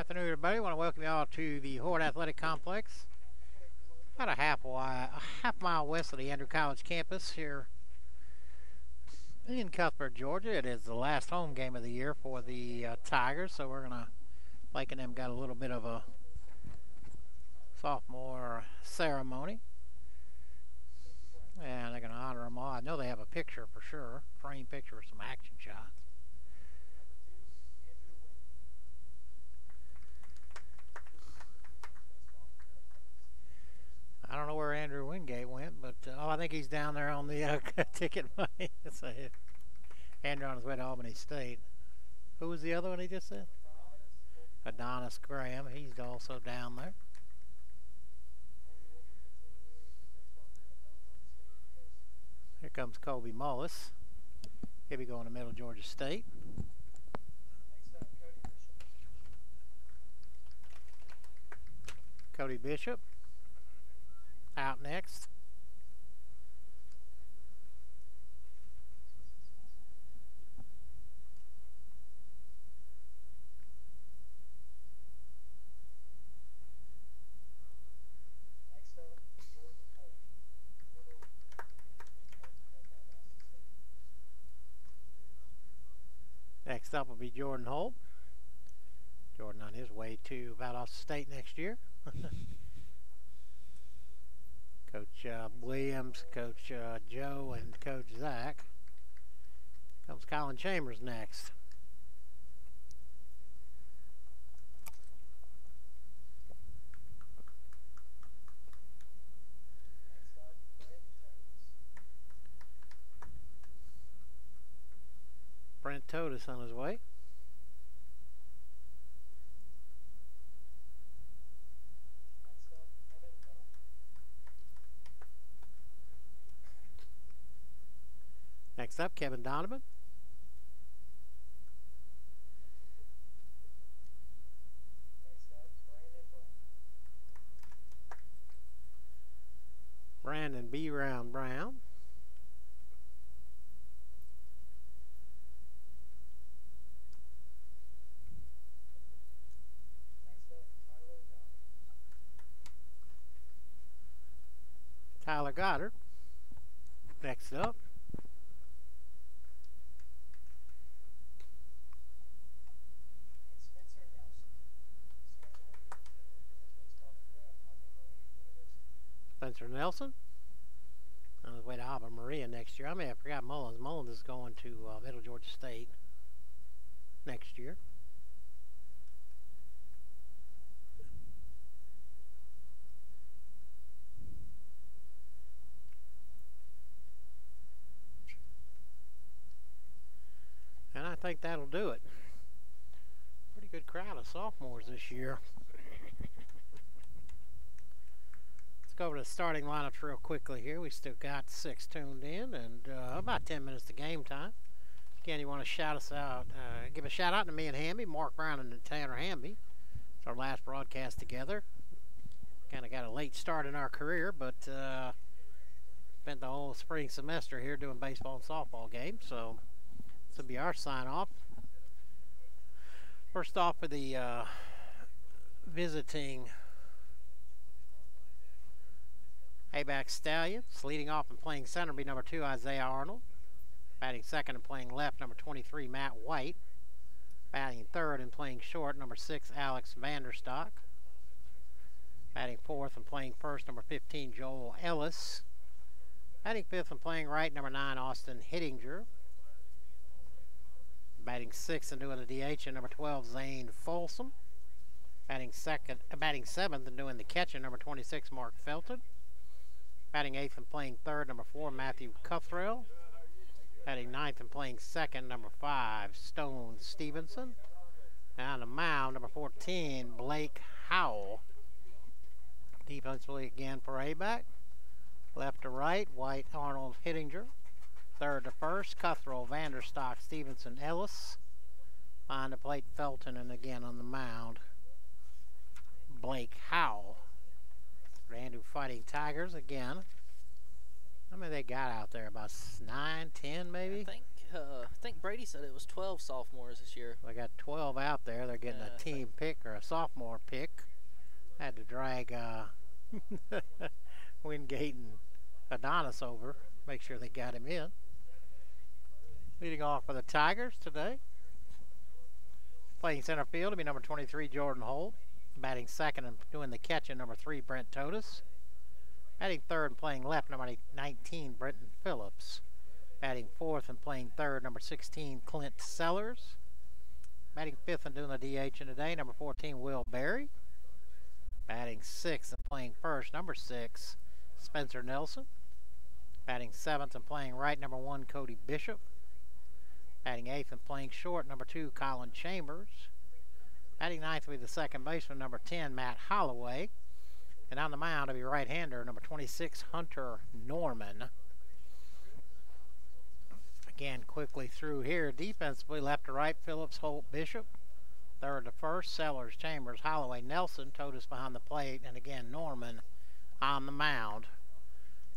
Afternoon, everybody. I want to welcome you all to the Horde Athletic Complex. About a half mile west of the Andrew College campus here in Cuthbert, Georgia. It is the last home game of the year for the Tigers, so we're going to, Blake and them got a little bit of a sophomore ceremony. And they're going to honor them all. I know they have a picture for sure, frame picture with some action shots. I don't know where Andrew Wingate went, but I think he's down there on the ticket money. So Andrew on his way to Albany State. Who was the other one he just said? Adonis Graham. He's also down there. Here comes Colby Mullis. He'll be going to Middle Georgia State. Cody Bishop. Out next. Next up will be Jordan Holt. Jordan on his way to Valdosta State next year. Coach Williams, Coach Joe, and Coach Zach. Comes Colin Chambers next. Brent Totis on his way. Next up, Kevin Donovan. Brandon B. Brown. Tyler Goddard. Next up. Spencer Nelson on his way to Ave Maria next year. I may have forgot Mullins. Mullins is going to Middle Georgia State next year. And I think that'll do it. Pretty good crowd of sophomores this year. Go over to the starting lineups real quickly here. We still got 6 tuned in and about 10 minutes to game time. Again, you want to shout us out, give a shout out to me and Hamby, Mark Brown and Tanner Hamby. It's our last broadcast together. Kind of got a late start in our career, but spent the whole spring semester here doing baseball and softball games, so this will be our sign off. First off for the visiting Abac Stallions. Leading off and playing center will be number 2, Isaiah Arnold. Batting second and playing left, number 23, Matt White. Batting third and playing short, number 6, Alex Vanderstock. Batting fourth and playing first, number 15, Joel Ellis. Batting fifth and playing right, number 9, Austin Hittinger. Batting sixth and doing the DH, and number 12, Zane Folsom. Batting seventh and doing the catching, number 26, Mark Felton. Batting eighth and playing third, number 4, Matthew Cuthrell. Batting ninth and playing second, number 5, Stone Stevenson. Now on the mound, number 14, Blake Howell. Defensively again for Abac. Left to right, White, Arnold, Hittinger. Third to first, Cuthrell, Vanderstock, Stevenson, Ellis. Behind the plate, Felton, and again on the mound, Blake Howell. Andrew Fighting Tigers again. How many they got out there? About 9, 10 maybe? I think think Brady said it was 12 sophomores this year. They got 12 out there. They're getting a team pick or a sophomore pick. Had to drag Wingate and Adonis over. Make sure they got him in. Leading off for the Tigers today. Playing center field will be number 23, Jordan Holt. Batting second and doing the catching, number 3, Brent Totus. Batting third and playing left, number 19, Brenton Phillips. Batting fourth and playing third, number 16, Clint Sellers. Batting fifth and doing the DH in today, number 14, Will Berry. Batting sixth and playing first, number 6, Spencer Nelson. Batting seventh and playing right, number 1, Cody Bishop. Batting eighth and playing short, number 2, Colin Chambers. Batting ninth will be the second baseman, number 10, Matt Holloway. And on the mound will be right-hander, number 26, Hunter Norman. Again, quickly through here. Defensively, left to right, Phillips, Holt, Bishop. Third to first, Sellers, Chambers, Holloway, Nelson, Totus behind the plate, and again, Norman on the mound.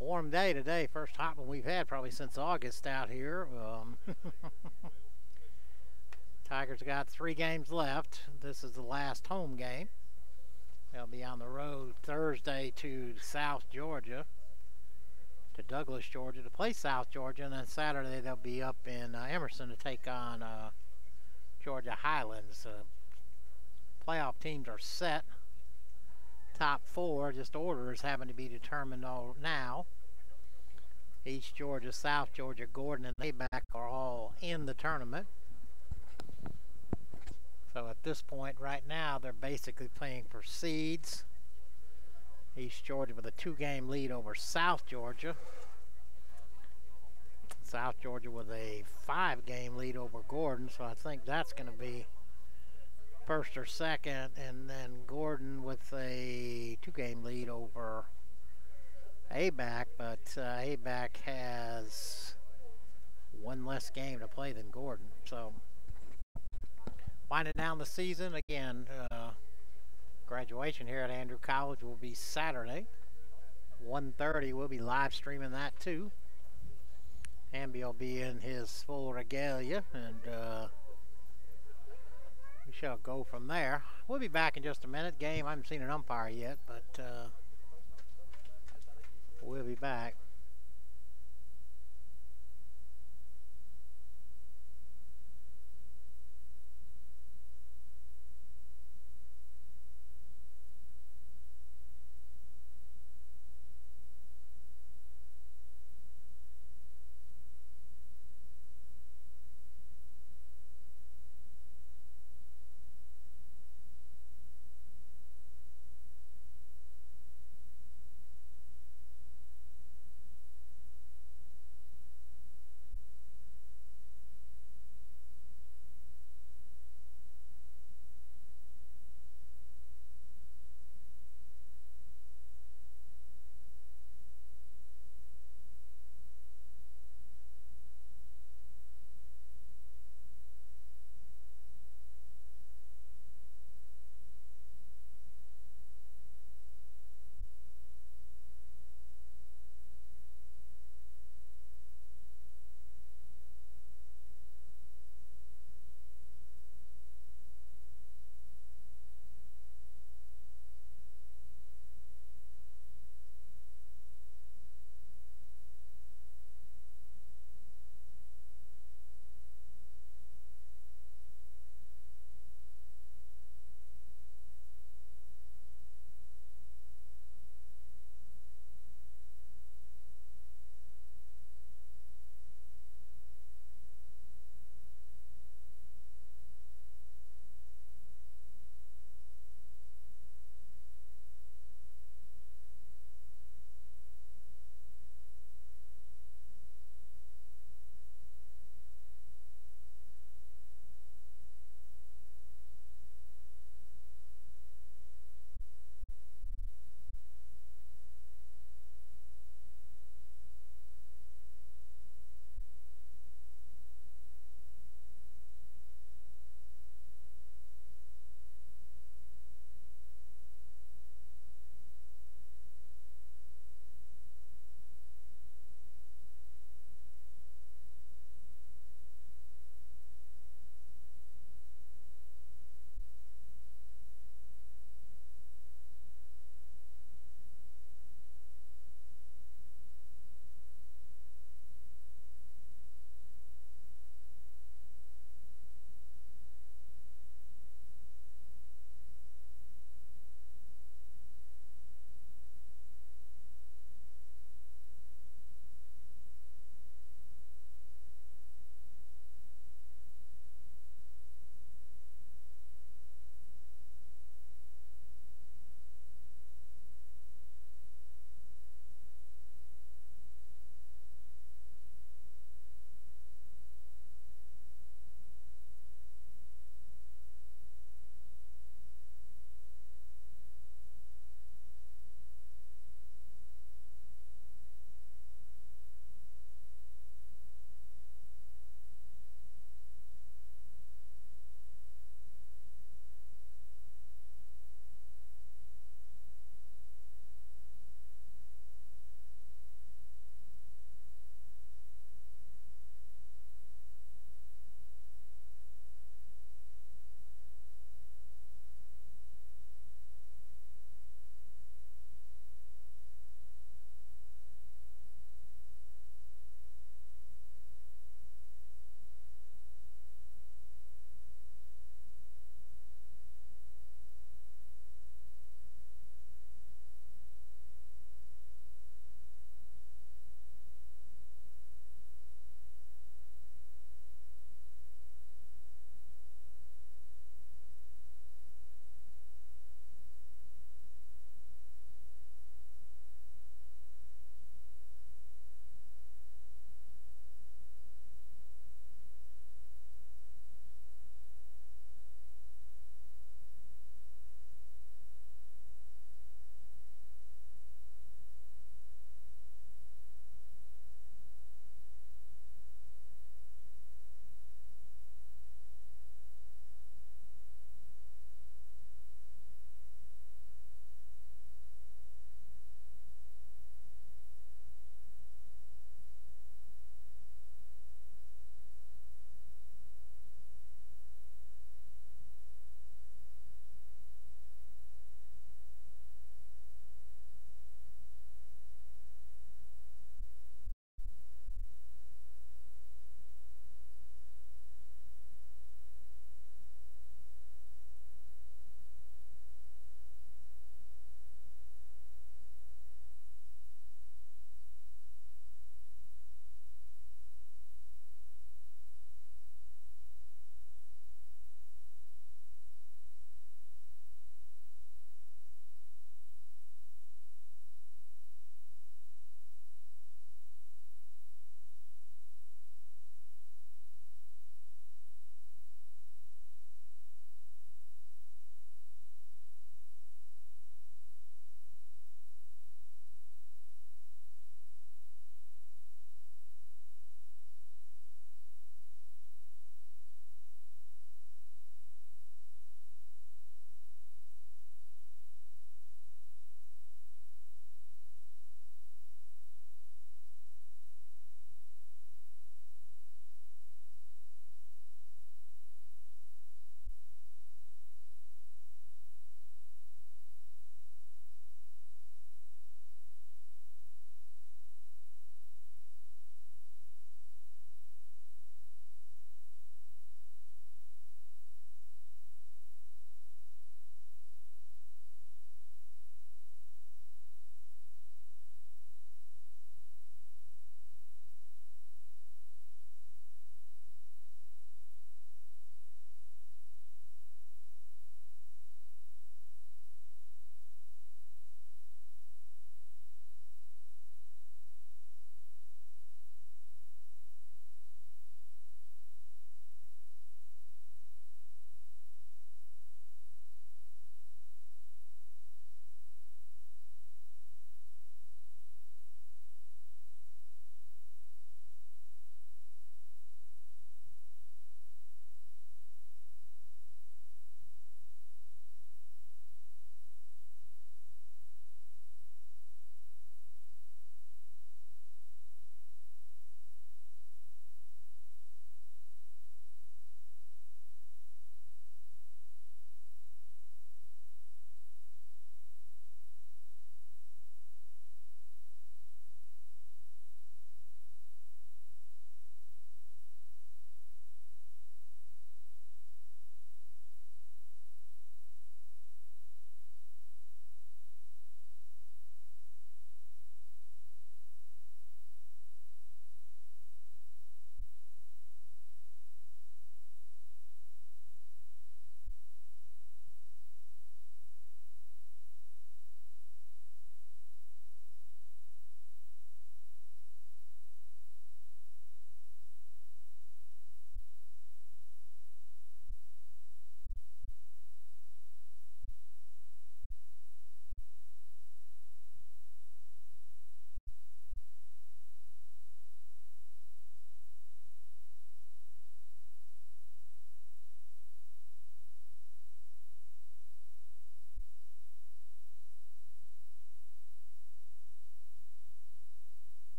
Warm day today, first hot one we've had probably since August out here. Tigers got 3 games left. This is the last home game. They'll be on the road Thursday to South Georgia, to Douglas, Georgia, to play South Georgia, and then Saturday they'll be up in Emerson to take on Georgia Highlands. Playoff teams are set. Top 4, just orders having to be determined all now. East Georgia, South Georgia, Gordon, and Abac are all in the tournament. So at this point right now, they're basically playing for seeds. East Georgia with a 2-game lead over South Georgia. South Georgia with a 5-game lead over Gordon, so I think that's going to be first or second, and then Gordon with a 2-game lead over Abac, but Abac has 1 less game to play than Gordon. So winding down the season again. Graduation here at Andrew College will be Saturday, 1:30. We'll be live streaming that too. Hamby will be in his full regalia, and we shall go from there. We'll be back in just a minute. Game, I haven't seen an umpire yet, but we'll be back.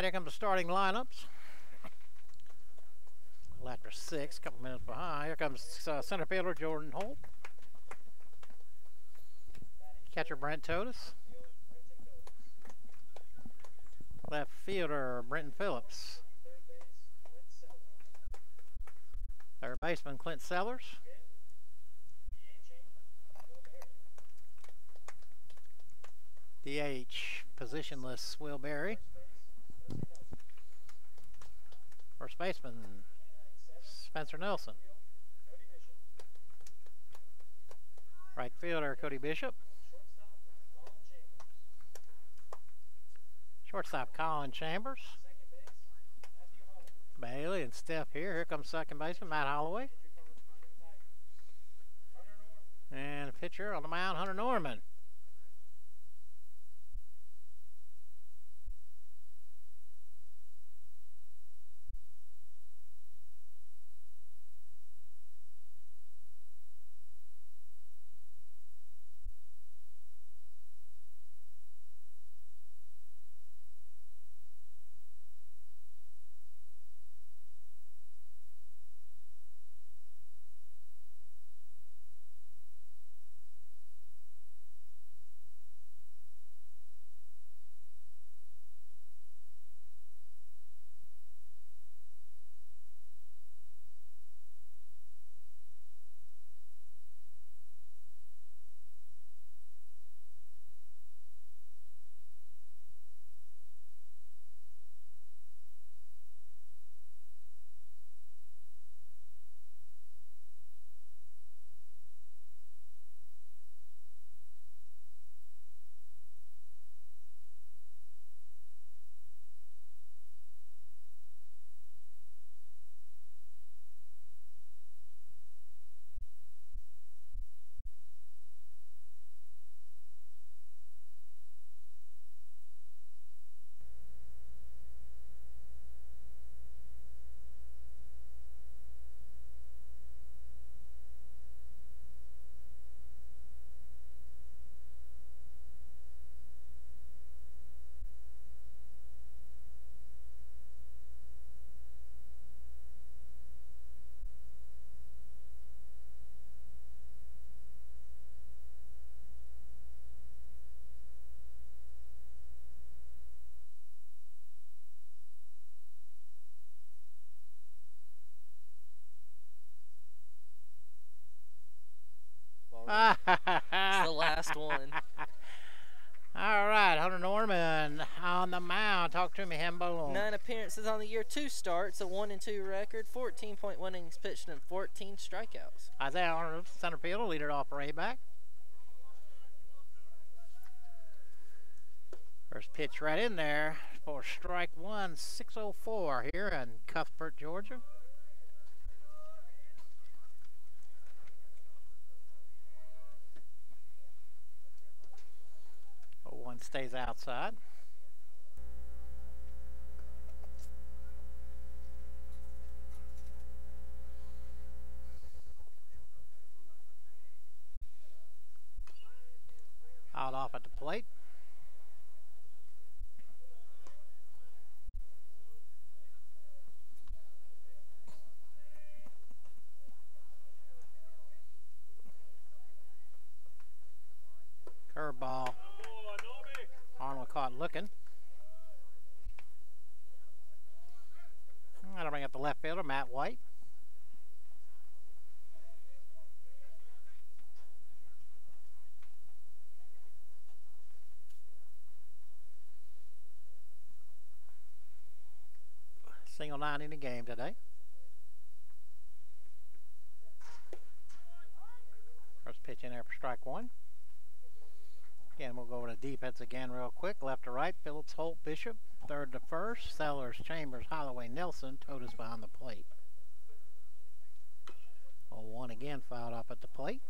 right, here comes the starting lineups. Well, after 6, a couple minutes behind. Here comes center fielder Jordan Holt. Catcher Brent Totus. Left fielder Brenton Phillips. Third baseman Clint Sellers. DH positionless Will Berry. First baseman Spencer Nelson. Right fielder Cody Bishop. Shortstop Colin Chambers. Bailey and Steph here. Here comes second baseman Matt Holloway. And pitcher on the mound, Hunter Norman. It's the last one. All right, Hunter Norman on the mound. Talk to me, Hembo. 9 appearances on the year, 2 starts, a 1-2 record, 14.1 innings pitched, and 14 strikeouts. Isaiah Arnold, center fielder, leader off for Abac. First pitch right in there for strike one, 6:04 here in Cuthbert, Georgia. One stays outside. Out off at the plate. Curveball. Arnold caught looking. That'll bring up the left fielder, Matt White. Single 9 in the game today. First pitch in there for strike one. Again, we'll go over to defense again real quick. Left to right, Phillips, Holt, Bishop. Third to first, Sellers, Chambers, Holloway, Nelson. Totus behind the plate. 0-1 again, fouled off at the plate.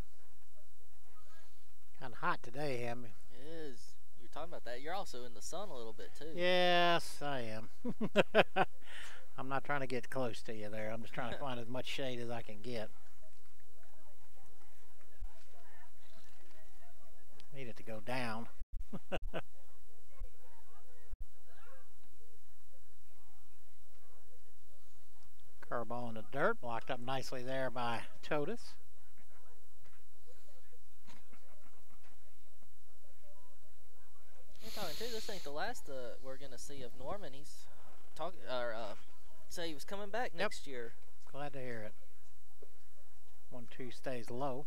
Kind of hot today, Em. It is. You're talking about that. You're also in the sun a little bit, too. Yes, I am. I'm not trying to get close to you there. I'm just trying to find as much shade as I can get. Need it to go down. Blocked up nicely there by Totus. You're talking too. This ain't the last we're gonna see of Norman. He's talking say he was coming back next year. Glad to hear it. 1-2 stays low.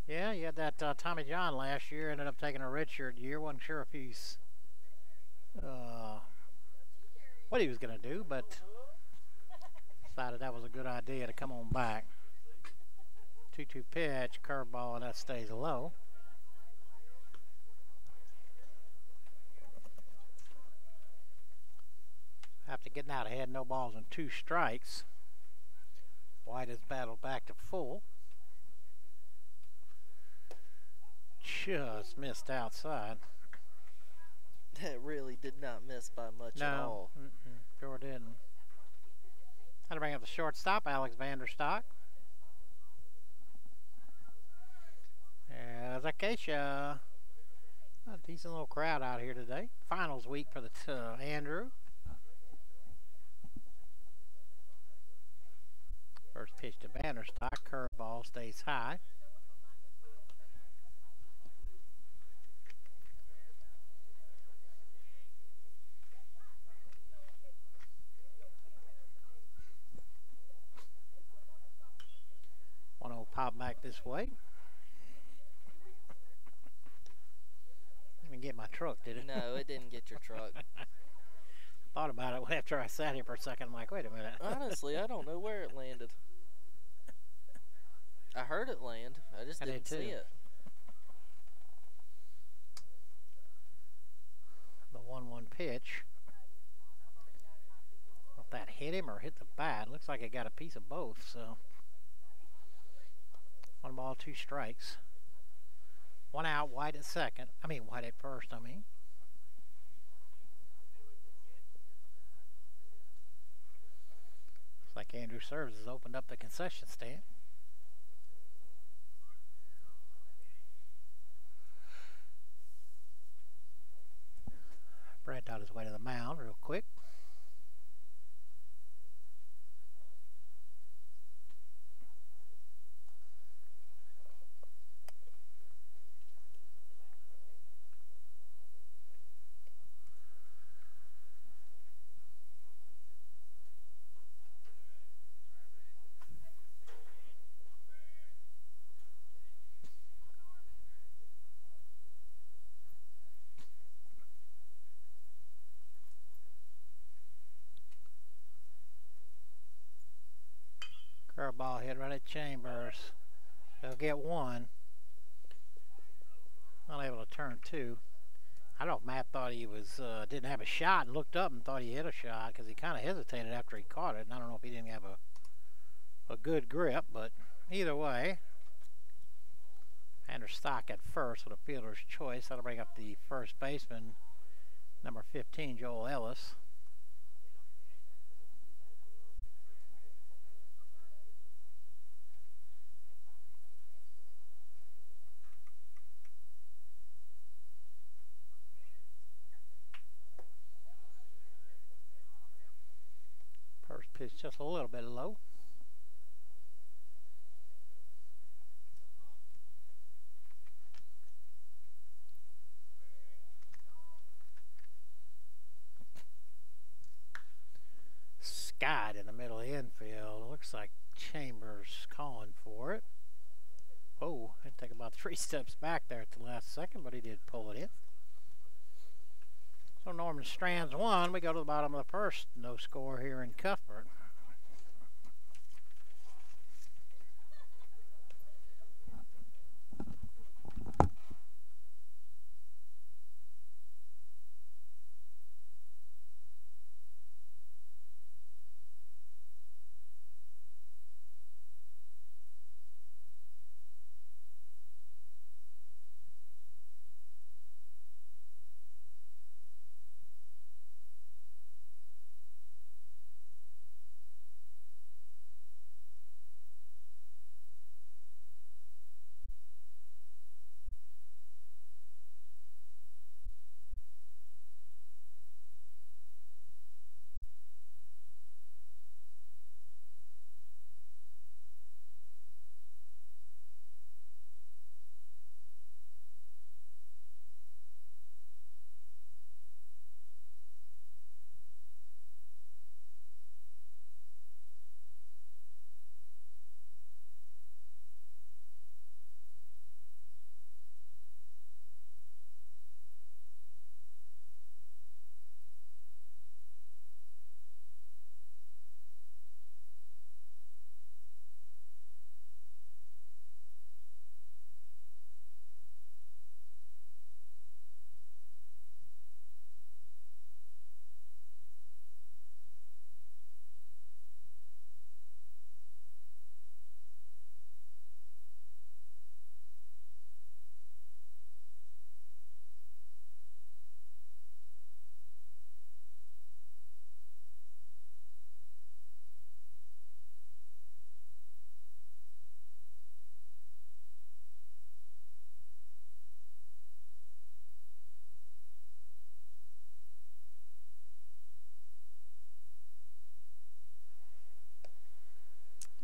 Yeah, you had that Tommy John last year. Ended up taking a redshirt year. Wasn't sure if he's what he was gonna do, but decided that was a good idea to come on back. 2-2 pitch, curveball, and that stays low. After getting out ahead, no balls and 2 strikes. White has battled back to full. Just missed outside. That really did not miss by much at all. Sure didn't. Had to bring up the shortstop, Alex Vanderstock. There's Acacia. A decent little crowd out here today. Finals week for the Andrew. First pitch to Vanderstock. Curveball stays high. One will pop back this way. Didn't get my truck, did it? No, it didn't get your truck. Thought about it after I sat here for a second. I'm like, wait a minute. Honestly, I don't know where it landed. I heard it land. I just didn't see it. The 1-1 pitch. If that hit him or hit the bat, looks like it got a piece of both. So 1 ball, 2 strikes. 1 out, White at second. White at first, Looks like Andrew Serves has opened up the concession stand. Brad on his way to the mound real quick. Curveball hit right at Chambers. They'll get 1. Unable to turn 2. I don't know if Matt thought he was didn't have a shot and looked up and thought he hit a shot because he kind of hesitated after he caught it. And I don't know if he didn't have a good grip, but either way, Vanderstock at first with a fielder's choice. That'll bring up the first baseman, number 15, Joel Ellis. First pitch just a little bit low. Skied in the middle of the infield. Looks like Chambers calling for it. Oh, had to take about 3 steps back there at the last second, but he did pull it in. So Norman strands 1. We go to the bottom of the first. No score here in Cuthbert.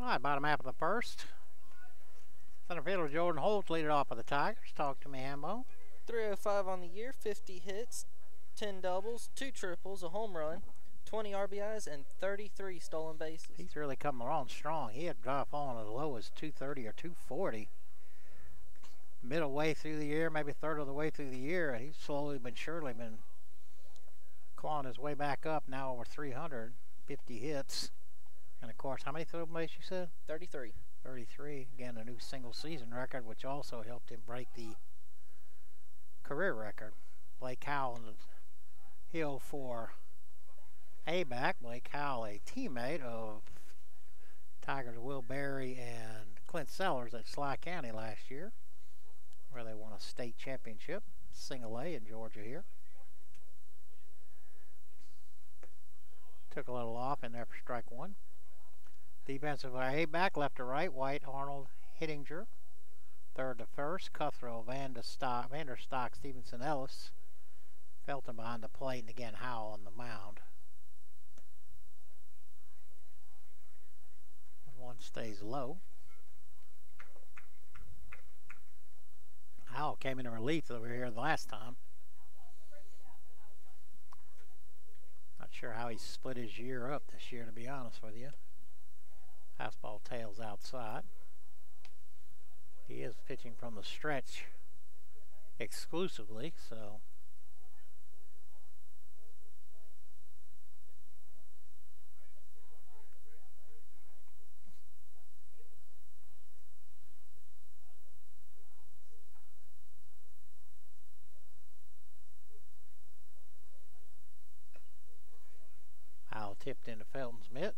All right, bottom half of the first. Center fielder Jordan Holt lead it off for the Tigers. Talk to me, Hambo. 305 on the year, 50 hits, 10 doubles, 2 triples, a home run, 20 RBIs, and 33 stolen bases. He's really coming along strong. He had dropped on as low as 230 or 240. Middle way through the year, maybe third of the way through the year, and he's slowly but surely been clawing his way back up, now over 300, 50 hits. And of course, how many stolen bases you said? 33. 33. Again, a new single season record, which also helped him break the career record. Blake Howell on the hill for Abac. Blake Howell, a teammate of Tigers Will Berry and Clint Sellers at Sly County last year, where they won a state championship, single A in Georgia here. Took a little off in there for strike one. Defensive Abac, left to right, White, Arnold, Hittinger. Third to first, Cuthro, Vanderstock, Stevenson, Ellis. Felton behind the plate, and again Howell on the mound. One stays low. Howell came in relief over here the last time. Not sure how he split his year up this year, to be honest with you. Fastball tails outside. He is pitching from the stretch exclusively, so Howell tipped into Felton's mitt.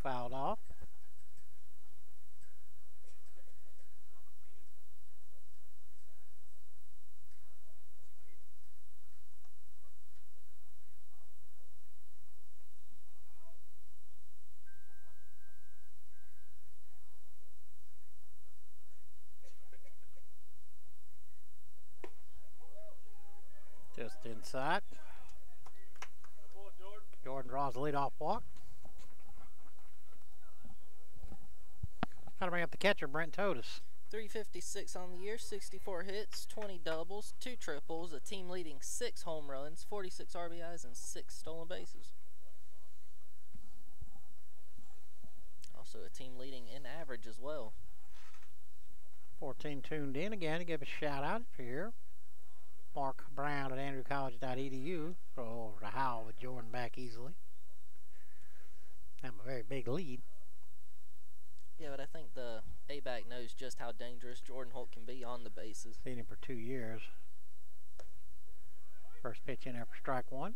Fouled off. Just inside. Jordan draws the leadoff walk. Got to bring up the catcher, Brent Totus. 356 on the year, 64 hits, 20 doubles, 2 triples, a team leading 6 home runs, 46 RBIs, and 6 stolen bases. Also a team leading in average as well. 14 tuned in again to give a shout out if you're here. Mark Brown at andrewcollege.edu. Throw over to Howell with Jordan back easily. Have a very big lead. Yeah, but I think the Abac knows just how dangerous Jordan Holt can be on the bases. Seen him for 2 years. First pitch in there for strike one.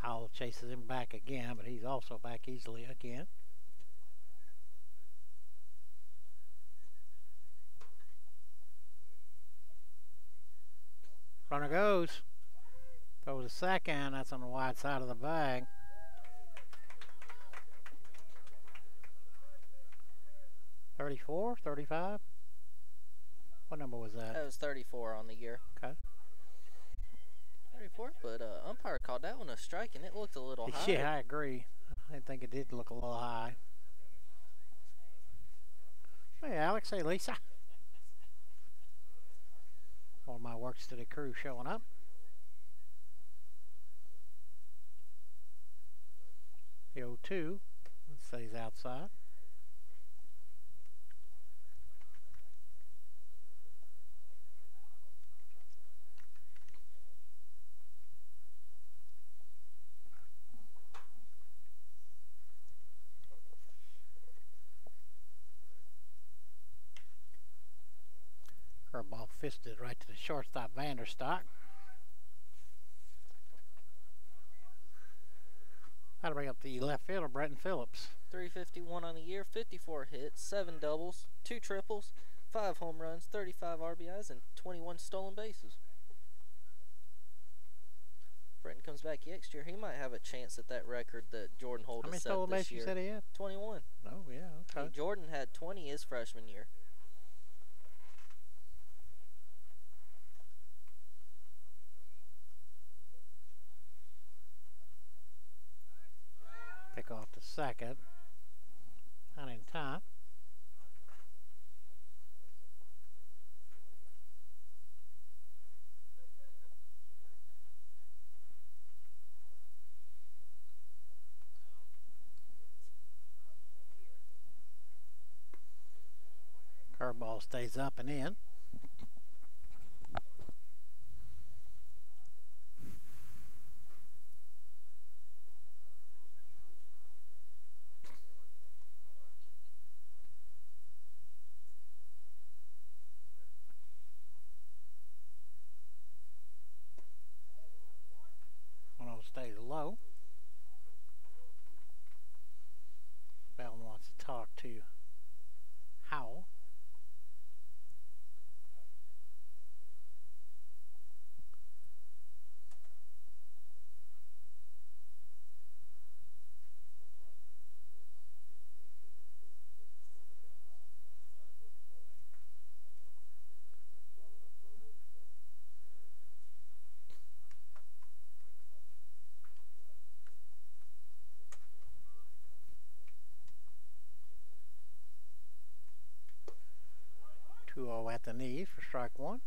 Howell chases him back again, but he's also back easily again. Runner goes. Throws a second. That's on the wide side of the bag. $34, $35? What number was that? That was 34 on the year. Okay. 34, but umpire called that one a strike, and it looked a little high. Yeah, I agree. I think it did look a little high. Hey, Alex. Hey, Lisa. One of my works to the crew showing up. The 0-2 stays outside. Curveball fisted right to the shortstop, Vanderstock. That'll bring up the left fielder, Bretton Phillips. 351 on the year, 54 hits, 7 doubles, 2 triples, 5 home runs, 35 RBIs, and 21 stolen bases. Bretton comes back next year. He might have a chance at that record that Jordan Holt has set this year. How many stolen bases you said he had? 21. Oh, yeah, okay. Hey, Jordan had 20 his freshman year. Pick off the second. Not in time. Curveball stays up and in. Stays low. Bellin wants to talk to Howell. At the knees for strike one.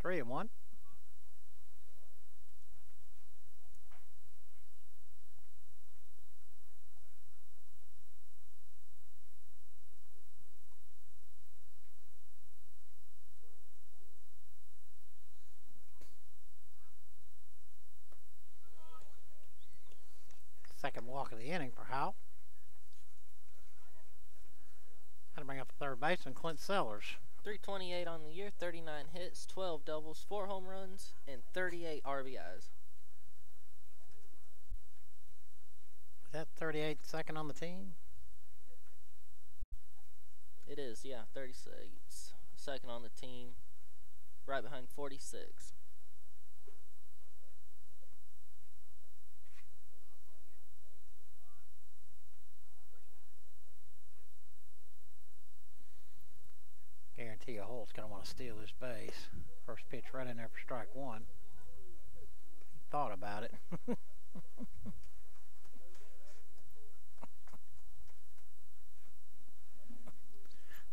Three and one. Second walk of the inning for Howell. That'll bring up the third baseman, Clint Sellers. 328 on the year, 39 hits, 12 doubles, 4 home runs, and 38 RBIs. Is that 38 second on the team? It is, yeah, 36. Second on the team, right behind 46. Guarantee you Holt's going to want to steal this base. First pitch right in there for strike one. He thought about it.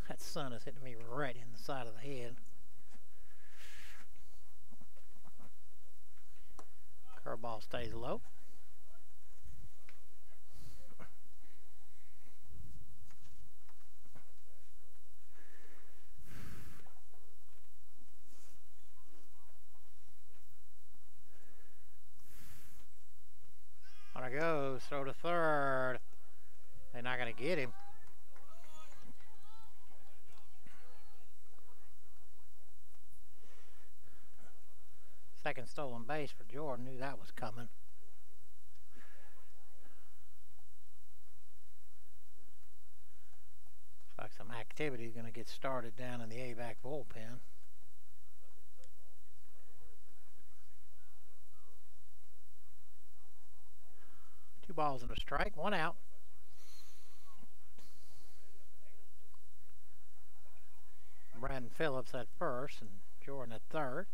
That sun is hitting me right in the side of the head. Curveball stays low. On it goes, throw to third. They're not going to get him. Second stolen base for Jordan. Knew that was coming. Looks like some activity is going to get started down in the Abac bullpen. Two balls and a strike, one out. Brandon Phillips at first and Jordan at third.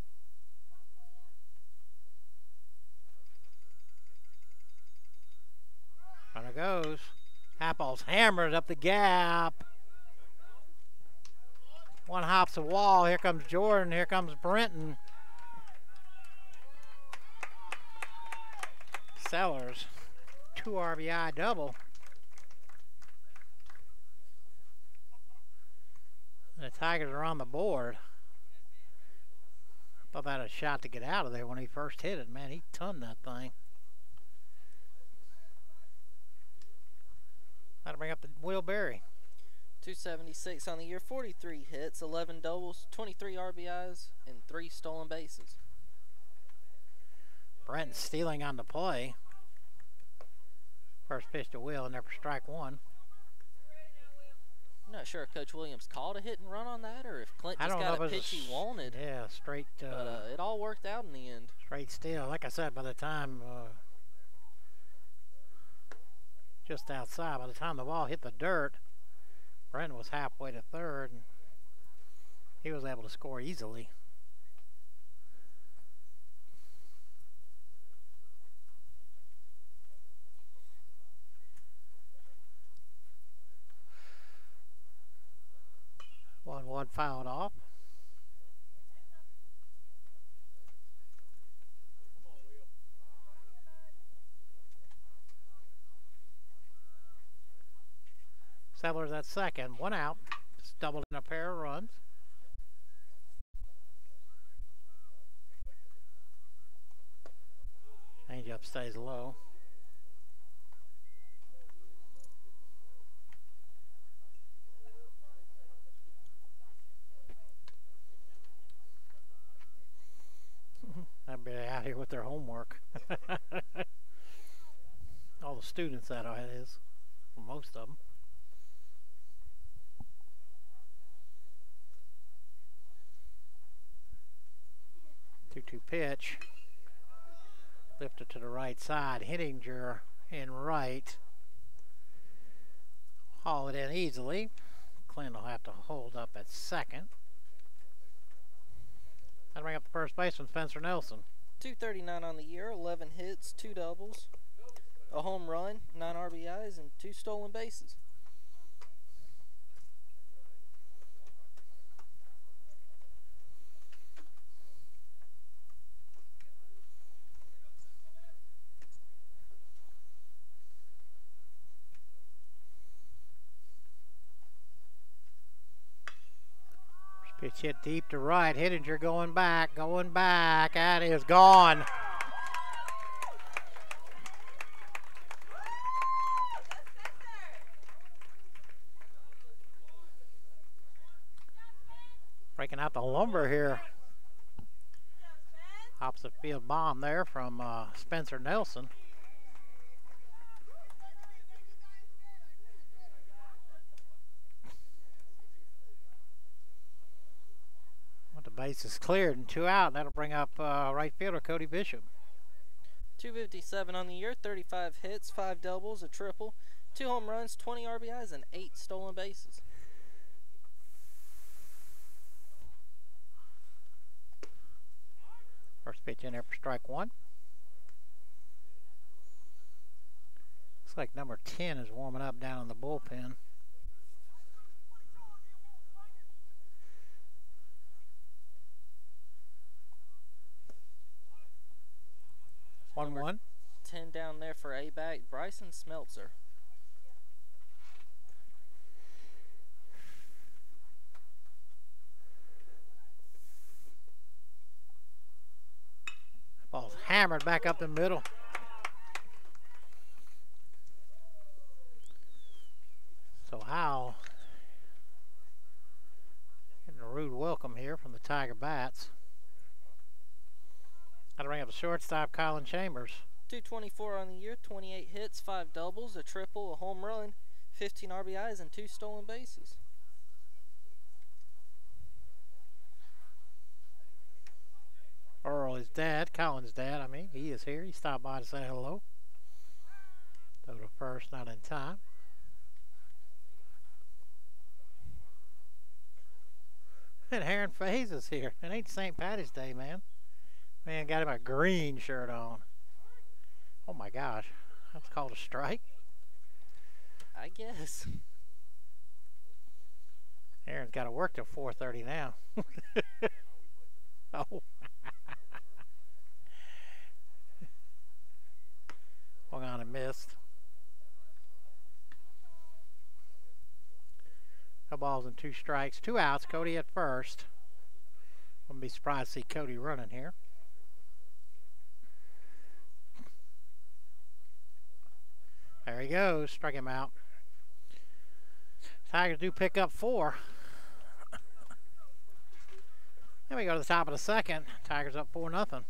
On it goes. Apple's hammered up the gap. One hops the wall. Here comes Jordan. Here comes Brenton. Sellers. 2 RBI double. The Tigers are on the board. I thought that had a shot to get out of there when he first hit it. Man, he tunned that thing. That'll bring up the Will Berry. 276 on the year, 43 hits, 11 doubles, 23 RBIs, and 3 stolen bases. Brent stealing on the play. First pitch to Will, and there for strike one. I'm not sure if Coach Williams called a hit and run on that, or if Clint just got a pitch he wanted. Yeah, straight. But it all worked out in the end. Straight steal. Like I said, by the time just outside, by the time the ball hit the dirt, Brent was halfway to third, and he was able to score easily. One fouled off. Settlers at second, one out. Just doubled in a pair of runs. Changeup stays low. I'd be out here with their homework. All the students, that is. Well, most of them. 2-2 pitch. Lifted to the right side. Hittinger in right. Haul it in easily. Clint will have to hold up at second. That'll bring up the first baseman, Spencer Nelson. 239 on the year, 11 hits, 2 doubles, a home run, 9 RBIs, and 2 stolen bases. Pitch hit deep to right. Hittinger going back. That is gone. Breaking out the lumber here. Opposite field bomb there from Spencer Nelson. Base is cleared and 2 out. That'll bring up right fielder Cody Bishop. 257 on the year, 35 hits, 5 doubles, a triple, 2 home runs, 20 RBIs, and 8 stolen bases. First pitch in there for strike one. Looks like number 10 is warming up down in the bullpen. Number 10 down there for Abac, Bryson Smeltzer. Ball's hammered back up the middle. So Howell getting a rude welcome here from the Tiger Bats. That'll bring up the shortstop, Colin Chambers. 224 on the year, 28 hits, 5 doubles, a triple, a home run, 15 RBIs, and 2 stolen bases. Earl, his dad, Colin's dad, he is here. He stopped by to say hello. Throw to first, not in time. And Aaron Faze is here. It ain't St. Patty's Day, man. Man got him a green shirt on. Oh my gosh. That's called a strike? I guess. Aaron's got to work till 4:30 now. Oh. Swung on and missed. No balls and 2 strikes. 2 outs. Cody at first. Wouldn't be surprised to see Cody running here. There he goes. Struck him out. Tigers do pick up 4. Then we go to the top of the second. Tigers up 4-0.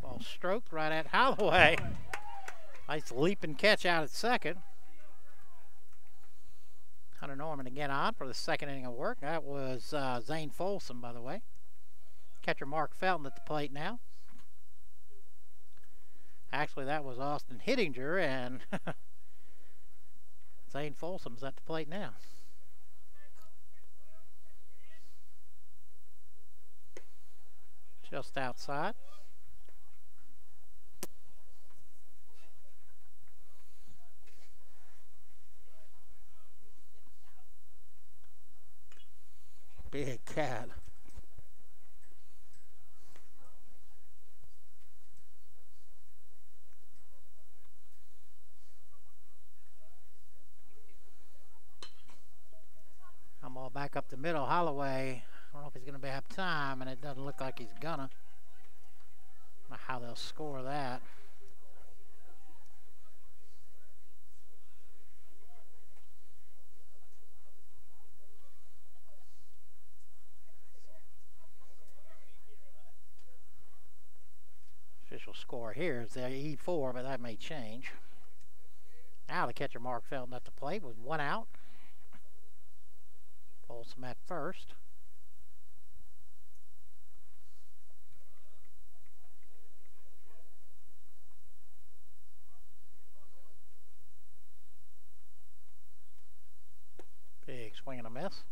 Ball stroked right at Holloway. Nice leap and catch out at second. Hunter Norman again on for the second inning of work. That was Zane Folsom, by the way. Catcher Mark Felton at the plate now. Actually, that was Austin Hittinger, and Zane Folsom's at the plate now. Just outside. Big cat. I'm all back up the middle. Holloway, I don't know if he's going to have time, and it doesn't look like he's gonna. I don't know how they'll score that. Official score here is the E4, but that may change. Now the catcher Mark Felton at the plate with 1 out. Folsom at first. Big swing and a miss.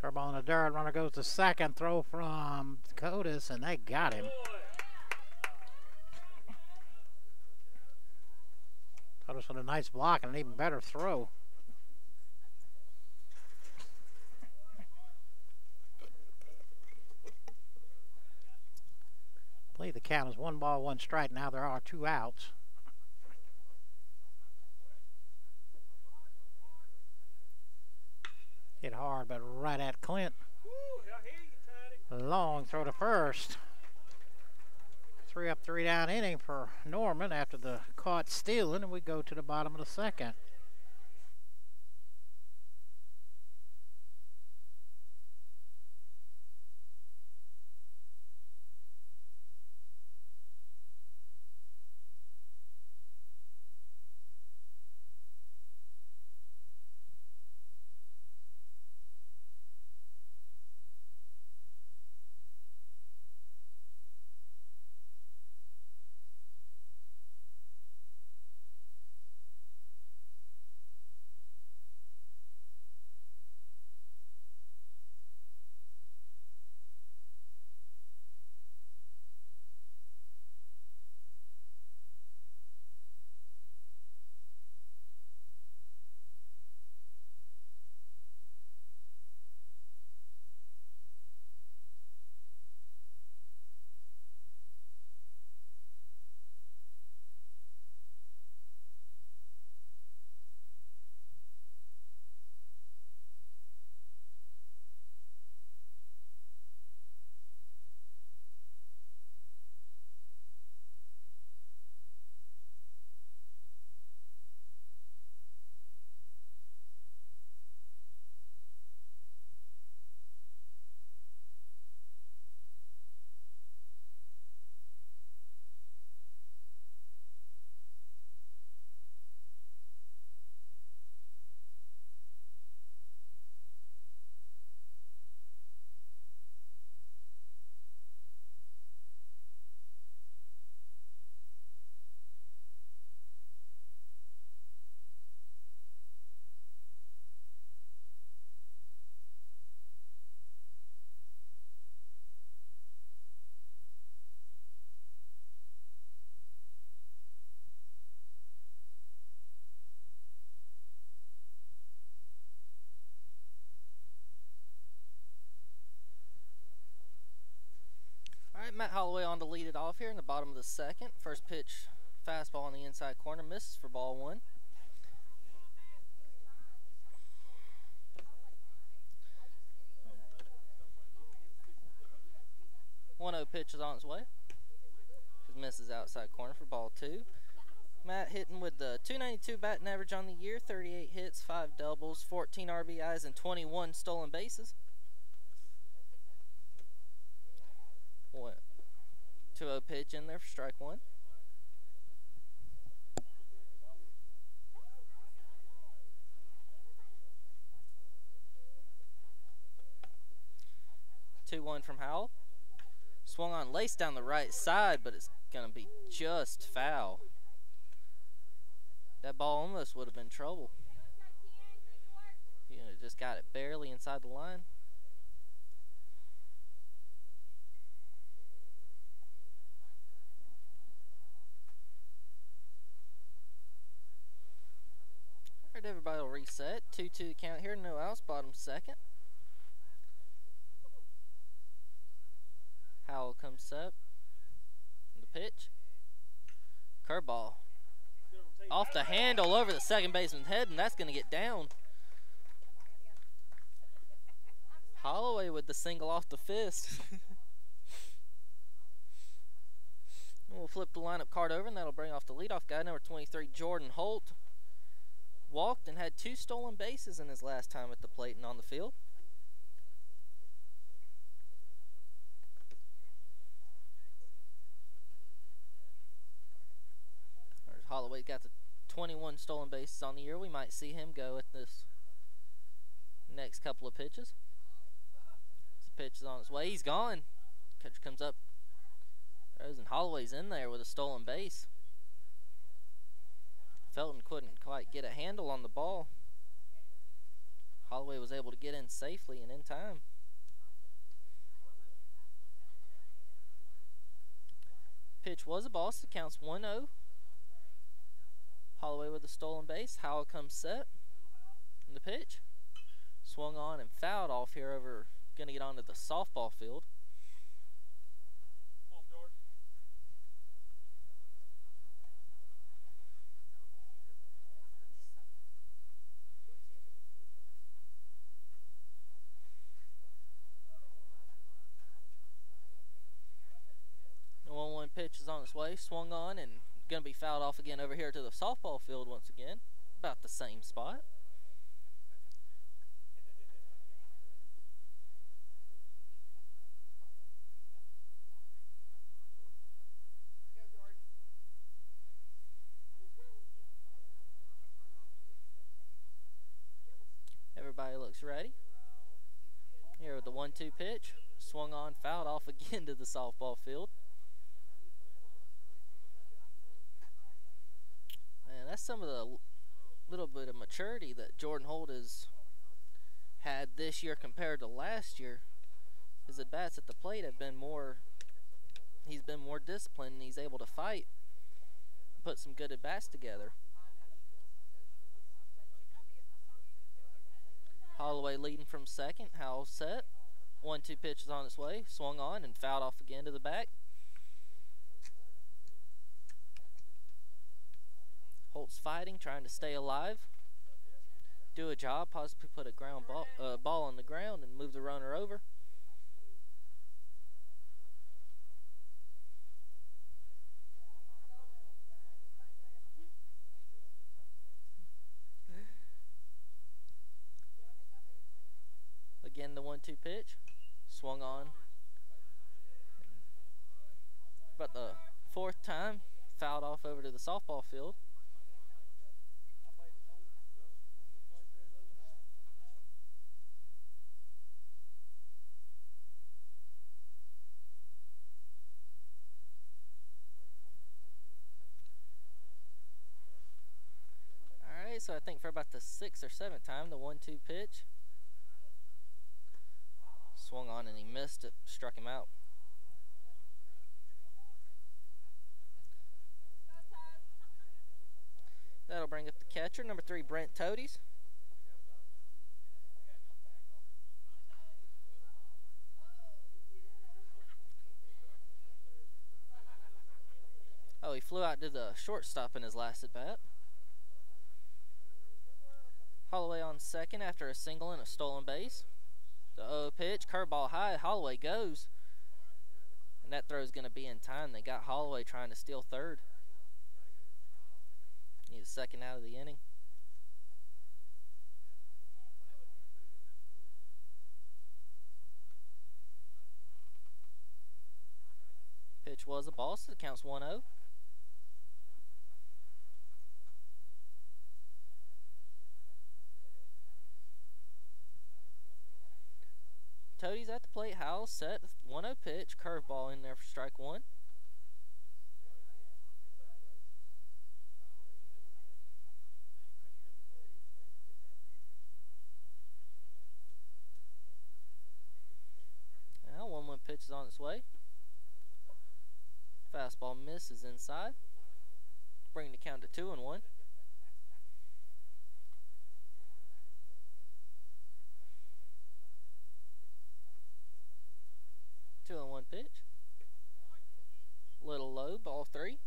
Curveball in the dirt. Runner goes to second. Throw from Codis, and they got him. Codis with a nice block and an even better throw. I believe the count is 1 ball, 1 strike. Now there are 2 outs. Hit hard, but right at Clint. Long throw to first. 3 up, 3 down inning for Norman after the caught stealing, and we go to the bottom of the second. Alright, Matt Holloway on to lead it off here in the bottom of the second. First pitch, fastball on the inside corner, misses for ball 1. 1-0 pitch is on its way. Just misses outside corner for ball 2. Matt hitting with the .292 batting average on the year, 38 hits, 5 doubles, 14 RBIs, and 21 stolen bases. 2-0 pitch in there for strike 1. Two-one from Howell. Swung on, laced down the right side, but it's going to be just foul. That ball almost would have been trouble. You know, just got it barely inside the line. All right, everybody will reset. 2-2 count here, no outs, bottom second. Howell comes up. The pitch. Curveball. Off the handle over the second baseman's head, and that's going to get down. Holloway with the single off the fist. We'll flip the lineup card over, and that'll bring off the leadoff guy, number 23, Jordan Holt. Walked and had 2 stolen bases in his last time at the plate and on the field. Holloway got the 21 stolen bases on the year. We might see him go at this next couple of pitches. This pitch is on its way. He's gone. Catcher comes up. Throws, and Holloway's in there with a stolen base. Felton couldn't quite get a handle on the ball. Holloway was able to get in safely and in time. Pitch was a ball, so it counts 1-0. Holloway with a stolen base. Howell comes set. And the pitch. Swung on and fouled off here over. Going to get onto the softball field. Come on, George. The 1-1 pitch is on its way. Swung on and going to be fouled off again over here to the softball field once again. About the same spot. Everybody looks ready. Here with the 1-2 pitch. Swung on, fouled off again to the softball field. Man, that's some of the little bit of maturity that Jordan Holt has had this year compared to last year. His at-bats at the plate have been more, he's been more disciplined, and he's able to fight, put some good at-bats together. Holloway leading from second. Howell set. 1-2 pitch is on its way. Swung on and fouled off again to the back. Holt's fighting, trying to stay alive. Do a job, possibly put a ground ball on the ground and move the runner over. Again, the 1-2 pitch. Swung on. About the 4th time, fouled off over to the softball field. Alright, so I think for about the 6th or 7th time, the 1-2 pitch. Swung on and he missed it, struck him out. That'll bring up the catcher, number 3, Brent Toadies. flew out to the shortstop in his last at bat. Holloway on second after a single and a stolen base. The 0 pitch, curveball high. Holloway goes. And that throw is going to be in time. They got Holloway trying to steal third. He's second out of the inning. Pitch was a ball, so it counts 1-0. Toadies at the plate. Howell set. 1-0 pitch. Curveball in there for strike one. Now 1-1 pitch is on its way. Fastball misses inside. Bring the count to 2-1. 2-1 pitch. Little low, ball 3.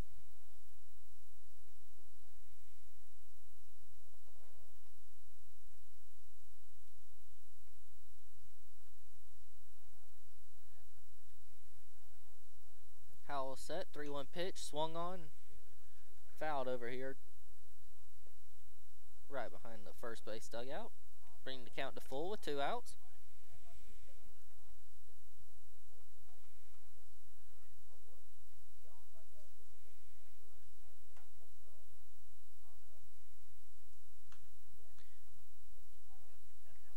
Howell set, 3-1 pitch, swung on, fouled over here, right behind the first base dugout. Bring the count to full with 2 outs.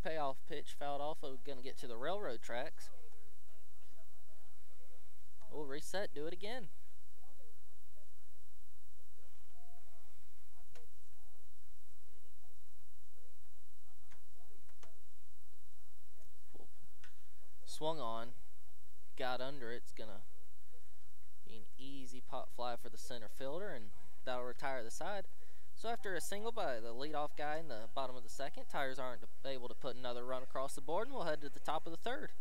Payoff pitch fouled off. We're going to get to the railroad tracks. We'll reset, do it again. Swung on, got under it. It's going to be an easy pop fly for the center fielder, and that'll retire the side. So after a single by the leadoff guy in the bottom of the second, Tigers aren't able to put another run across the board, and we'll head to the top of the third.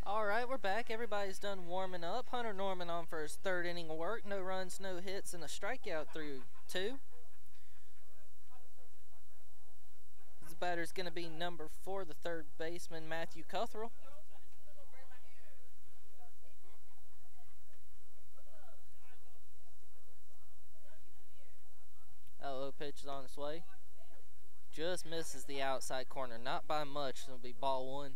Alright, we're back. Everybody's done warming up. Hunter Norman on for his third inning of work. No runs, no hits, and a strikeout through 2. His batter's going to be number 4, the third baseman, Matthew Cuthrell. Pitch is on its way. Just misses the outside corner. Not by much. It'll be ball 1.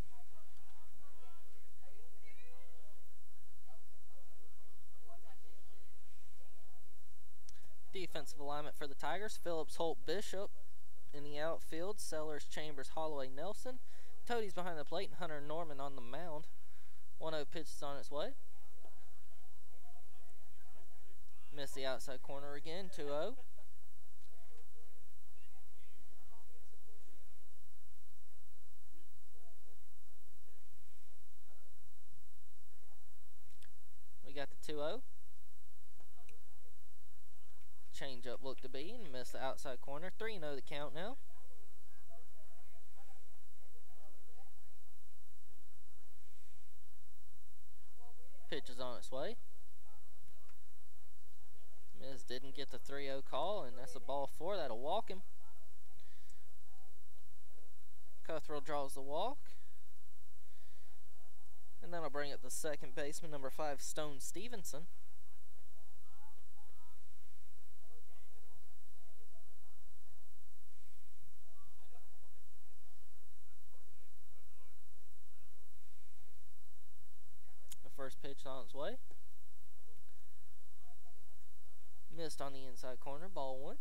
Defensive alignment for the Tigers. Phillips, Holt, Bishop in the outfield. Sellers, Chambers, Holloway, Nelson. Toadies behind the plate and Hunter Norman on the mound. 1-0 pitch is on its way. Missed the outside corner again, 2-0. We got the 2-0. Change up look to be and missed the outside corner. 3-0 the count now. Pitch is on its way. Miz didn't get the 3-0 call, and that's a ball 4. That'll walk him. Cuthrell draws the walk. And that'll bring up the second baseman, number 5, Stone Stevenson. The first pitch on its way. Missed on the inside corner, ball 1.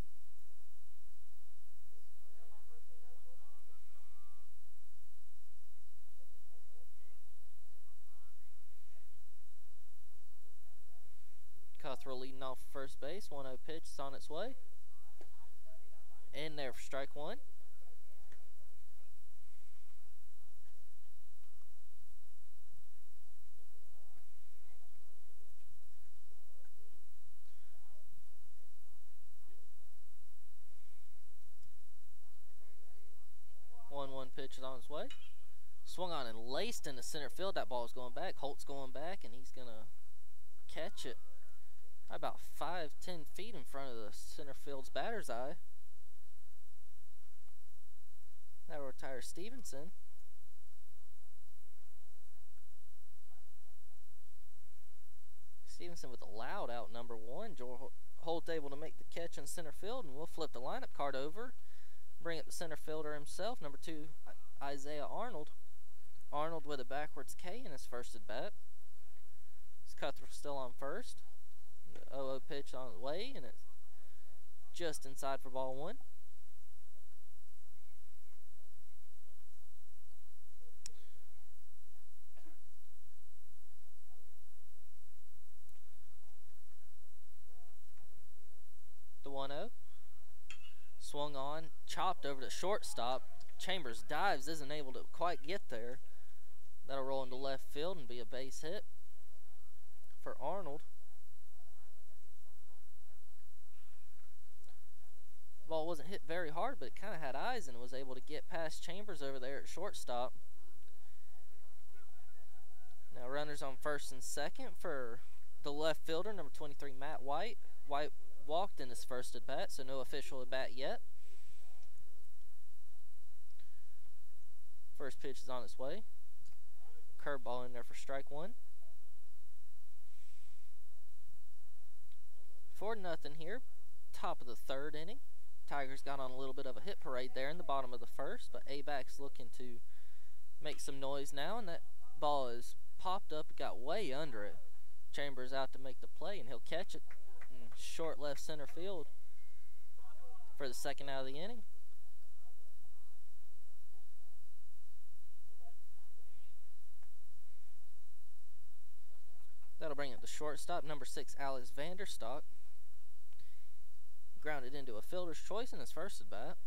Cuthrell leading off first base. 1-0 pitch is on its way. In there for strike 1. Pitch is on its way. Swung on and laced into center field. That ball is going back. Holt's going back, and he's going to catch it about 5-10 feet in front of the center field's batter's eye. That will retire Stevenson. Stevenson with a loud out, number 1. Joel Holt able to make the catch in center field, and we'll flip the lineup card over. Bring up the center fielder himself, number 2, Isaiah Arnold. Arnold with a backwards K in his first at bat. Cuthrell still on first. The 0-0 pitch on the way, and it's just inside for ball 1. The 1-0. Swung on, chopped over to shortstop. Chambers dives, isn't able to quite get there. That'll roll into left field and be a base hit for Arnold. Ball wasn't hit very hard, but it kind of had eyes and was able to get past Chambers over there at shortstop. Now runners on first and second for the left fielder, number 23, Matt White. White walked in his first at bat, so no official at bat yet. First pitch is on its way. Curveball in there for strike 1. 4-0 here. Top of the third inning. Tigers got on a little bit of a hit parade there in the bottom of the first, but Abac's looking to make some noise now, and that ball is popped up. It got way under it. Chambers out to make the play, and he'll catch it in short left center field for the second out of the inning. That'll bring up the shortstop, number 6, Alex Vanderstock. Grounded into a fielder's choice in his first at bat.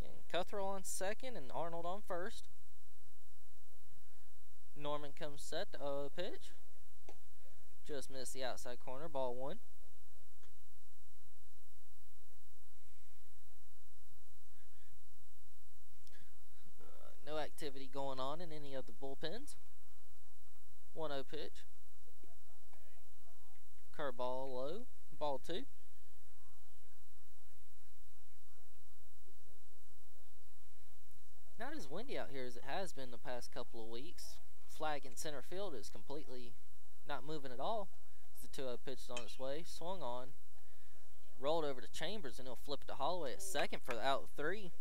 Again, Cuthrell on second and Arnold on first. Norman comes set, the 0-0 pitch. Just missed the outside corner, ball 1. No activity going on in any of the bullpens. 1-0 pitch. Curveball low, ball 2. Not as windy out here as it has been the past couple of weeks. Flag in center field is completely not moving at all. The 2-0 pitch is on its way. Swung on. Rolled over to Chambers, and he'll flip it to Holloway at second for the out 3.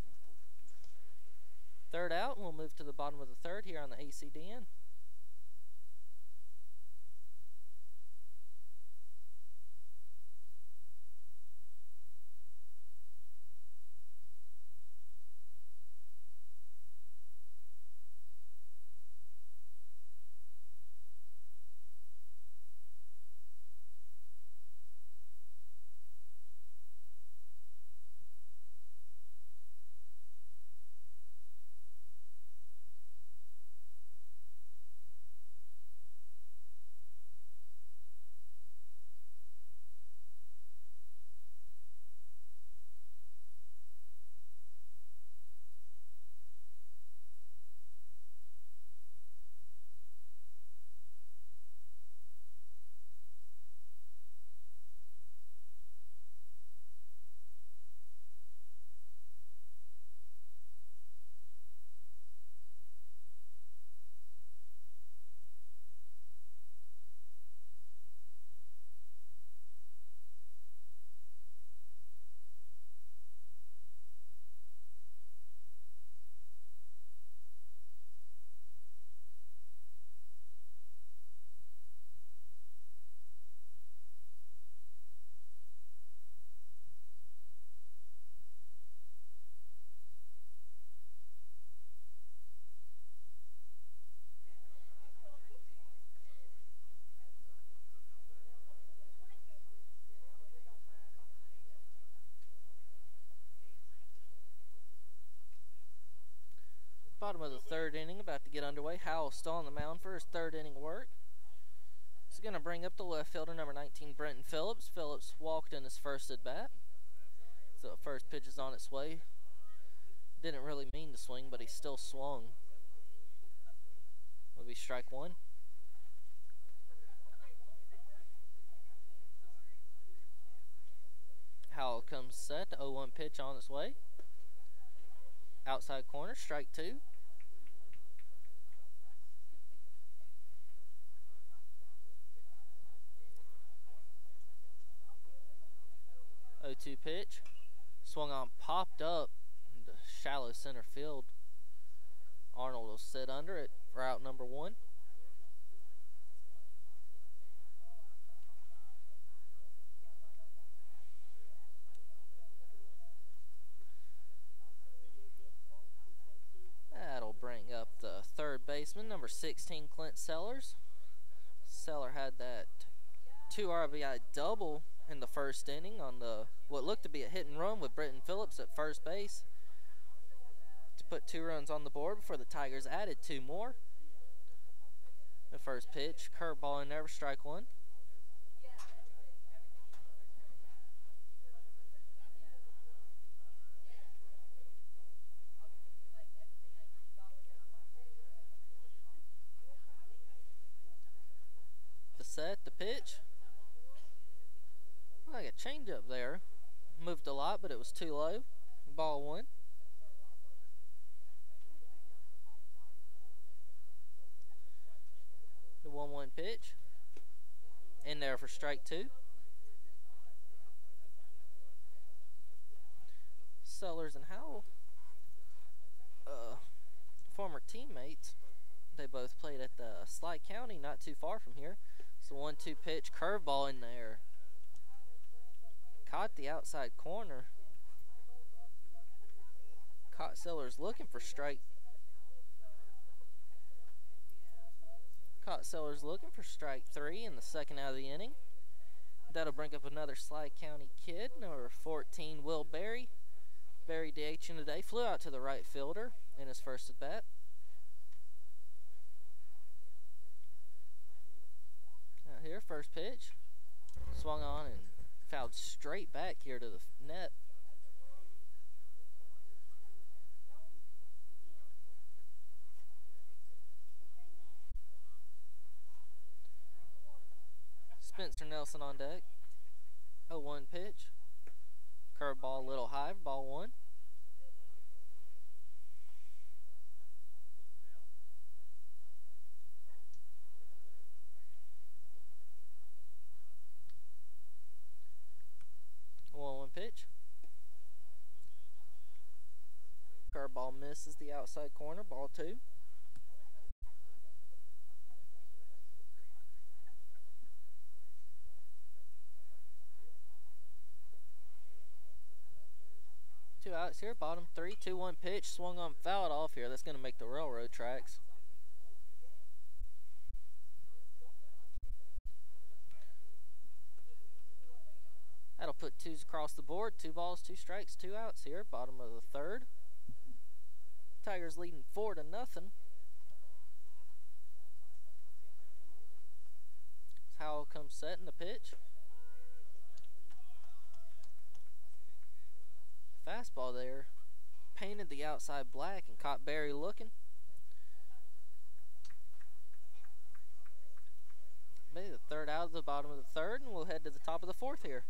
Third out, and we'll move to the bottom of the third here on the ACDN. Bottom of the third inning, about to get underway. Howell still on the mound for his third inning work. He's going to bring up the left fielder, number 19, Brenton Phillips. Phillips walked in his first at bat. So the first pitch is on its way. Didn't really mean to swing, but he still swung. Will be strike one. Howell comes set. The 0-1 pitch on its way. Outside corner, strike two. 0-2 pitch. Swung on, popped up into shallow center field. Arnold will sit under it for out number one. That'll bring up the third baseman, number 16, Clint Sellers. Seller had that 2 RBI double in the first inning on the what looked to be a hit and run with Brenton Phillips at first base to put 2 runs on the board before the Tigers added 2 more. The first pitch, curveball in there for strike one. The set, the pitch. Like a changeup there. Moved a lot, but it was too low. Ball one. The 1-1 pitch. In there for strike two. Sellers and Howell, former teammates. They both played at the Sly County, not too far from here. So 1-2 pitch, curveball in there. Caught the outside corner. Caught Sellers looking for strike. Caught Sellers looking for strike three in the second out of the inning. That'll bring up another Sly County kid, number 14, Will Berry. Berry DH in today, flew out to the right fielder in his first at bat. Out here, first pitch. Swung on and fouled straight back here to the net. Spencer Nelson on deck. 0-1 pitch. Curveball a little high, ball one. Pitch. Curveball misses the outside corner, ball two. Two outs here, bottom three, 2-1 pitch, swung on, fouled off here. That's going to make the railroad tracks. That'll put 2s across the board. 2 balls, 2 strikes, 2 outs here. Bottom of the third. Tigers leading 4-0. Howell comes set in the pitch. Fastball there. Painted the outside black and caught Barry looking. Maybe the third out of the bottom of the third, and we'll head to the top of the fourth here.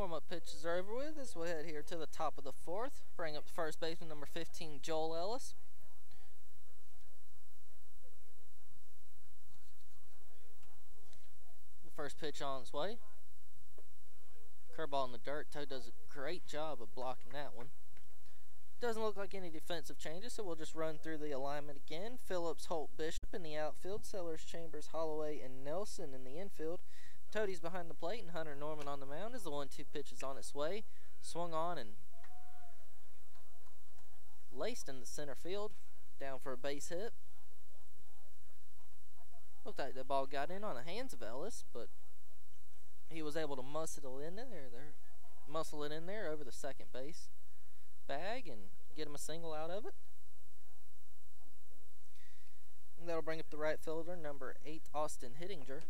Warm-up pitches are over with as we head here to the top of the fourth. Bring up the first baseman, number 15, Joel Ellis. The first pitch on its way. Curveball in the dirt. Toad does a great job of blocking that one. Doesn't look like any defensive changes, so we'll just run through the alignment again. Phillips, Holt, Bishop in the outfield. Sellers, Chambers, Holloway, and Nelson in the infield. Toadie's behind the plate, and Hunter Norman on the mound as the 1-2 pitch is on its way. Swung on and laced in the center field. Down for a base hit. Looked like the ball got in on the hands of Ellis, but he was able to muscle it in there over the second base bag and get him a single out of it. And that'll bring up the right fielder, number 8, Austin Hittinger.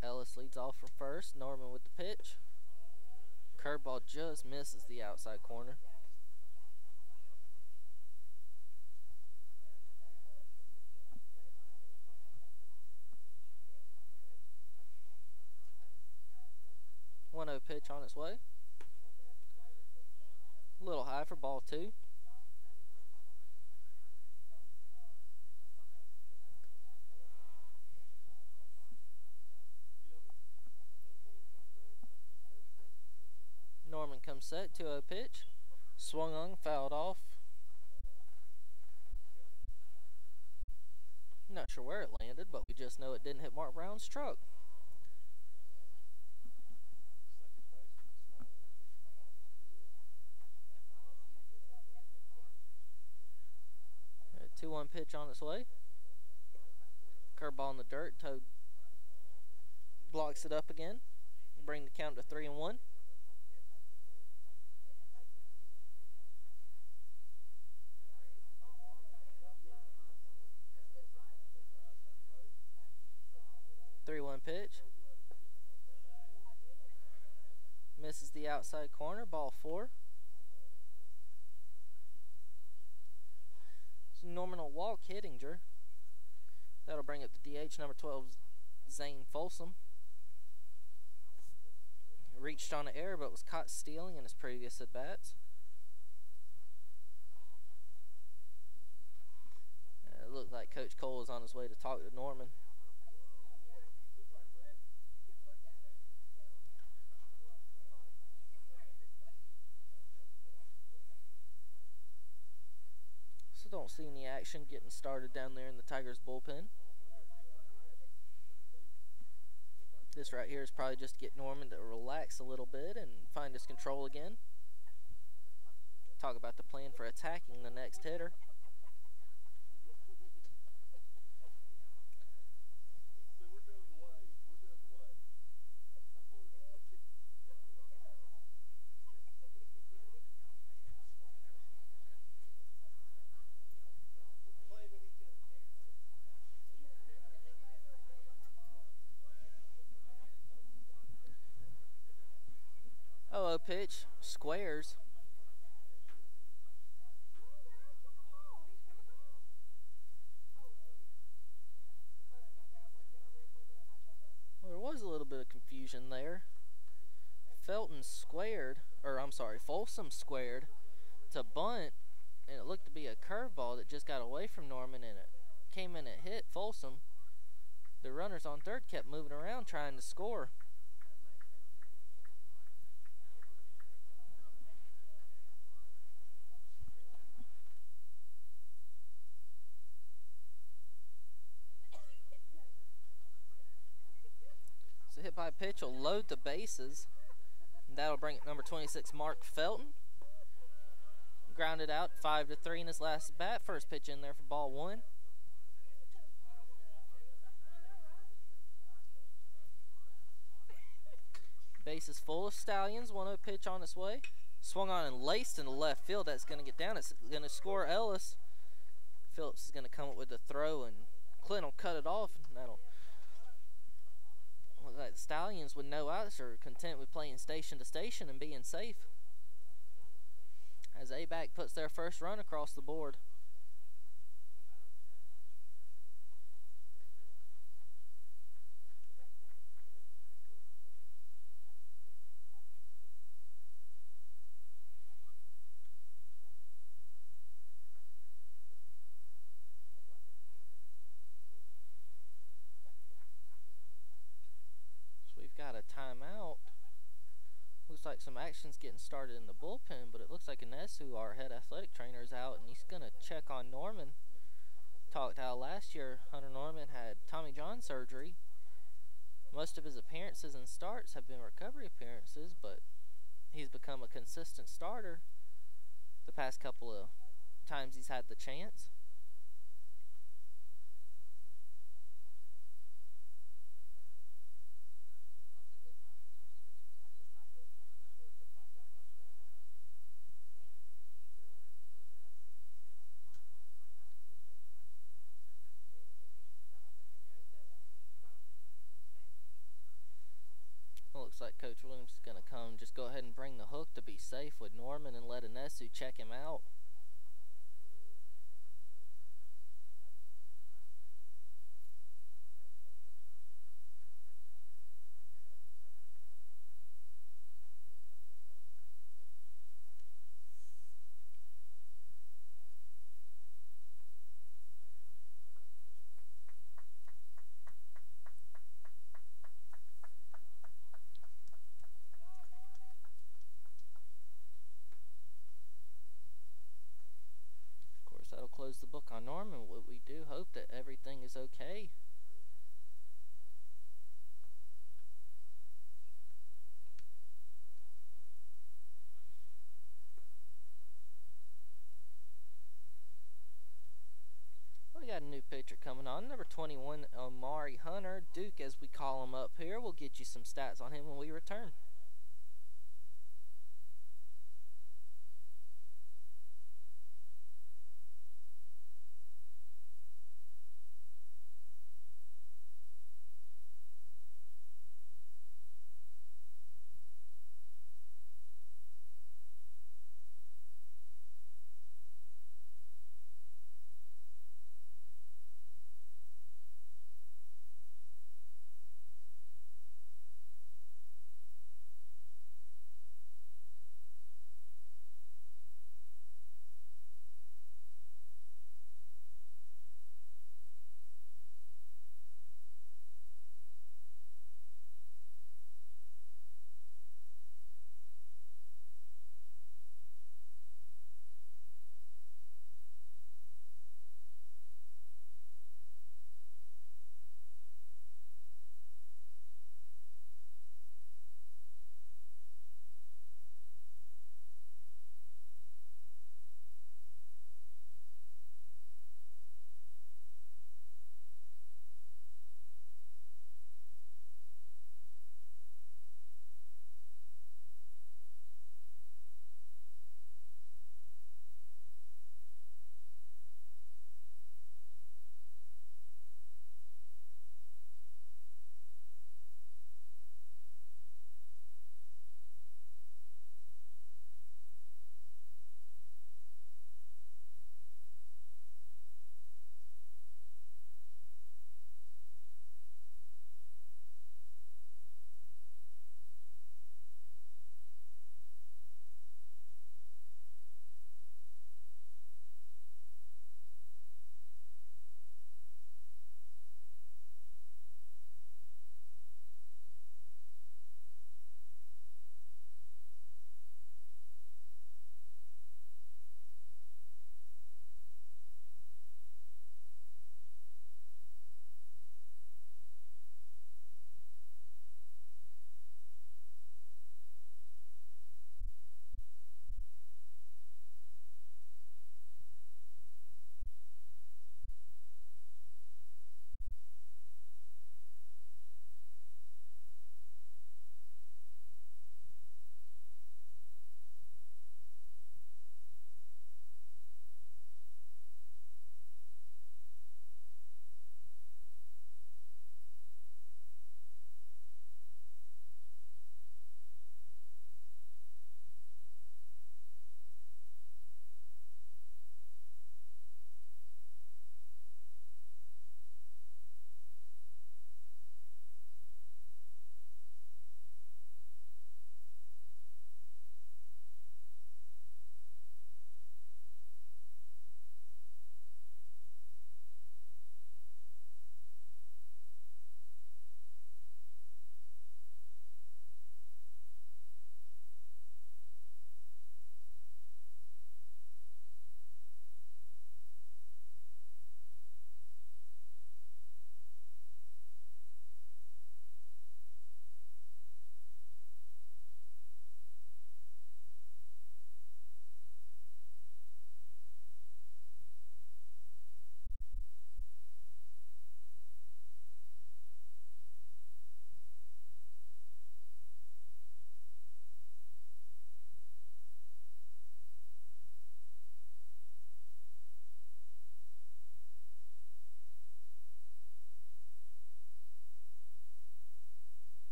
Ellis leads off from first. Norman with the pitch. Curveball just misses the outside corner. One-0 pitch on its way. A little high for ball 2. Norman comes set, 2-0 pitch. Swung on, fouled off. Not sure where it landed, but we just know it didn't hit Mark Brown's truck. 2-1 pitch on its way. Curveball in the dirt. Toad blocks it up again. Bring the count to 3-1. Pitch. Misses the outside corner. Ball 4. So Norman will walk Hittinger. That'll bring up the DH, number 12, Zane Folsom. Reached on an error but was caught stealing in his previous at-bats. It looked like Coach Cole was on his way to talk to Norman. Don't see any action getting started down there in the Tigers bullpen. This right here is probably just to get Norman to relax a little bit and find his control again. Talk about the plan for attacking the next hitter. Pitch, squares. Well, there was a little bit of confusion there. Folsom squared to bunt, and it looked to be a curveball that just got away from Norman, and it came in and hit Folsom. The runners on third kept moving around trying to score. Hit by pitch will load the bases. And that'll bring it number 26, Mark Felton. Grounded out 5-3 in his last bat. First pitch in there for ball 1. Bases full of Stallions. 1-0 pitch on its way. Swung on and laced in the left field. That's going to get down. It's going to score Ellis. Phillips is going to come up with the throw, and Clint will cut it off. And that'll look like the Stallions with no outs are content with playing station to station and being safe. As Abac puts their first run across the board. timeout. Looks like some action's getting started in the bullpen, but it looks like Inesu, our head athletic trainer, is out, and he's going to check on Norman. Talked how last year Hunter Norman had Tommy John surgery. Most of his appearances and starts have been recovery appearances, but he's become a consistent starter the past couple of times he's had the chance. Looks like Coach Williams is going to just go ahead and bring the hook to be safe with Norman and let Inesu check him out. That'll close the book on Norman. We do hope that everything is okay. We got a new pitcher coming on, number 21, Amari Hunter. Duke, as we call him up here. We'll get you some stats on him when we return.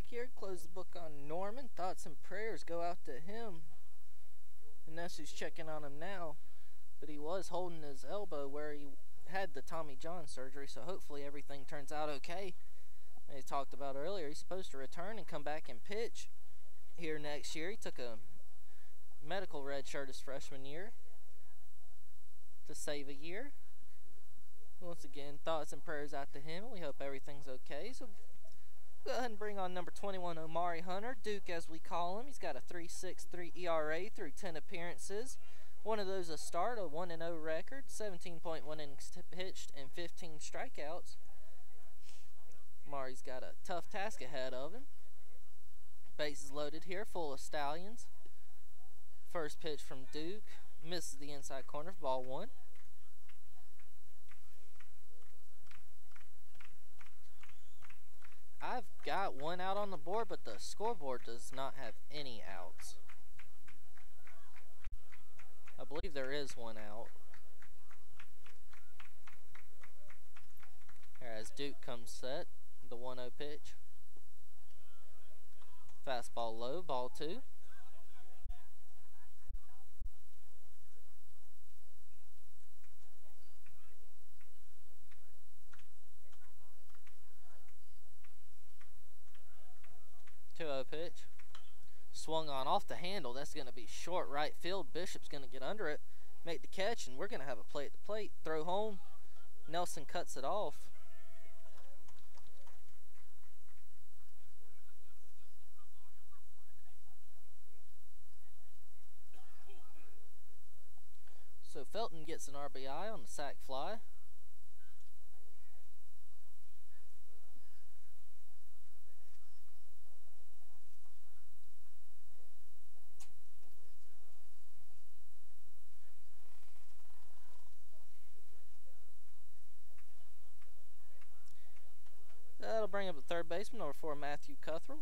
back here, close the book on Norman. Thoughts and prayers go out to him. And that's who's checking on him now. But he was holding his elbow where he had the Tommy John surgery, so hopefully everything turns out okay. And he talked about earlier, he's supposed to return and come back and pitch here next year. He took a medical red shirt his freshman year to save a year. Once again, thoughts and prayers out to him. We hope everything's okay. So go ahead and bring on number 21, Omari Hunter, Duke as we call him. He's got a 3.63 ERA through 10 appearances. One of those a start, a 1-0 record, 17.1 innings pitched, and 15 strikeouts. Omari's got a tough task ahead of him. Bases loaded here, full of Stallions. First pitch from Duke, misses the inside corner for ball one. I've got one out on the board, but the scoreboard does not have any outs. I believe there is one out. Here as Duke comes set, the 1-0 pitch. Fastball low, ball two. Pitch. Swung on off the handle. That's going to be short right field. Bishop's going to get under it, make the catch, and we're going to have a play at the plate. Throw home. Nelson cuts it off. So Felton gets an RBI on the sac fly. That'll bring up the third baseman, number 4, Matthew Cuthrell.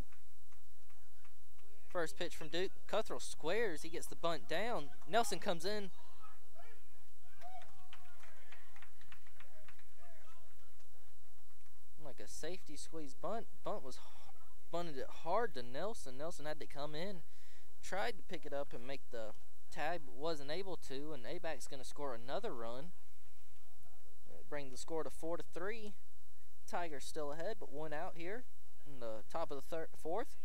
First pitch from Duke. Cuthrell squares. He gets the bunt down. Nelson comes in. Like a safety squeeze bunt. Bunted it hard to Nelson. Nelson had to come in. Tried to pick it up and make the tag, but wasn't able to. And Abac's going to score another run. Bring the score to 4-3. Tigers still ahead, but one out here in the top of the fourth.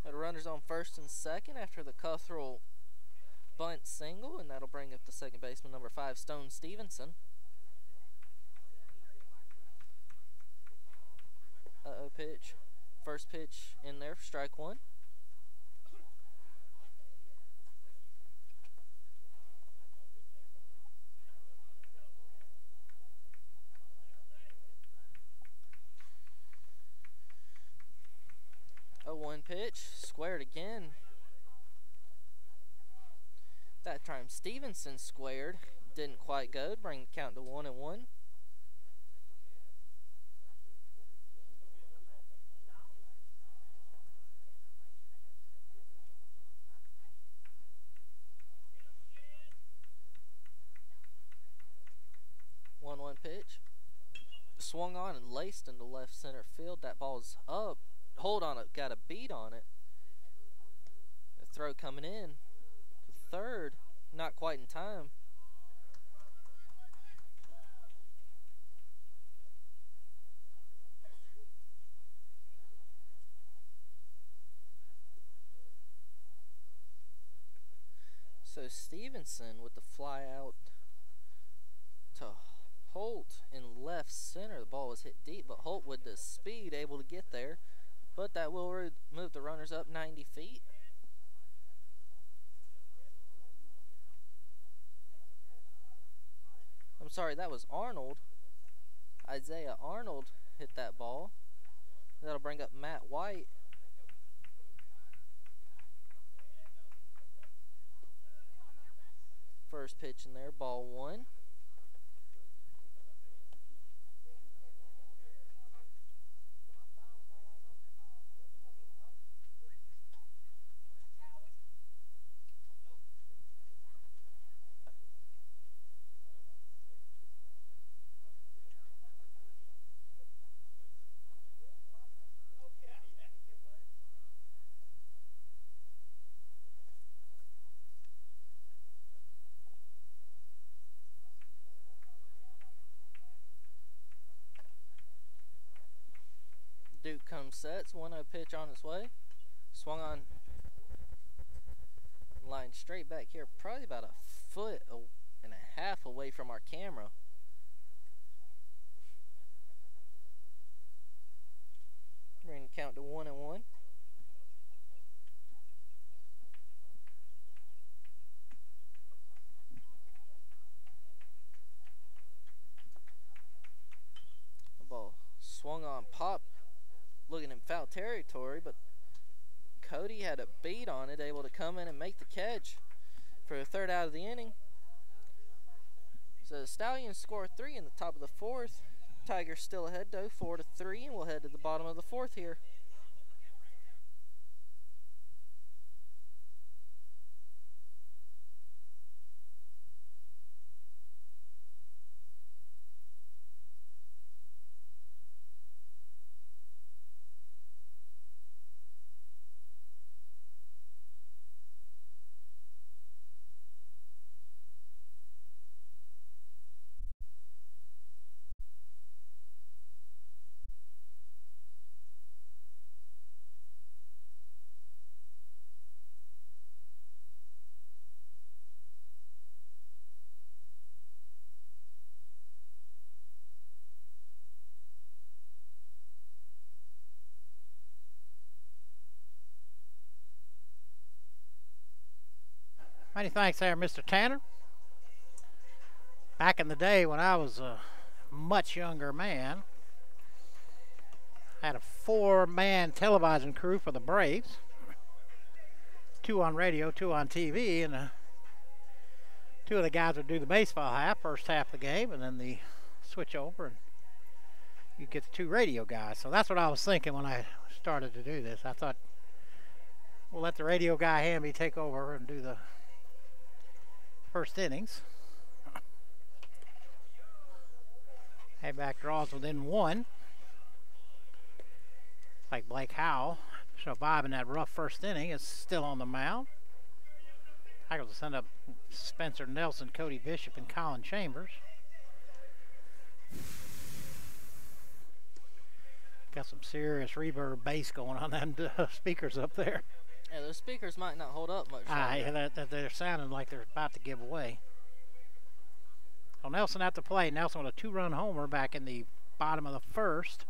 Got runners on first and second after the Cuthrell bunt single, and that'll bring up the second baseman, number 5, Stone Stevenson. Pitch. First pitch in there for strike one. One pitch, squared again. That time Stevenson squared, didn't quite go, bring the count to 1-1. One pitch, swung on and laced into left center field. That ball's up. Hold on it, got a beat on it. The throw coming in to third, not quite in time. So Stevenson with the fly out to Holt in left center. The ball was hit deep, but Holt with the speed able to get there. But that will move the runners up 90 feet. I'm sorry, that was Arnold. Isaiah Arnold hit that ball. That'll bring up Matt White. First pitch in there, ball one. comes sets. 1-0 pitch on its way. Swung on. Line straight back here. Probably about a foot and a half away from our camera. Bring the count to 1-1. The ball swung on, pop, looking in foul territory, but Cody had a beat on it, able to come in and make the catch for the third out of the inning. So the Stallions score 3 in the top of the fourth. Tigers still ahead though, 4-3, and we'll head to the bottom of the fourth here. Many thanks there, Mr. Tanner. Back in the day when I was a much younger man, I had a 4-man televising crew for the Braves. 2 on radio, 2 on TV, and 2 of the guys would do the baseball half, first half of the game, and then the switch over, and you get the 2 radio guys. So that's what I was thinking when I started to do this. I thought, we'll let the radio guy Hamby take over and do the first innings. Abac draws within 1. Like Blake Howell surviving that rough first inning is still on the mound. Tigers will send up Spencer Nelson, Cody Bishop, and Colin Chambers. Got some serious reverb bass going on them speakers up there. Yeah, those speakers might not hold up much longer. Yeah, they're sounding like they're about to give away. Well, Nelson at the plate. Nelson with a 2-run homer back in the bottom of the first.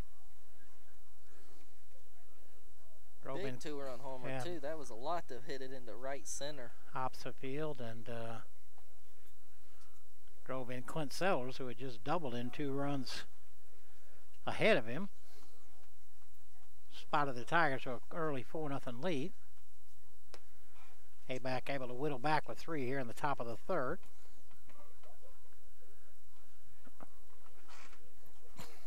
Big 2-run homer, too. That was a lot to hit it into right center. Opposite field, and drove in Clint Sellers, who had just doubled in 2 runs ahead of him. Spotted the Tigers to an early 4-0 lead. Abac able to whittle back with 3 here in the top of the third.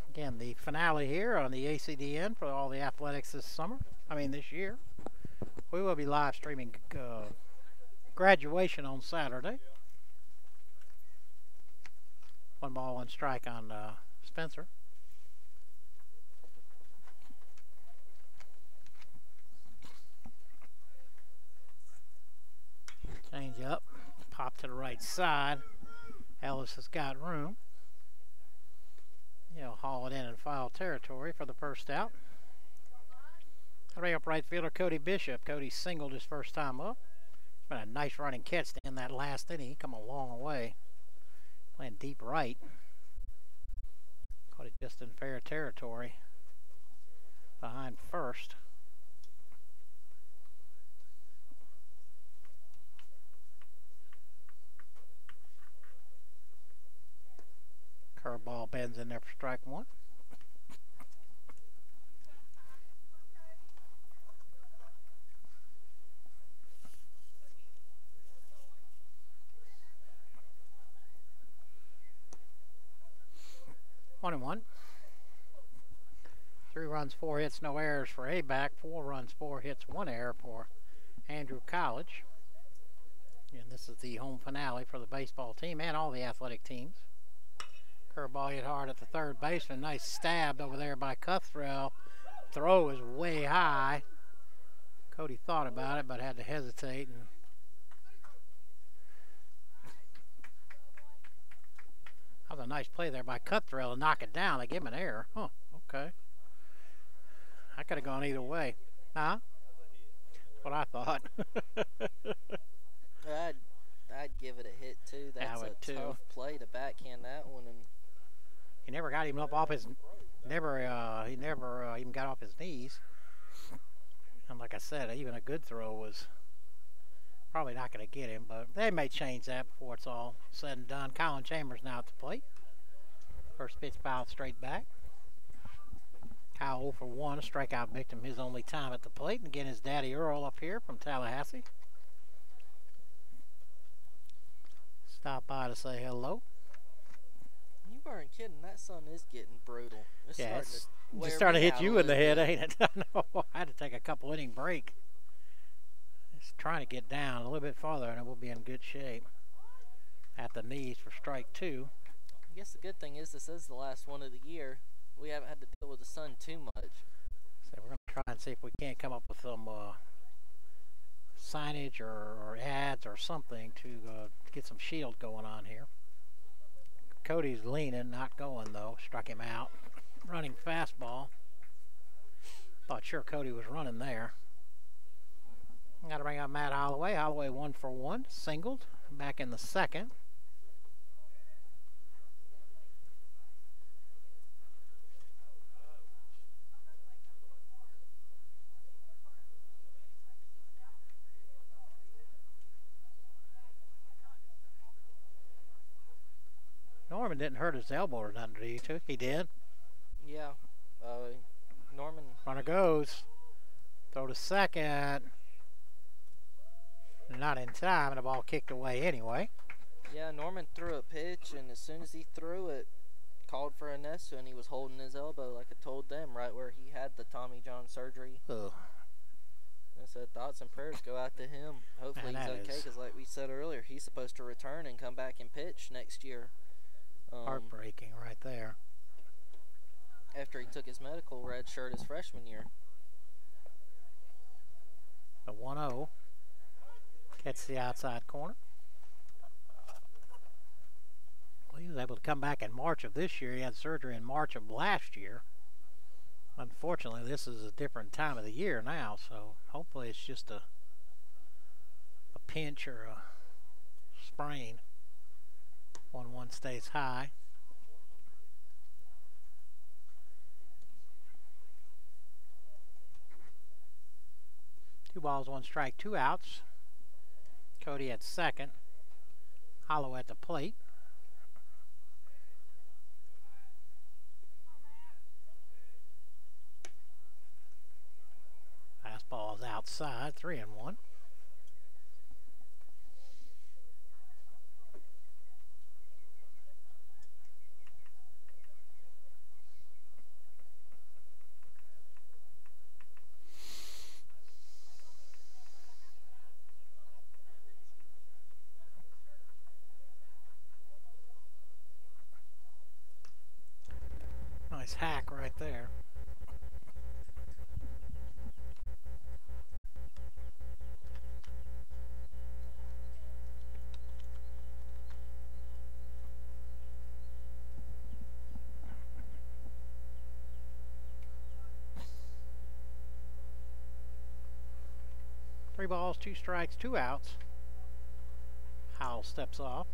Again, the finale here on the ACDN for all the athletics this year. We will be live streaming graduation on Saturday. 1 ball, 1 strike on Spencer. Change up, pop to the right side. Ellis has got room. He'll haul it in foul territory for the first out. Bring up right fielder Cody Bishop. Cody singled his first time up. It's been a nice running catch in that last inning. He come a long way. Playing deep right. Caught it just in fair territory. Behind first. Curveball bends in there for strike 1. One and 1. 3 runs, 4 hits, no errors for Abac. 4 runs, 4 hits, 1 error for Andrew College. And this is the home finale for the baseball team and all the athletic teams. Curveball hit hard at the third baseman. Nice stab over there by Cuthrell. Throw is way high. Cody thought about it but had to hesitate. And that was a nice play there by Cuthrell to knock it down. They gave him an error. Huh, okay. I could have gone either way. Huh? What I thought. I'd give it a hit too. That's a tough play to backhand that one, and he never got him up off his. He never even got off his knees. And like I said, even a good throw was probably not going to get him, but they may change that before it's all said and done. Colin Chambers now at the plate. First pitch fouled straight back. Kyle 0 for 1, a strikeout victim, his only time at the plate. And again, his daddy Earl up here from Tallahassee. Stop by to say hello. You weren't kidding. That sun is getting brutal. It's starting to hit you in the head, ain't it? I know. I had to take a couple inning break. It's trying to get down a little bit farther, and we'll be in good shape. At the knees for strike 2. I guess the good thing is this is the last one of the year. We haven't had to deal with the sun too much. So we're going to try and see if we can't come up with some signage or ads or something to get some shield going on here. Cody's leaning, not going though. Struck him out. Running fastball. Thought sure Cody was running there. Got to bring up Matt Holloway. Holloway 1 for 1, singled. Back in the second. Norman didn't hurt his elbow or nothing, did he? Too? He did? Yeah. Norman. Runner goes. Throw to second. Not in time, and the ball kicked away anyway. Yeah, Norman threw a pitch, and as soon as he threw it, called for Anesu, and he was holding his elbow like I told them, right where he had the Tommy John surgery. Ugh. I said thoughts and prayers go out to him. Hopefully he's okay, because like we said earlier, he's supposed to return and come back and pitch next year. Heartbreaking right there. After he took his medical red shirt his freshman year. The 1-0. Gets the outside corner. Well, he was able to come back in March of this year. He had surgery in March of last year. Unfortunately, this is a different time of the year now, so hopefully it's just a pinch or a sprain. 1-1 stays high. Two balls, one strike, two outs. Cody at second. Hollow at the plate. Fastball is outside, 3-1. Nice hack right there. Three balls, two strikes, two outs. Howell steps off.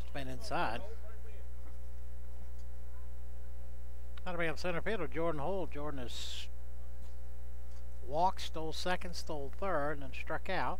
Spin inside. Got to be up center fielder, Jordan Holt. Jordan has walked, stole second, stole third, and then struck out.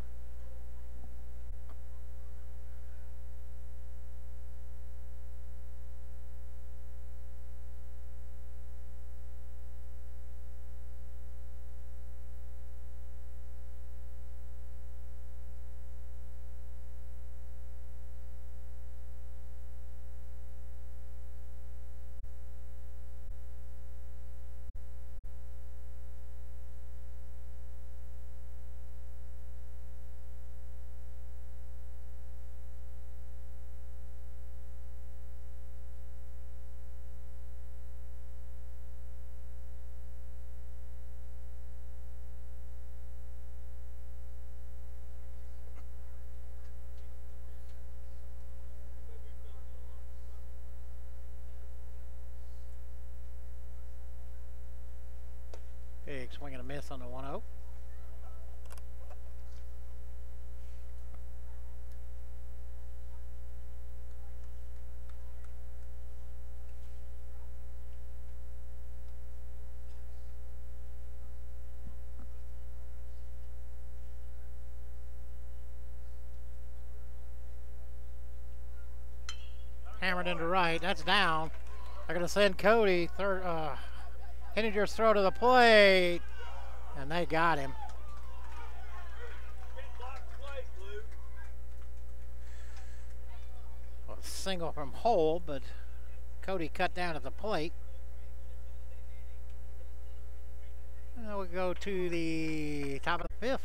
Big swing and a miss on the 1-0. Hammered into right. That's down. They're going to send Cody. Henninger's throw to the plate. And they got him. Well, a single from Hole, but Cody cut down at the plate. Now we go to the top of the 5th.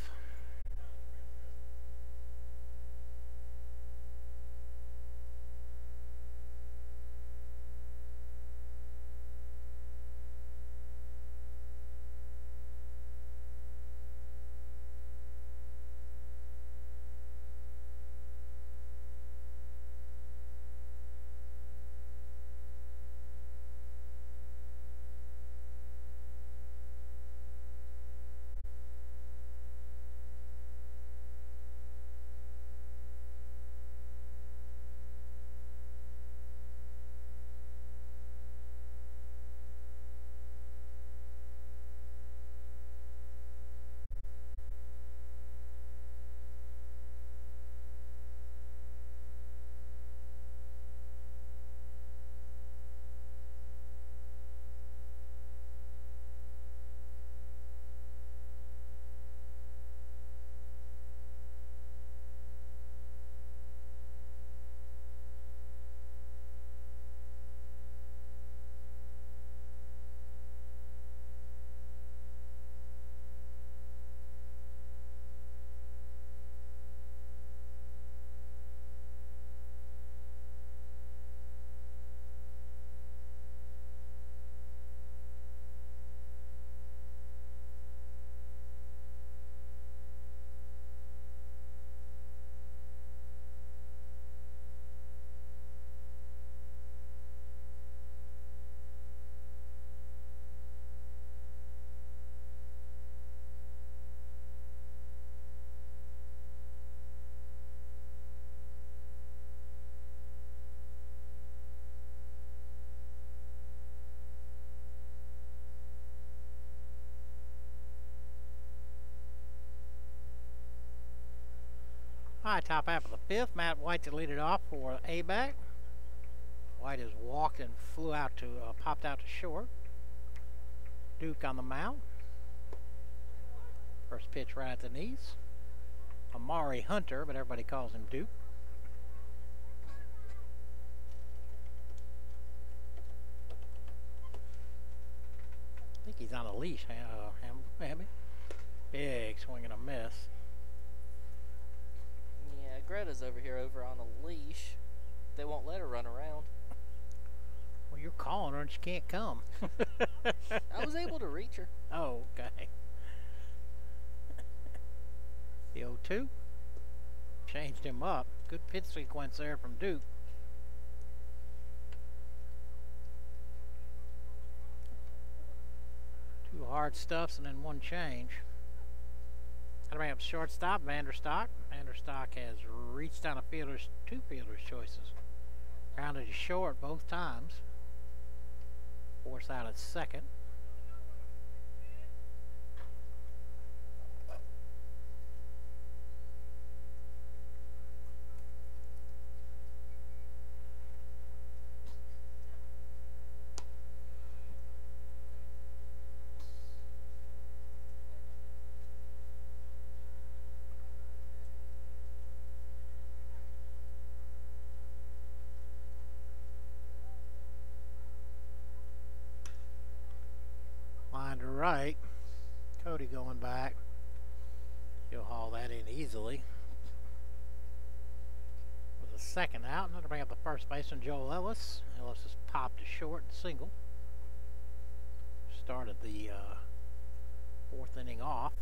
All right, top half of the 5th. Matt White to lead it off for Abac. White has walked and popped out to short. Duke on the mound. First pitch right at the knees. Amari Hunter, but everybody calls him Duke. I think he's on a leash, Hammy. Big swing and a miss. Yeah, Greta's over on a leash. They won't let her run around. Well, you're calling her and she can't come. I was able to reach her. Oh, okay. The 0-2. Changed him up. Good pitch sequence there from Duke. Two hard stuffs and then one change. Gotta bring up shortstop, Vanderstock. Vanderstock has reached down two fielder's choices. Grounded to short both times. Force out at second. Right. Cody going back. He'll haul that in easily. With a second out, and that'll bring up the first baseman, Joel Ellis. Ellis has popped to short and single. Started the 4th inning off.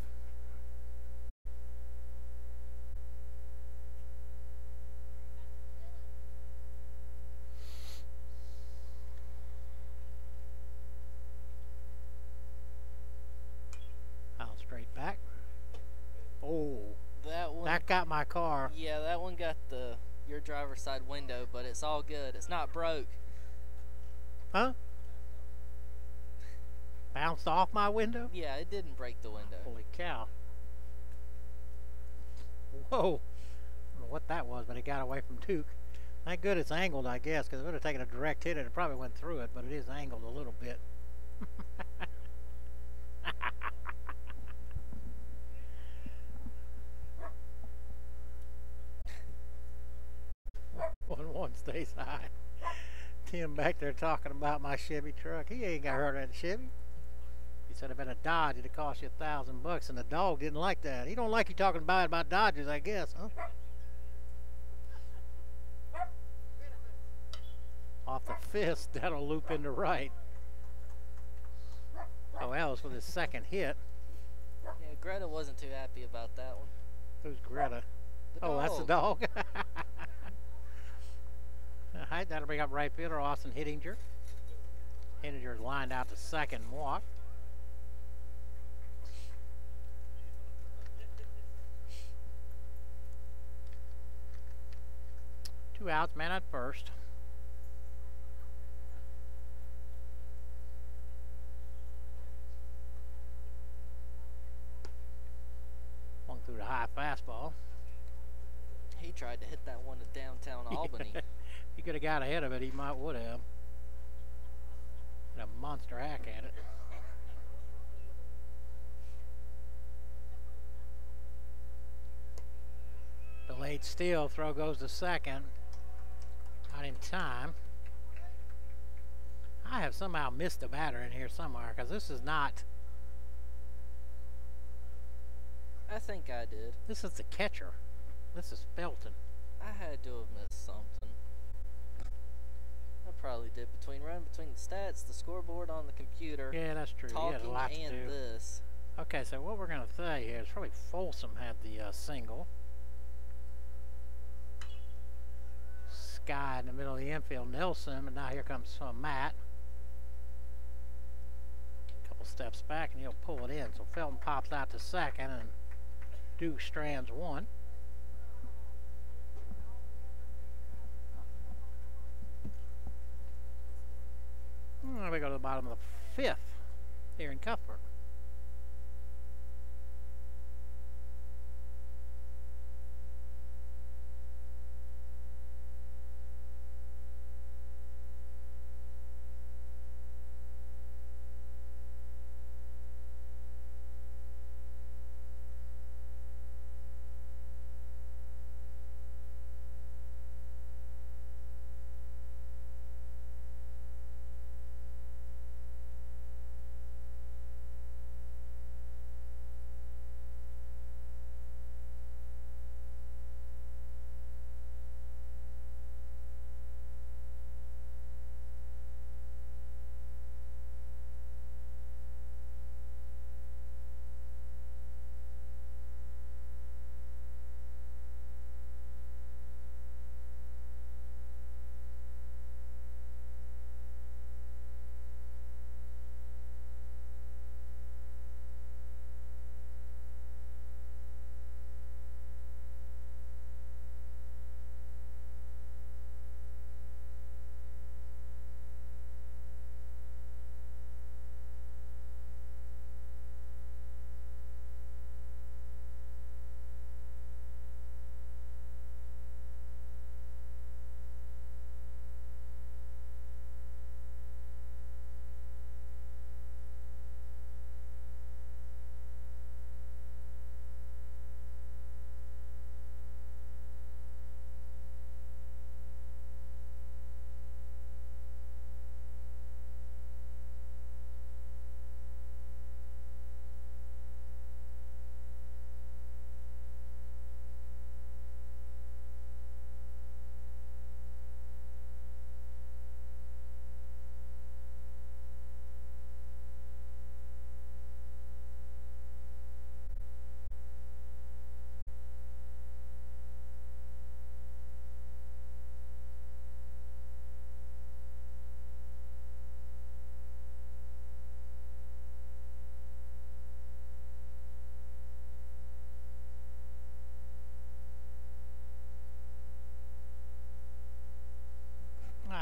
out my car. Yeah, that one got your driver's side window, but it's all good. It's not broke. Huh? Bounced off my window? Yeah, it didn't break the window. Holy cow. Whoa. I don't know what that was, but it got away from Duke. Thank good it's angled, I guess, because if it would have taken a direct hit, it probably went through it, but it is angled a little bit. One stays high. Tim back there talking about my Chevy truck. He ain't got hurt at the Chevy. He said, "I bet a Dodge it'd cost you $1,000, and the dog didn't like that. He don't like you talking about Dodges, I guess, huh? Off the fist, that'll loop into right. Oh, that was with his second hit. Yeah, Greta wasn't too happy about that one. Who's Greta? Oh, that's the dog. All right, that'll bring up right fielder Austin Hittinger. Hittinger's lined out to second walk. Two outs, man at first. One through the high fastball. He tried to hit that one to downtown Albany. He could have got ahead of it. He would have. Had a monster hack at it. Delayed steal. Throw goes to second. Not in time. I have somehow missed a batter in here somewhere because this is not. I think I did. This is the catcher. This is Felton. I had to have missed something. I probably did running between the stats, the scoreboard on the computer. Yeah, that's true. Talking a lot to and do. this. Okay, so what we're going to say here is probably Folsom had the single. Sky in the middle of the infield, Nelson, and now here comes Matt. A couple steps back and he'll pull it in. So Felton pops out to second and Duke strands one. We go to the bottom of the fifth here in Cuthbert.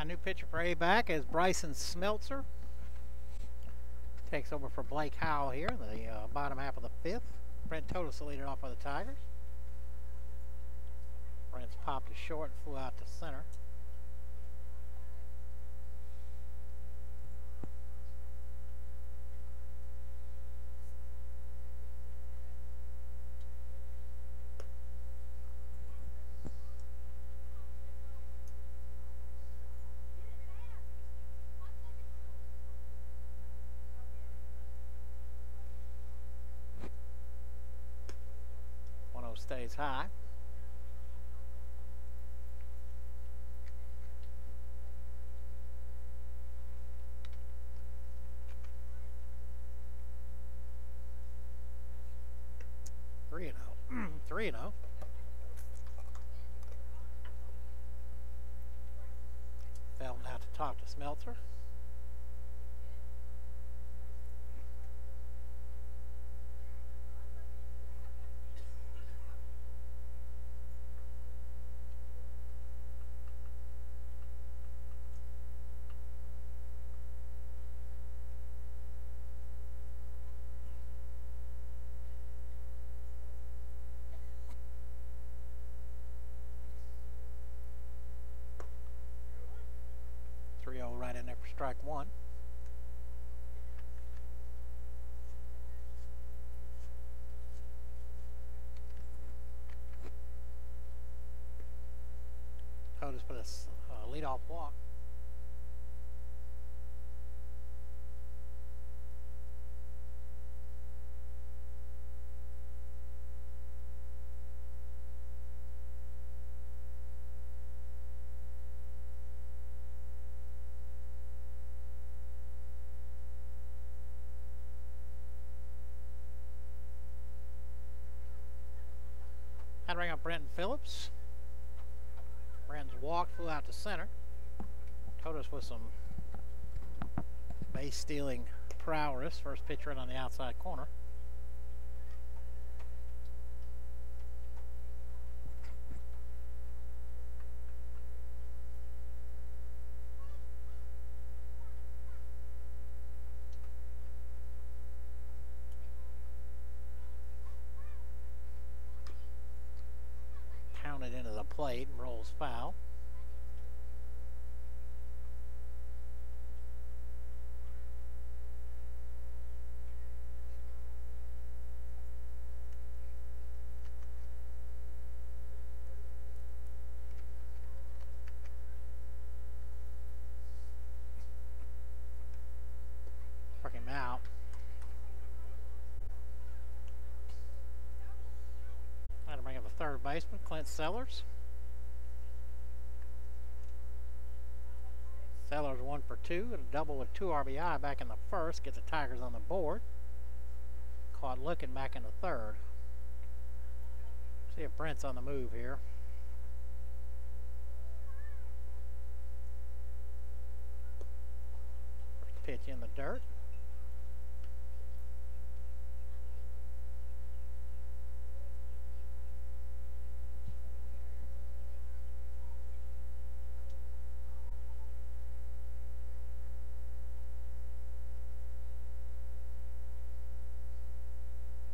New pitcher for Abac is Bryson Smeltzer. Takes over for Blake Howell here in the bottom half of the fifth. Brent Totus will lead it off for the Tigers. Brent's popped to short and flew out to center. Stays high. Three and 0. 3 and 0. Felton out to talk to Smeltzer. Right in there for strike one. Totus put a leadoff walk. I'd bring up Brenton Phillips. Brenton's walk flew out to center. Totus with some base stealing prowess. First pitch right on the outside corner. Into the plate and rolls foul. Work him out. To bring up the third baseman, Clint Sellers. Sellers 1 for 2 and a double with 2 RBI back in the first. Gets the Tigers on the board. Caught looking back in the third. See if Brent's on the move here. First pitch in the dirt.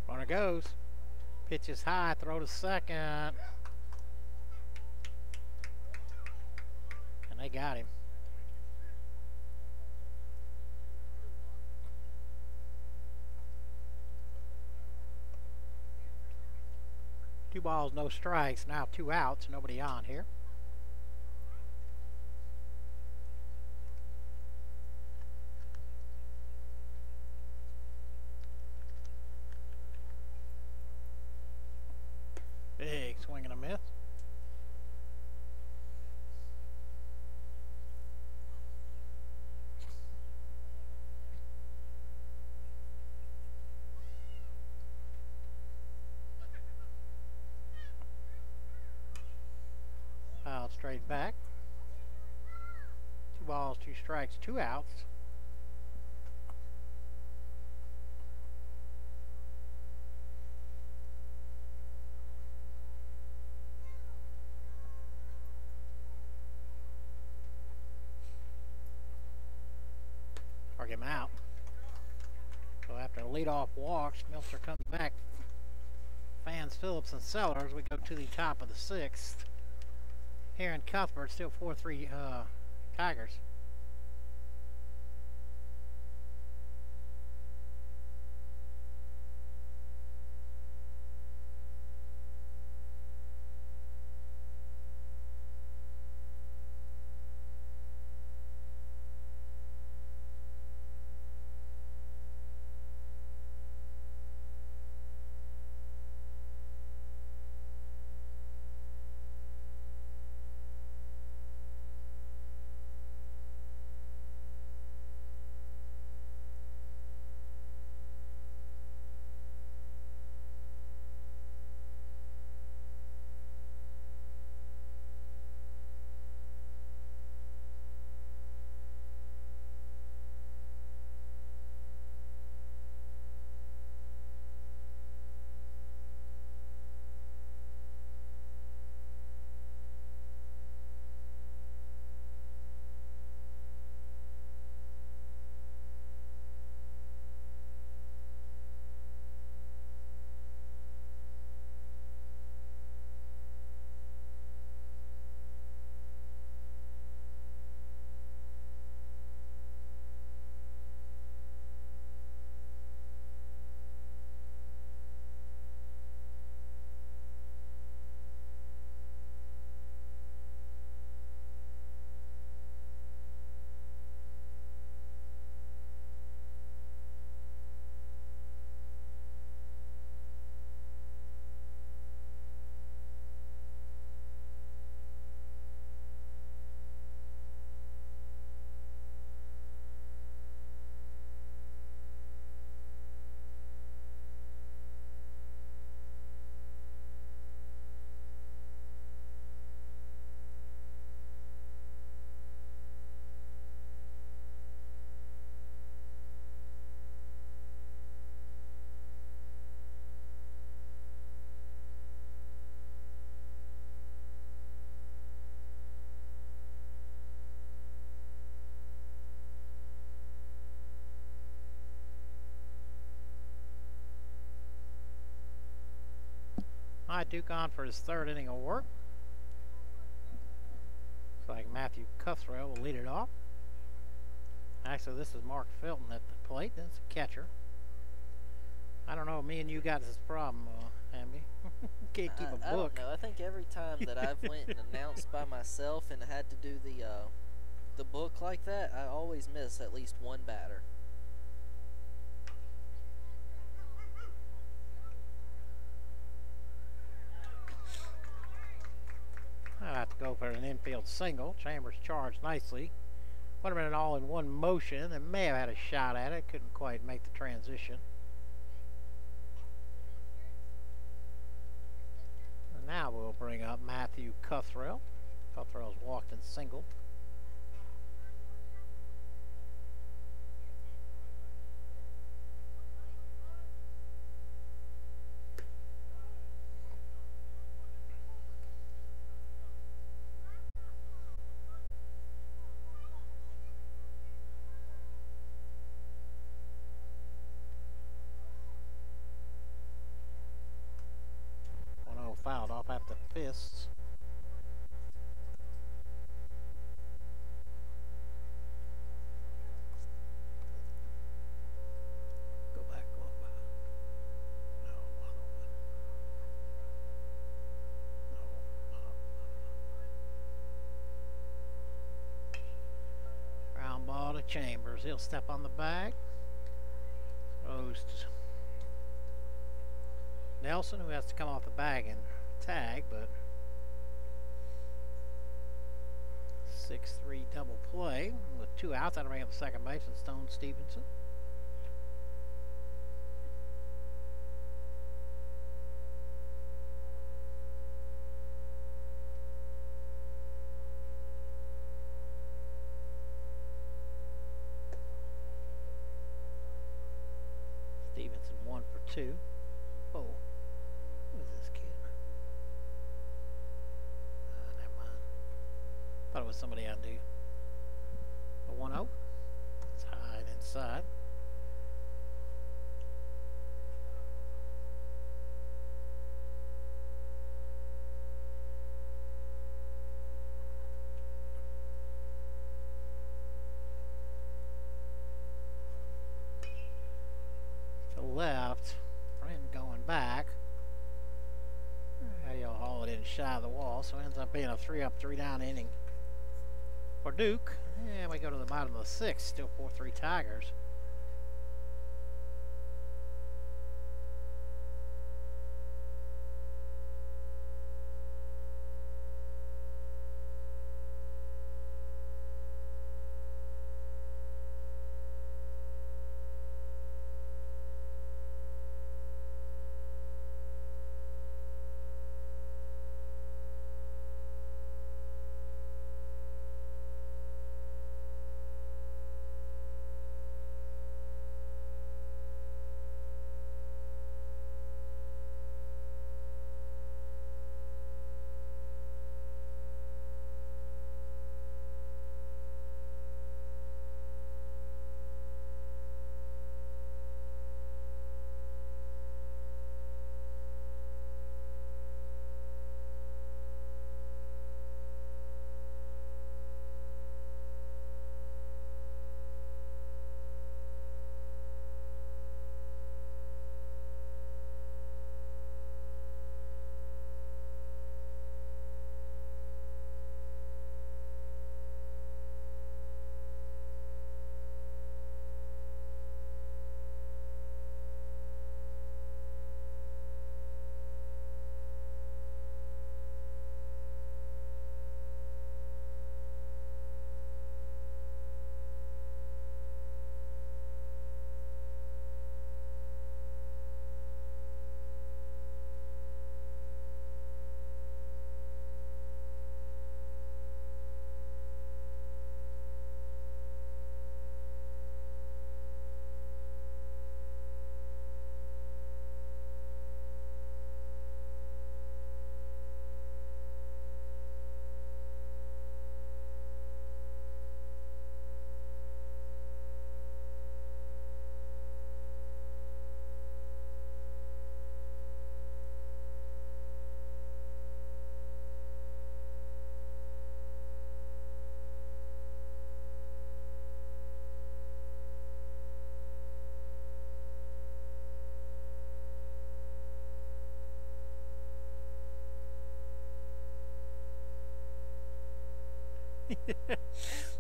Runner goes. Pitch is high, throw to second. And they got him. Two balls, no strikes. Now 2 outs, nobody on here. Big swing and a miss. Foul straight back. 2 balls, 2 strikes, 2 outs. him out. So after a leadoff walk, Schmelzer comes back. Fans Phillips and Sellers. We go to the top of the 6th. Here in Cuthbert, still 4-3 Tigers. Duke on for his 3rd inning of work. Looks like Matthew Cuthrell will lead it off. Actually, this is Mark Felton at the plate. That's a catcher. I don't know. Me and you got this problem, Hamby. Can't keep a book. I don't know. I think every time that I've went and announced by myself and had to do the book like that, I always miss at least one batter. I'll have to go for an infield single. Chambers charged nicely. Would have been an all-in-one motion and may have had a shot at it. Couldn't quite make the transition. And now we'll bring up Matthew Cuthrell. Cuthrell's walked and singled. Fouled off after fists. Go back. No, ground ball to Chambers. He'll step on the bag. Goes to Nelson, who has to come off the bag and tag, but 6-3 double play with 2 outs. That'll bring up the second base and Stone Stevenson. Stevenson 1 for 2. Oh. Who is this kid? Never mind. Thought it was somebody I knew. A 1-0. It's high and inside. left. Friend going back. Eddie Hall didn't shy of the wall, so it ends up being a 3-up, 3-down inning for Duke. And we go to the bottom of the 6th, still 4-3 Tigers.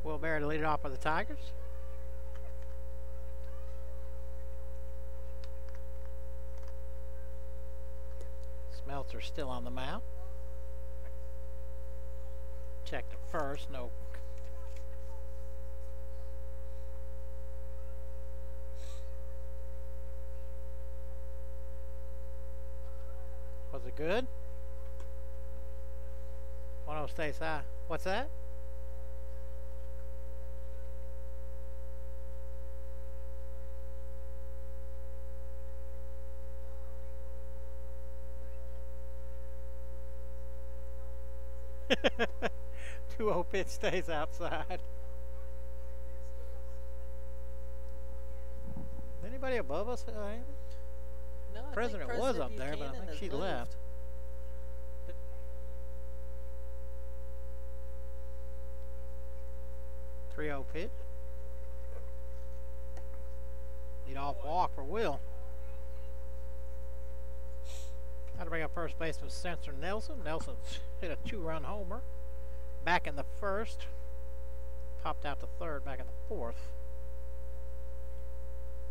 Will Barry to lead it off for the Tigers. Smeltzer still on the mound. Checked at first, no. Was it good? 1-0 stays high. What's that? Two-0 pitch stays outside. Anybody above us? No, President was up there, but I think she left. Three-0 pitch. Lead off walk for Will. Got to bring up first baseman Spencer Nelson. Nelson's hit a 2-run homer. Back in the first. Popped out to third back in the fourth.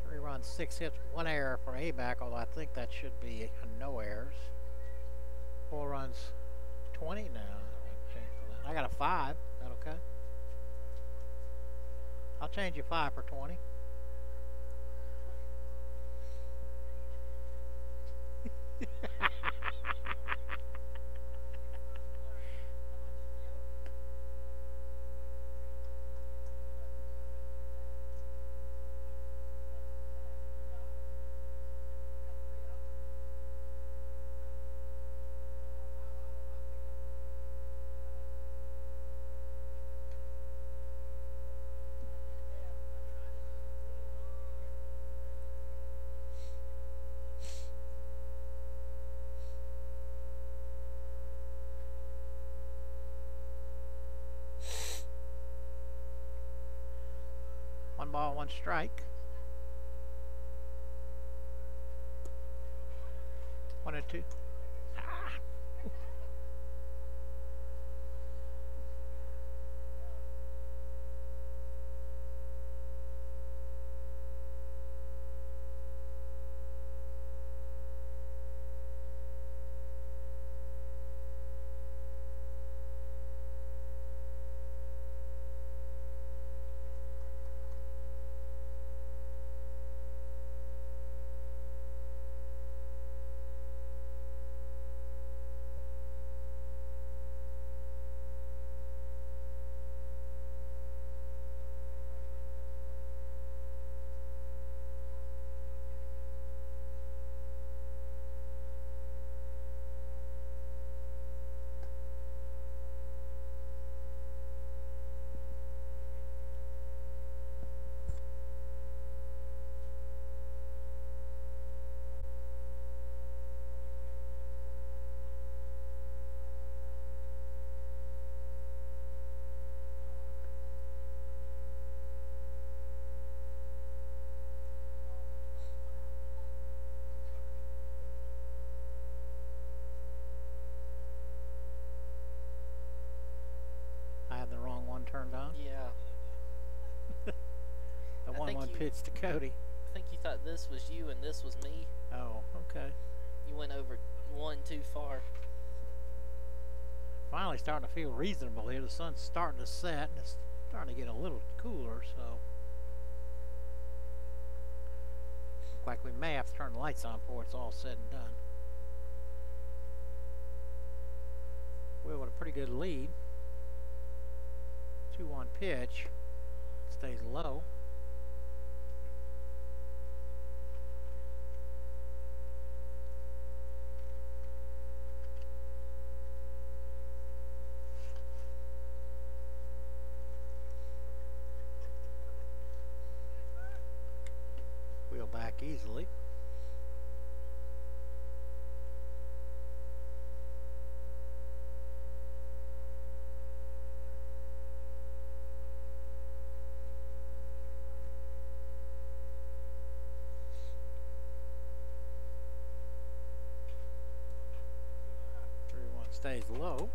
3 runs, 6 hits, 1 error for Abac, although I think that should be no errors. 4 runs, 20 now. I got a 5. Is that okay? I'll change you 5 for 20. Ball, 1 strike. 1-2. Ah. I had the wrong one turned on. Yeah. The 1-1 pitch to Cody. I think you thought this was you and this was me. Oh, okay. You went over one too far. Finally starting to feel reasonable here. The sun's starting to set and it's starting to get a little cooler, so look like we may have to turn the lights on before it's all said and done. Will with a pretty good lead. 2-1 pitch. Stays low. Wheel back easily. Stays low.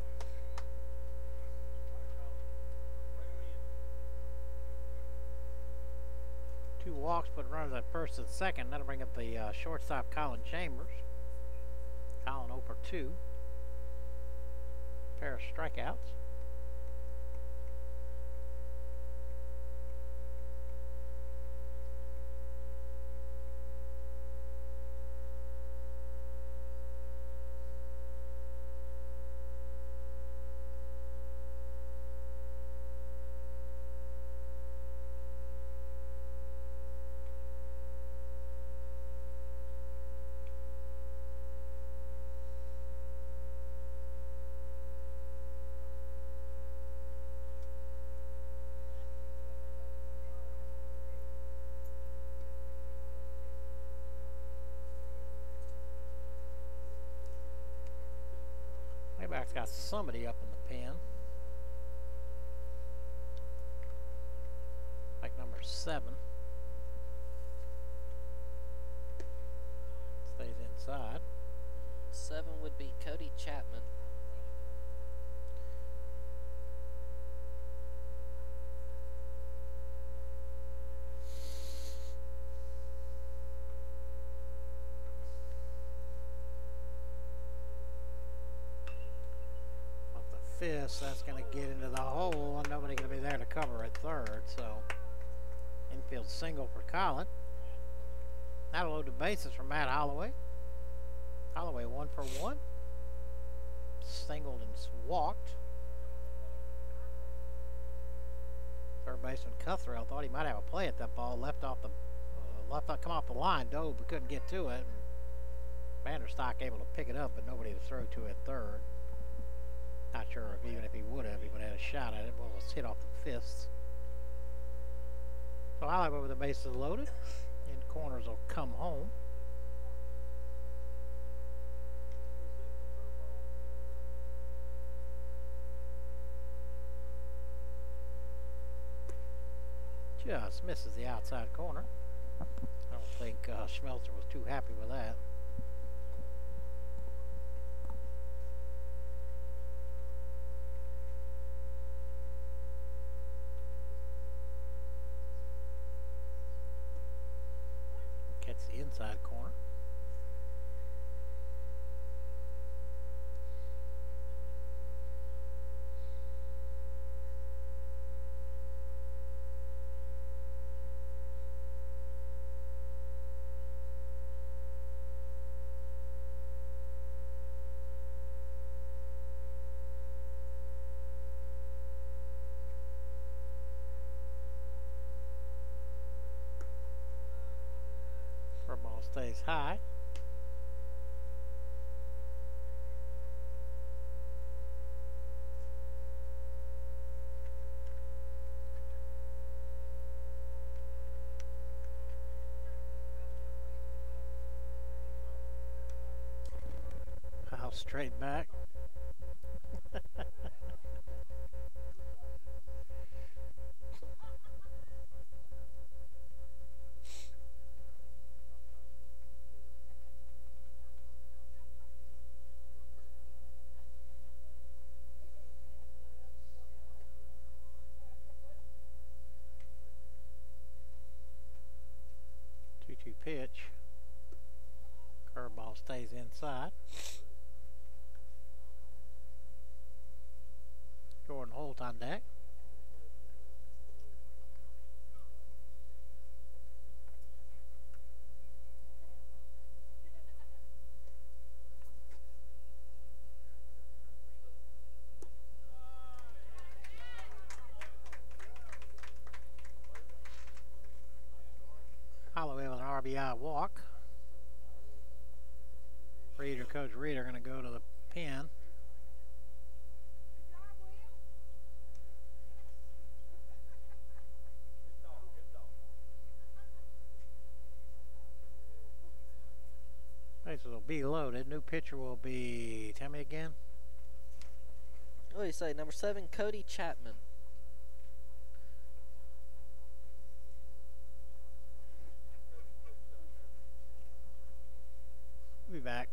Two walks, but runners at first and second. That'll bring up the shortstop, Colin Chambers. Colin 0 for 2. Pair of strikeouts. Abac's got somebody up in the pen. Like number 7. Stays inside. 7 would be Cody Chapman. Fist, that's going to get into the hole and nobody going to be there to cover at third, so infield single for Colin. That'll load the bases for Matt Holloway. Holloway 1 for 1. Singled and walked. Third baseman Cuthrell thought he might have a play at that ball. Left off the come off the line, dove but couldn't get to it. And Vanderstock able to pick it up, but nobody to throw to at third. Not sure if even if he would have had a shot at it. Ball was hit off the fists. So Holloway with the bases loaded, and corners will come home. Just misses the outside corner. I don't think Schmelzer was too happy with that. inside corner. Ball stays high. Foul straight back. 2-2 pitch. Curveball stays inside. Jordan Holt on deck. Holloway with an RBI walk. Coach Reed are going to go to the pen. Bases will be loaded. New pitcher will be, tell me again. What do you say? Number 7, Cody Chapman. We'll be back.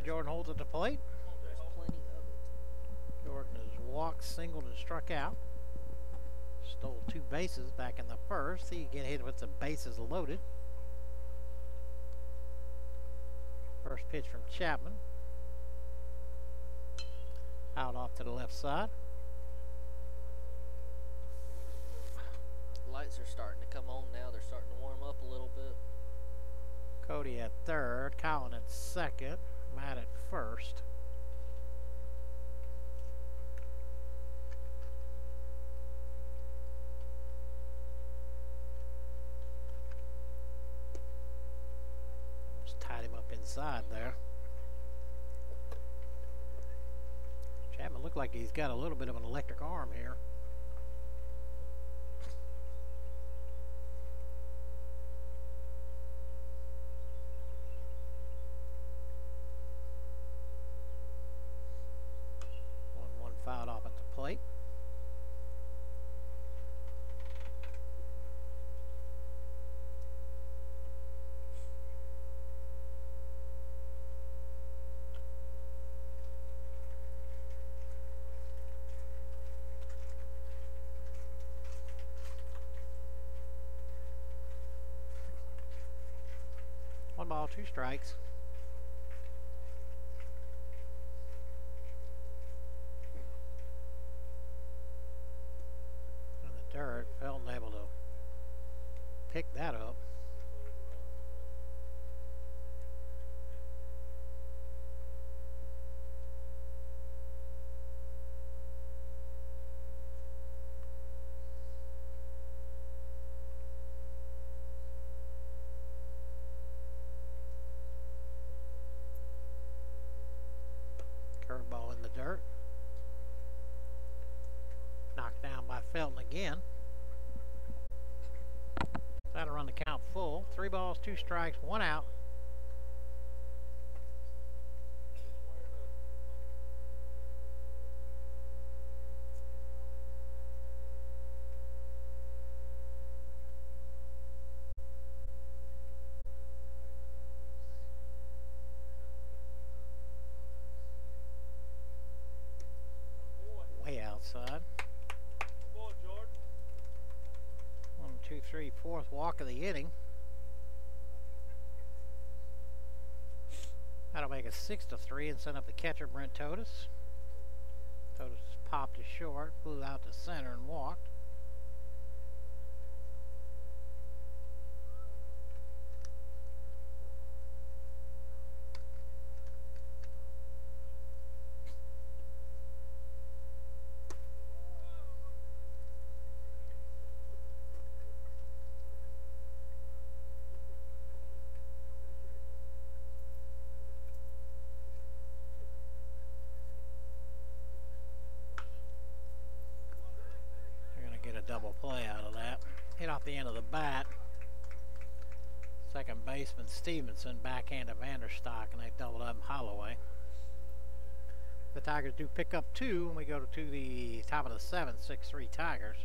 Jordan holds at the plate. There's plenty of it. Jordan has walked, singled, and struck out. Stole 2 bases back in the first. He can get hit with the bases loaded. First pitch from Chapman. Out off to the left side. Lights are starting to come on now. They're starting to warm up a little bit. Cody at third, Colin at second, Matt at first. Almost tied him up inside there. Chapman looked like he's got a little bit of an electric arm here. One fouled off at the plate. One ball, two strikes. In the dirt, Felton able to pick that up. Curveball in the dirt. Knocked down by Felton again. That'll run the count full. 3 balls, 2 strikes, 1 out. Way outside. 1, 2, 3, 4th walk of the inning. That'll make it 6-3 and send up the catcher, Brent Totus. Totus popped to short, flew out to center and walked. Double play out of that. Hit off the end of the bat. Second baseman Stevenson backhand to Vanderstock, and they doubled up Holloway. The Tigers do pick up 2 when we go to the top of the 7th, 6-3 Tigers.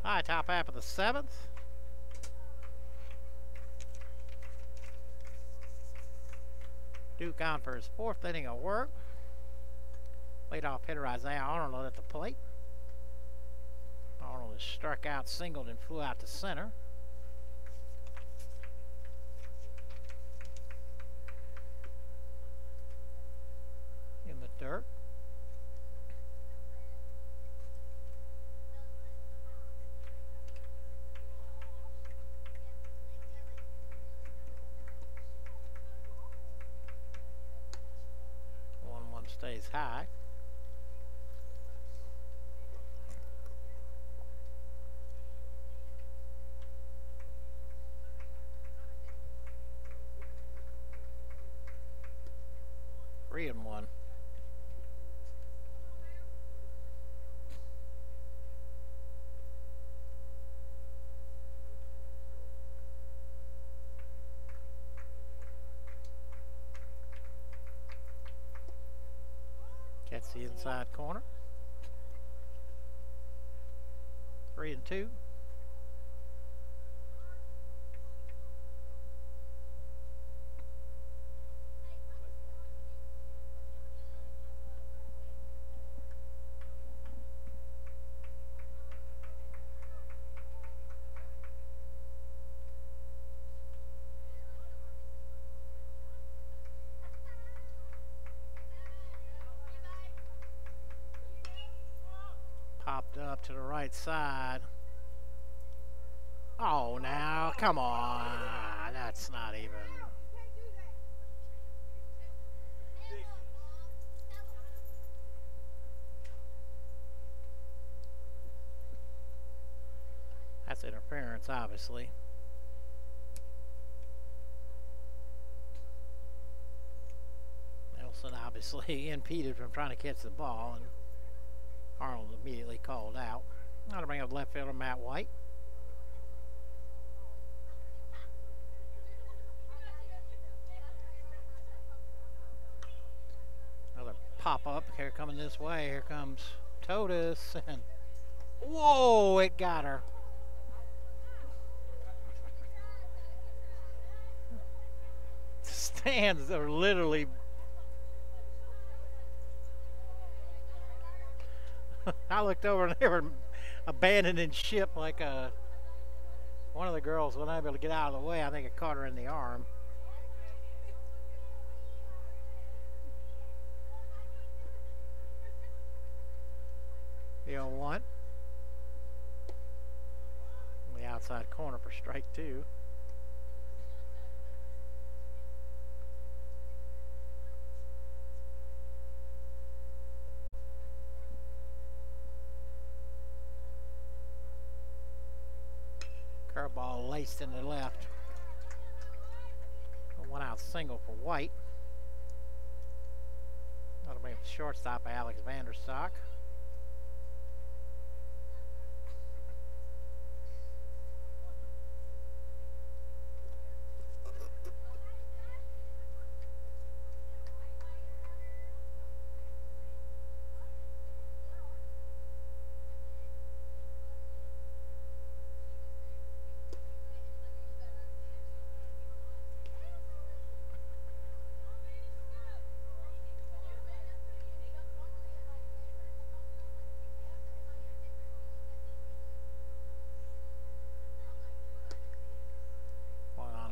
All right, top half of the 7th. Duke on for his 4th inning of work. Leadoff hitter Isaiah Arnold at the plate. Arnold is struck out, singled, and flew out to center. In the dirt. One stays high. Three and one. Gets the inside corner. 3 and 2. Popped up to the right side. Oh, now, come on. That's not even. That's interference, obviously. Nelson obviously impeded from trying to catch the ball, and Arnold immediately called out. Now to bring up left fielder Matt White. Another pop-up here coming this way. Here comes Totus, and whoa, it got her. Stands are literally I looked over and they were abandoning ship like one of the girls wasn't able to get out of the way. I think it caught her in the arm. The 0-1. The outside corner for strike 2. Curveball laced in the left. A 1-out single for White. That'll be the shortstop, Alex Vanderstock.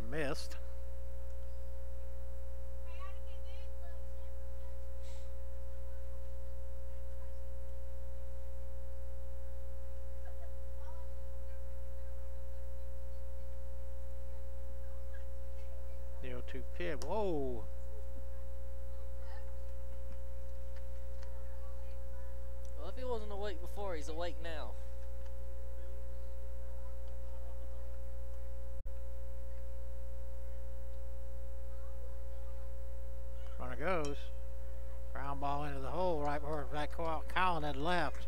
Missed. The 0-2 pitch. Whoa. Well, if he wasn't awake before, he's awake now. Runner goes. Ground ball into the hole right where that Colin had left.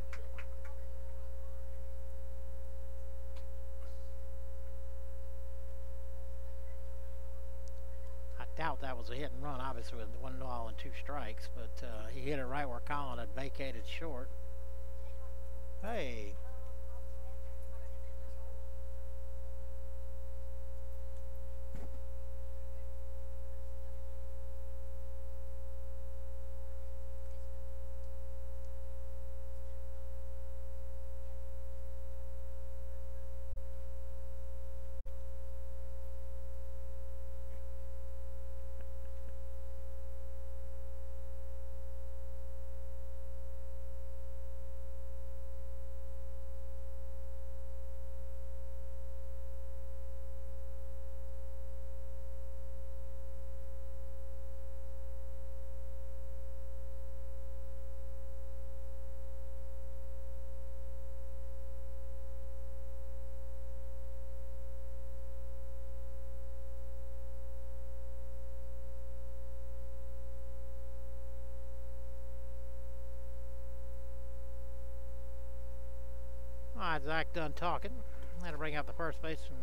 I doubt that was a hit and run, obviously with 1 ball and 2 strikes, but he hit it right where Colin had vacated short. Hey. Alright, Zach done talking. Had to bring up the first baseman,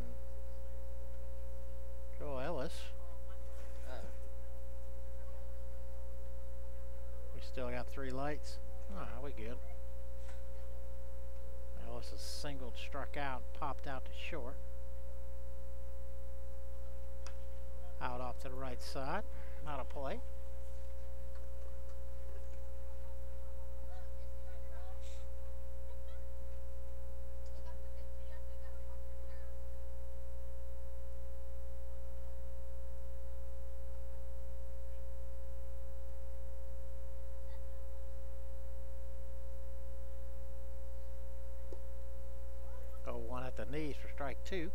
Joe Ellis. We still got 3 lights. Alright, we good. Ellis is singled, struck out, popped out to short. Out off to the right side. Not a play. One at the knees for strike 2.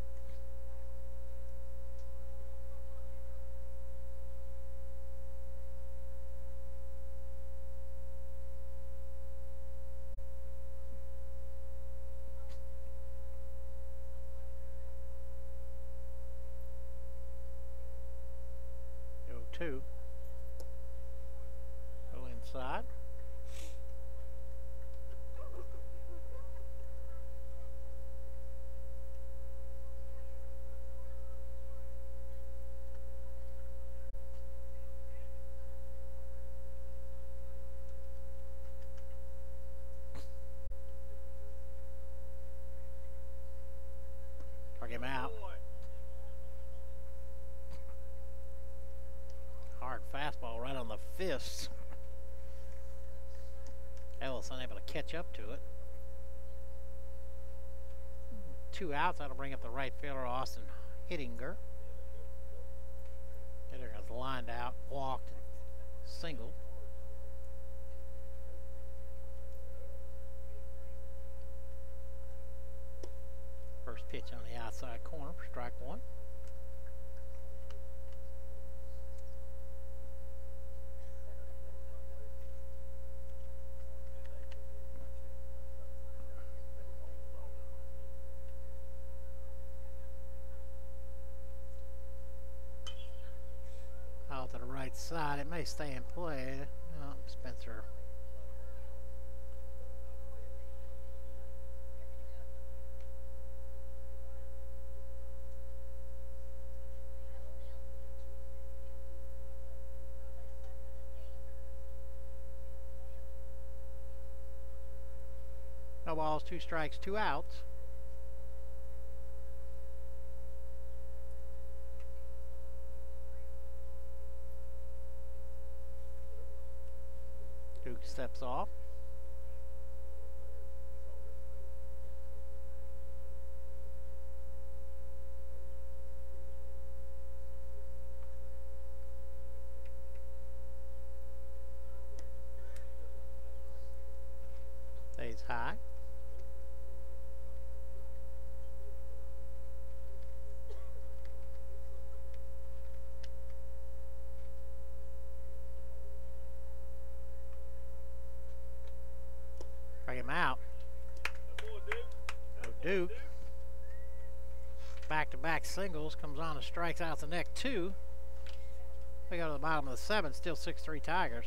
Go 2. Go inside. Him out. Hard fastball right on the fists. Ellis unable to catch up to it. 2 outs. That'll bring up the right fielder, Austin Hittinger. Hittinger is lined out, walked, and singled. First pitch on the outside corner for strike 1. Out to the right side. It may stay in play. Oh, Spencer. No balls, 2 strikes, 2 outs. Duke steps off. Stays high. Bring him out. No Duke. Back-to-back singles. Comes on and strikes out the neck 2. We go to the bottom of the 7th. Still 6-3 Tigers.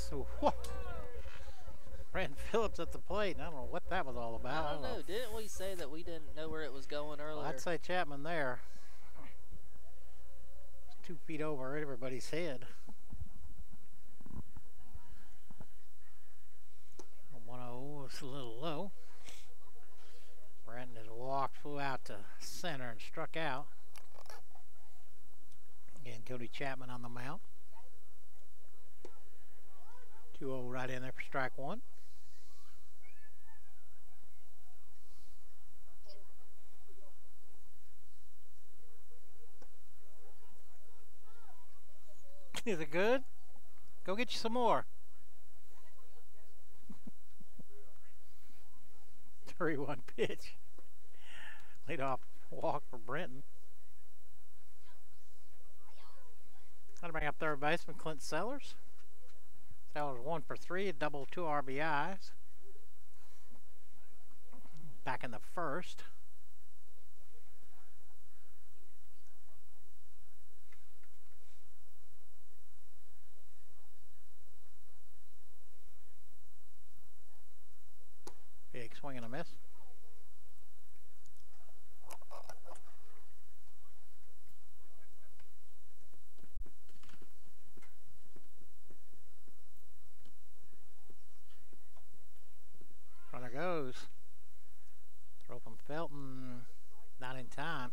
Phillips. Whoa. Brandon Phillips at the plate. I don't know what that was all about. I don't know. Didn't we say that we didn't know where it was going earlier? Well, I'd say Chapman there. It's 2 feet over everybody's head. 1-0 is a little low. Brandon has walked, flew out to center and struck out. Again, Cody Chapman on the mound. 2-0 right in there for strike one. Is it good? Go get you some more. 3-1 pitch. Lead off walk for Brenton. Got to bring up third baseman Clint Sellers. Sellers 1 for 3, a double, 2 RBIs. Back in the first. Big swing and a miss. Runner goes. Throw from Felton. Not in time.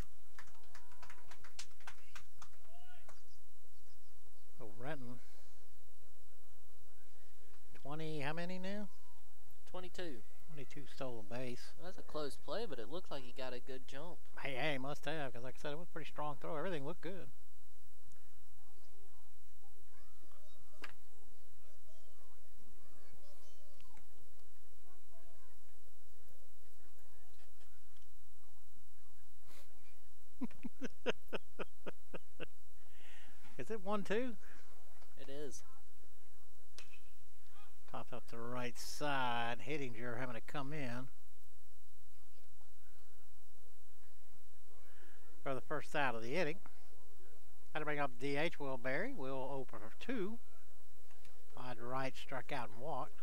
Oh, Renton. 20, how many now? 22. 22 stolen base. Well, that's a close play, but it looked like he got a good jump. Hey, must have, because like I said, it was a pretty strong throw. Everything looked good. Is it 1-2? It is. Popped up to the right side. Hittinger having to come in for the first out of the inning. Had to bring up DH Will Berry. Will open for 2. Wide right, struck out and walked.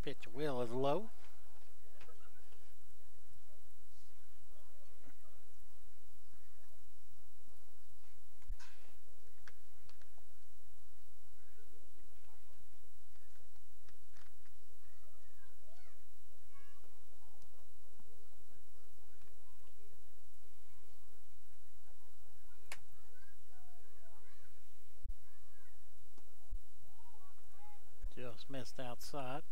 Pitch Will is low. Just missed outside.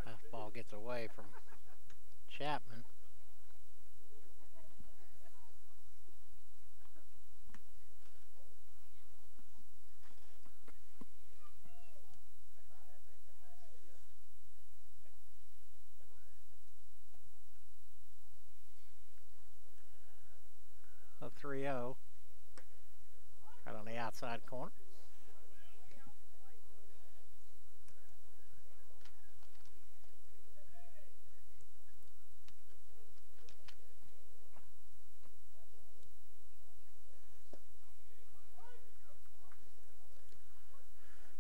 Fastball gets away from Chapman. A 3-0 right on the outside corner.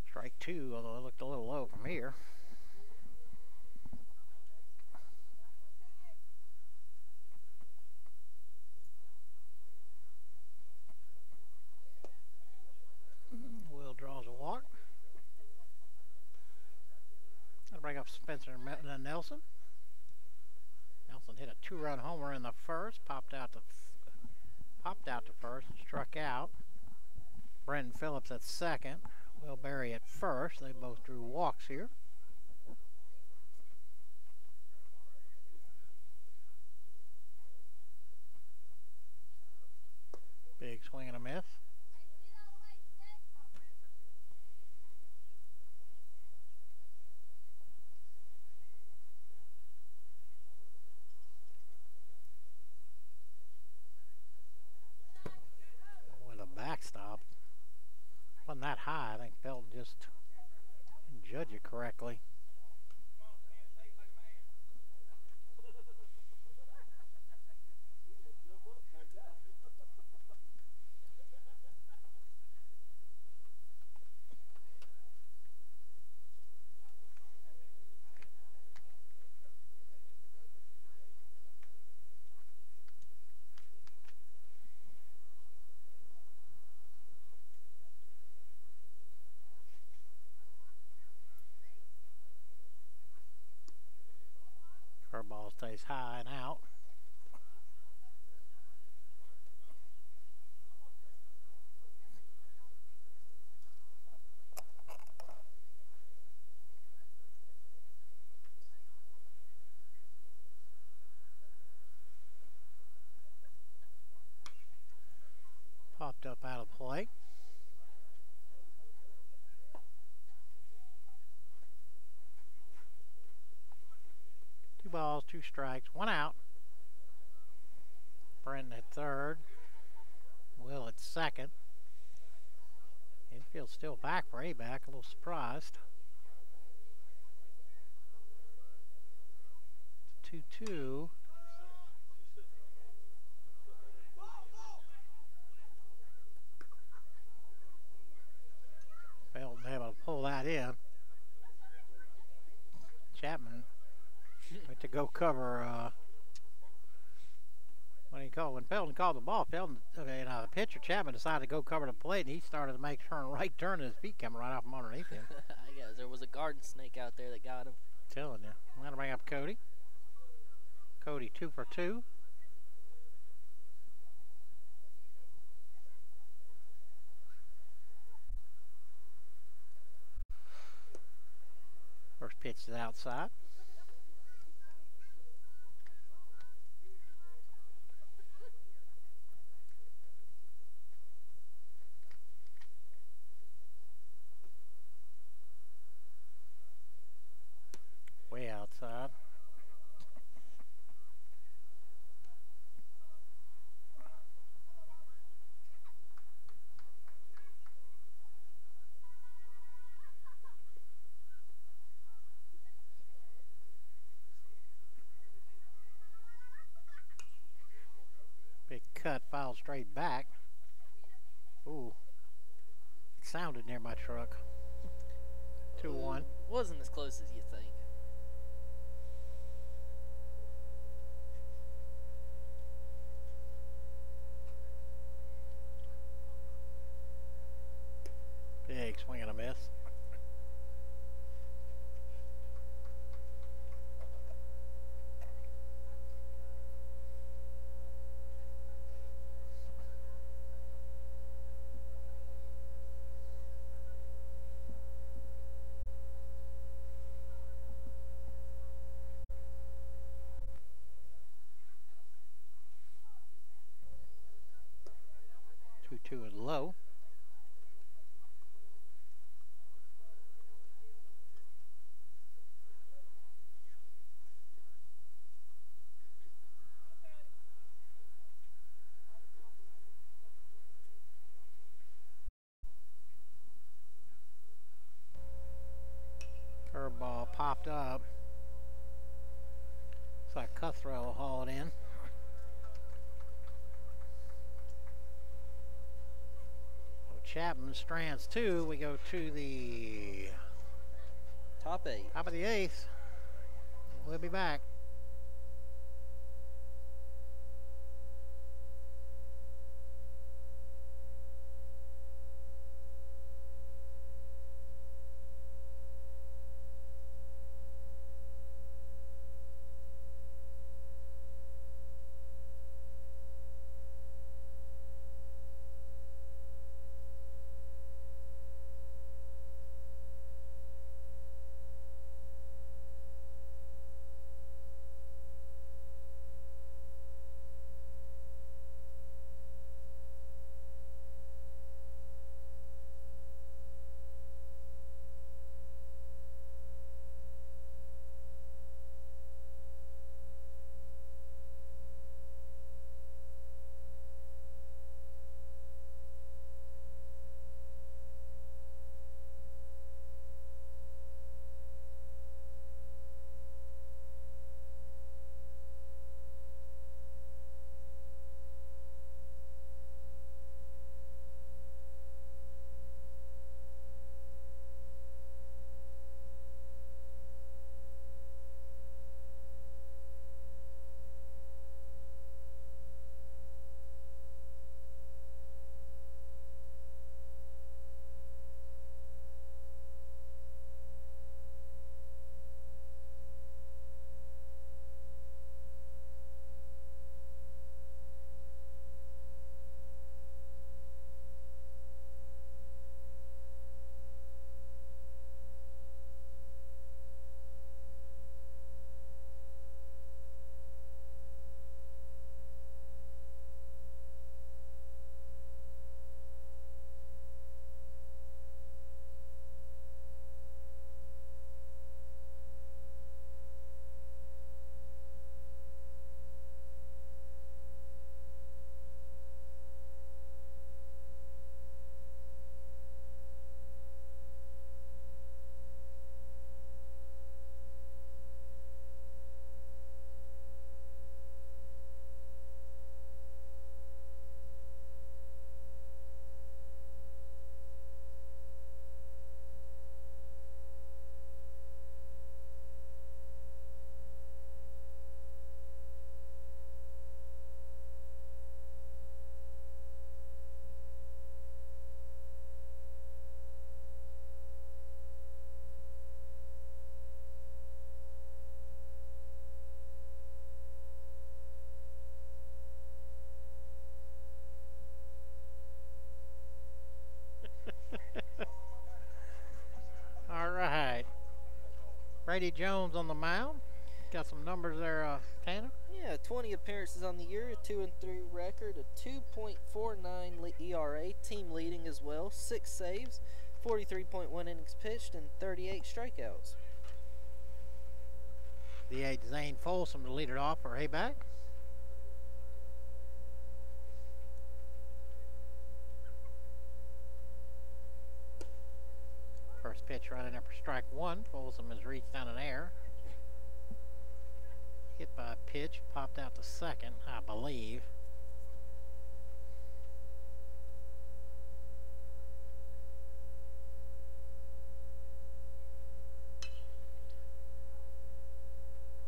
Strike 2, although it looked a little low from here. Will draws a walk. That'll bring up Spencer Nelson. Nelson hit a 2-run homer in the first, popped out to first, and struck out. Brendan Phillips at second. Will Berry at first. They both drew walks here. Big swing and a miss. With a backstop. Wasn't that high. I think Felton just didn't judge it correctly. Curveball stays high and out. Popped up out of play. Two balls, two strikes, one out. Brenton at third. Will at second. Infield's still back for Abac, a little surprised. 2-2. Failed to be able to pull that in. Chapman went to go cover. What do you call it? When Felton called the ball, the pitcher Chapman decided to go cover the plate, and he started to make turn right turn, and his feet coming right off from underneath him. I guess there was a garden snake out there that got him. Telling you. I'm going to bring up Cody. Cody 2 for 2. First pitch is outside. Way outside. Big cut, foul straight back. Ooh. It sounded near my truck. 2-1. Wasn't as close as you think. Big swing and a miss. Two is low. Curveball popped up. Looks like Cuthrell will haul it in. Chapman strands 2. We go to the Top 8. Top of the 8th. We'll be back. Brady Jones on the mound. Got some numbers there, Tanner. Yeah, 20 appearances on the year, a 2-3 record, a 2.49 ERA, team leading as well, 6 saves, 43.1 innings pitched, and 38 strikeouts. The 8 Zane Folsom to lead it off for Abac. First pitch right in there for strike 1. Folsom has reached down an air. Hit by a pitch, popped out to second, I believe.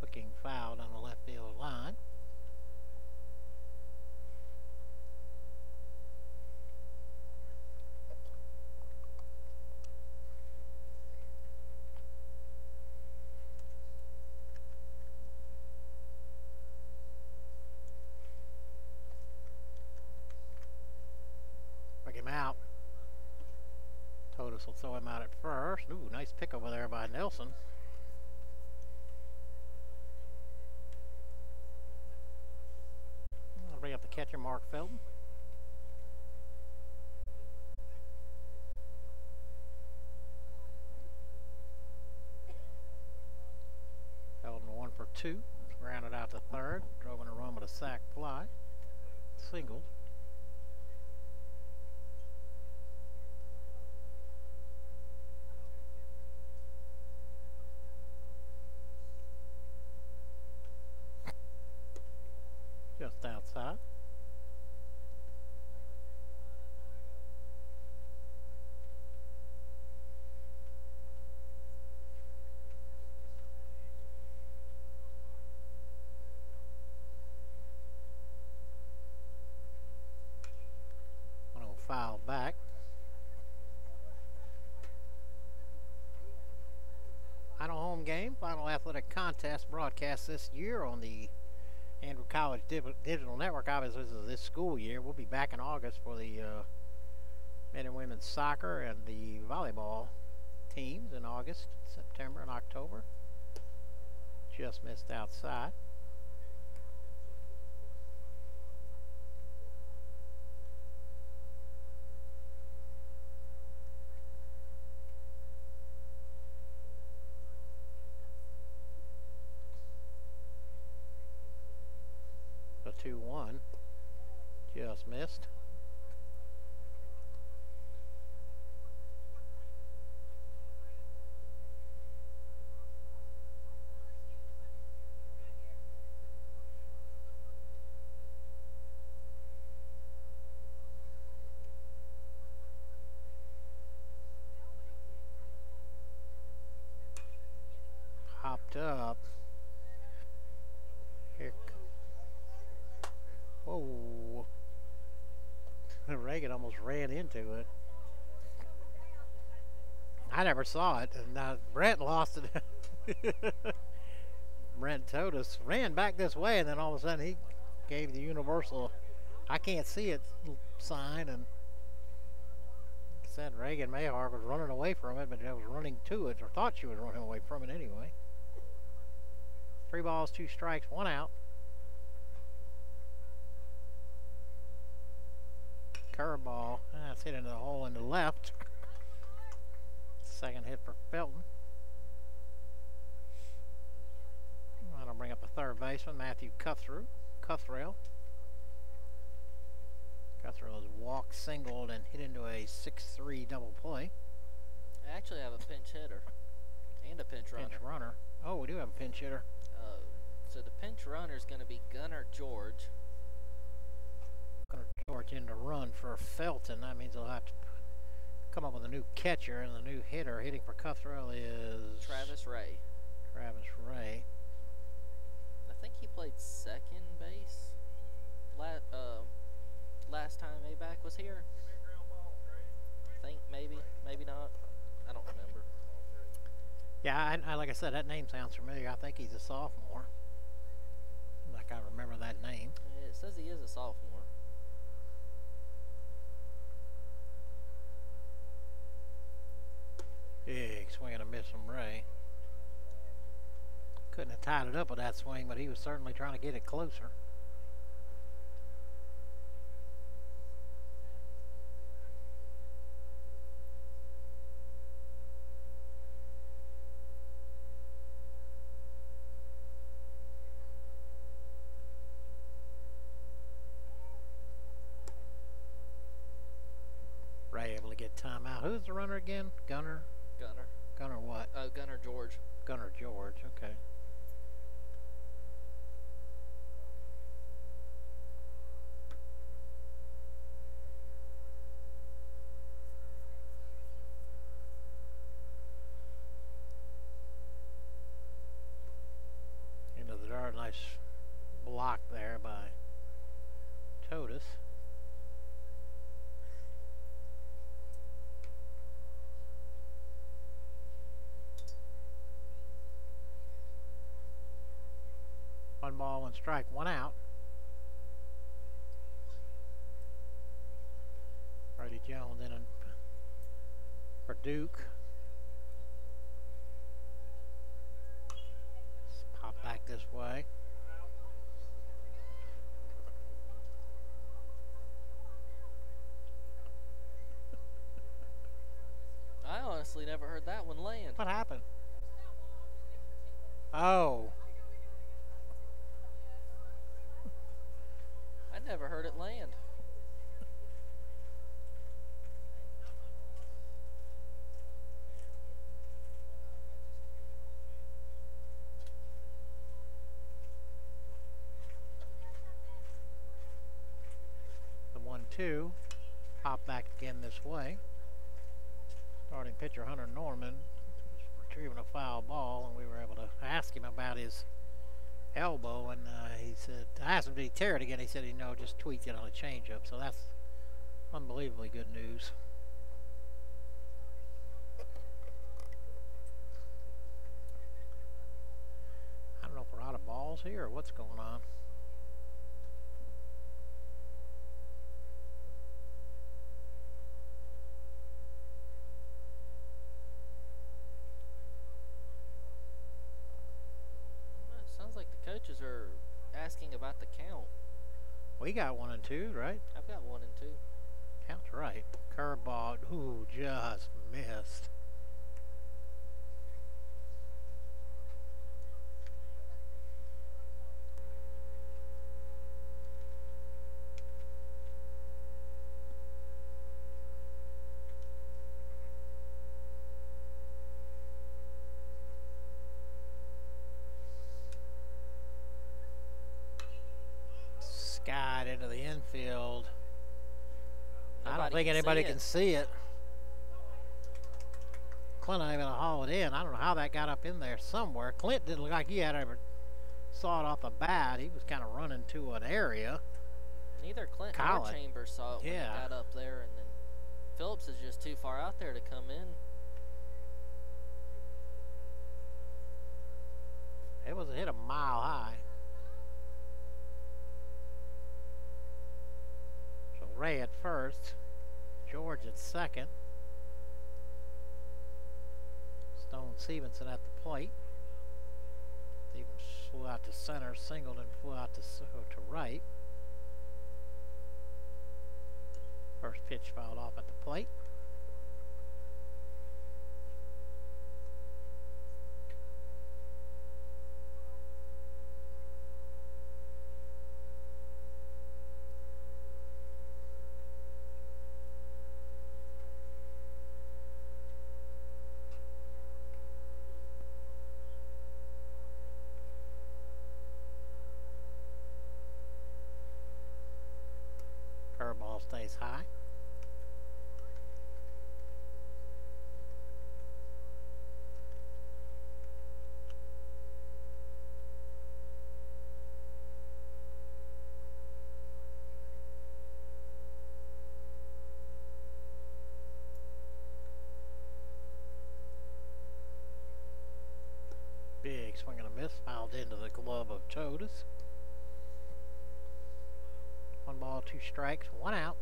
Hooking foul on the left field line. Him out. Totus will throw him out at first. Ooh, nice pick over there by Nelson. I'll bring up the catcher, Mark Felton. Felton 1 for 2. Grounded out to third. Drove in a run with a sac fly. Singled. Just outside. One will foul back. Final home game, final athletic contest broadcast this year on the Andrew College Digital Network. Obviously, this is this school year. We'll be back in August for the men and women's soccer and the volleyball teams in August, September, and October. Just missed outside. The 2-1 just missed. Hopped up. Here. Whoa. Reagan almost ran into it. I never saw it, and Brent lost it. Brent Totus ran back this way, and then all of a sudden he gave the universal "I can't see it" sign, and said Reagan Mayhar was running away from it, but I was running to it, or thought she was running away from it anyway. 3 balls, 2 strikes, 1 out. Curveball. That's hit into the hole in the left. Second hit for Felton. That'll bring up the third baseman, Matthew Cuthrell. Cuthrell has walked, singled, and hit into a 6-3 double play. I actually have a pinch hitter and a pinch runner. Oh, we do have a pinch hitter. So the pinch runner is going to be Gunnar George. Gunnar George in to run for Felton. That means they'll have to come up with a new catcher, and the new hitter hitting for Cuthrell is Travis Ray. I think he played second base last time Abac was here. I think maybe not. I don't remember. Yeah, I like I said, that name sounds familiar. I think he's a sophomore. Like I remember that name. It says he is a sophomore. Big swing and a miss from Ray. Couldn't have tied it up with that swing, but he was certainly trying to get it closer. Ray able to get timeout. Who's the runner again? Gunner? Gunner. Gunner what? Gunner George. Gunner George, okay. Into the darn nice block there by Totus. One ball, one strike, one out. Brady Jones in for Duke. Let's pop back this way. I honestly never heard that one land. What happened? Oh. I never heard it land. The 1-2. Pop back again this way. Starting pitcher Hunter Norman was retrieving a foul ball, and we were able to ask him about his elbow, and he said, I asked him, did he tear it again? He said, no, just tweaked it on a changeup. So that's unbelievably good news. I don't know if we're out of balls here or what's going on. Sounds like the coaches are asking about the count. We got 1 and 2, right? I've got 1 and 2. Count's right. Curveball. Ooh, just missed. Skied into the infield. I don't think anybody can see it. Clint ain't gonna haul it in. I don't know how that got up in there somewhere. Clint didn't look like he had ever saw it off the bat. He was kind of running to an area. Neither Clint nor Chambers saw it when it got up there, and then Phillips is just too far out there to come in. It was a hit a mile high. So Ray at first, George at second. Stone Stevenson at the plate. Stevens flew out to center, singled and flew out to right. First pitch fouled off at the plate. Curveball stays high. Big swing and a miss, fouled into the glove of Totus. 1 ball, 2 strikes, 1 out.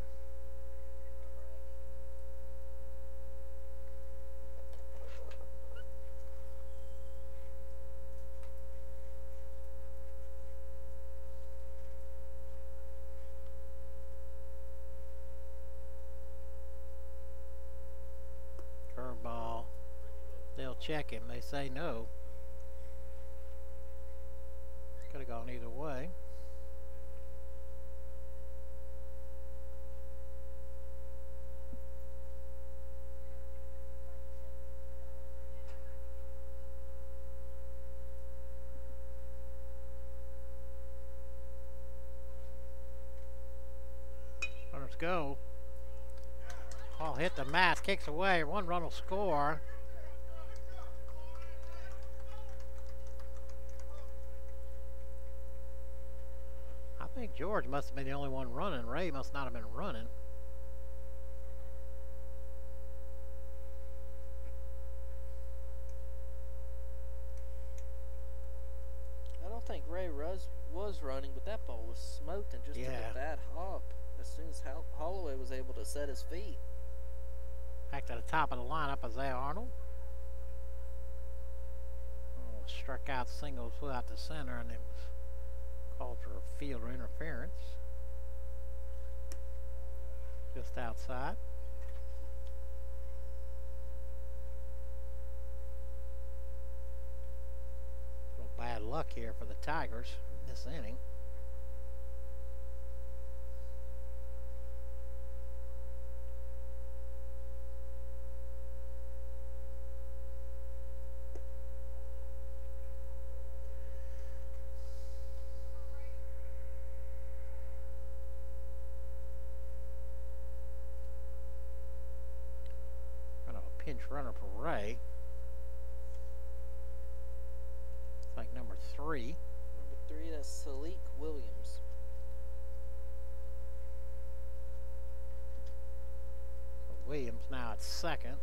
check him. They say no. Could have gone either way. Runners go. Ball hit the mat, kicks away. One run will score. I think George must have been the only one running. Ray must not have been running. I don't think Ray was running, but that ball was smoked and just took a bad hop as soon as Holloway was able to set his feet. Back to the top of the lineup, Isaiah Arnold. Struck out singles without the center, and it was called for a fielder interference. Just outside. A little bad luck here for the Tigers in this inning. Pinch runner for Ray. It's like number 3. Number 3, that's Salik Williams. So Williams now at second.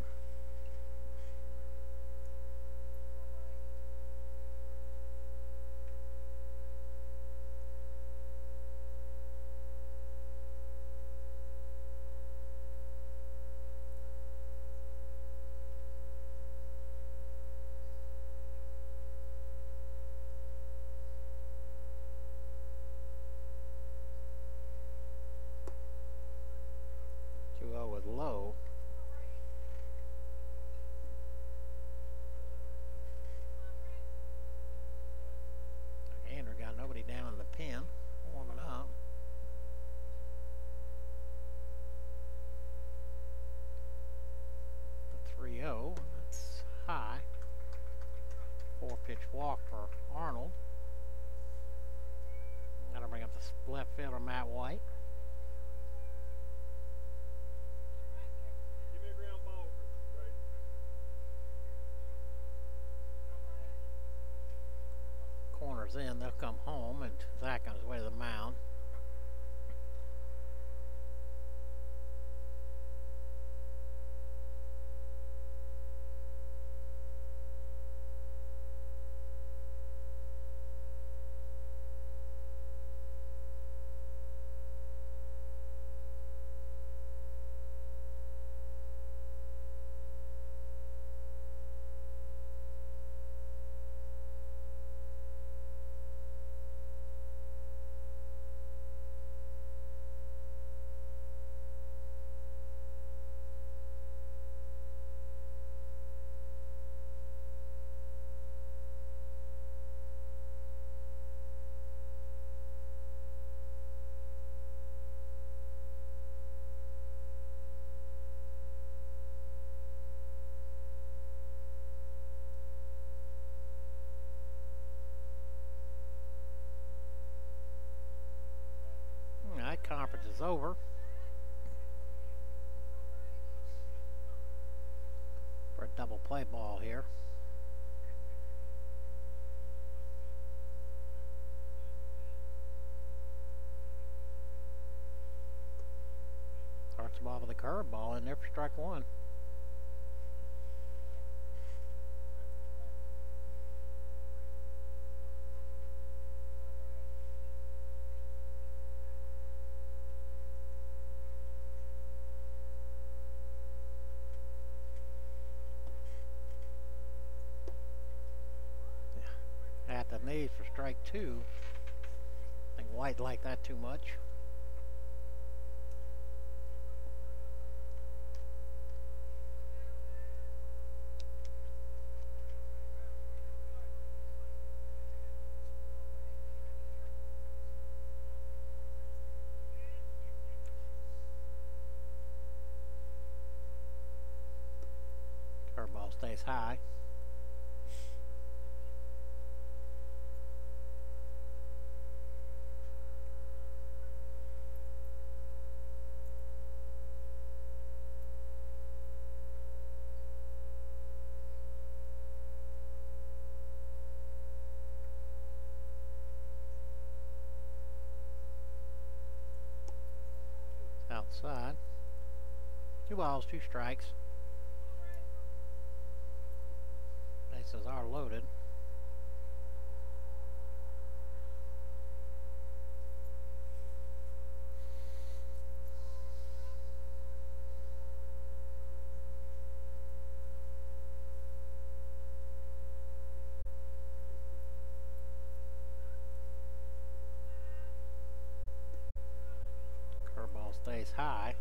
Low. Andrew got nobody down in the pen, warming up. The 3-0, that's high. 4-pitch walk for Arnold. Gotta bring up the left fielder, Matt White. Corners in, they'll come home, and Zach on his way to the mound. Conference is over. For a double play ball here. Starts the ball with a curveball in there for strike one. At the knees for strike two. I think White liked that too much. stays high. Outside. 2 balls, 2 strikes. Bases are loaded. Curveball stays high.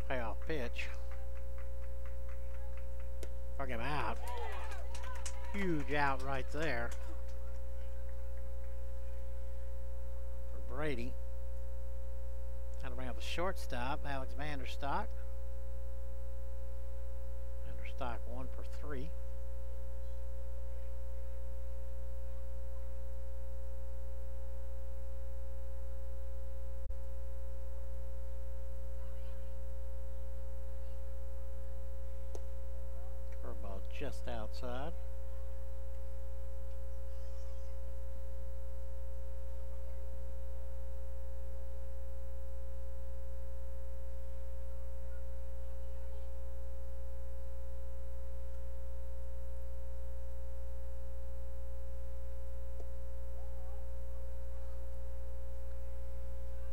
Payoff pitch. Struck him out. Huge out right there for Brady. That'll bring up the shortstop, Alex Vanderstock. Vanderstock 1 for 3. Curveball just outside.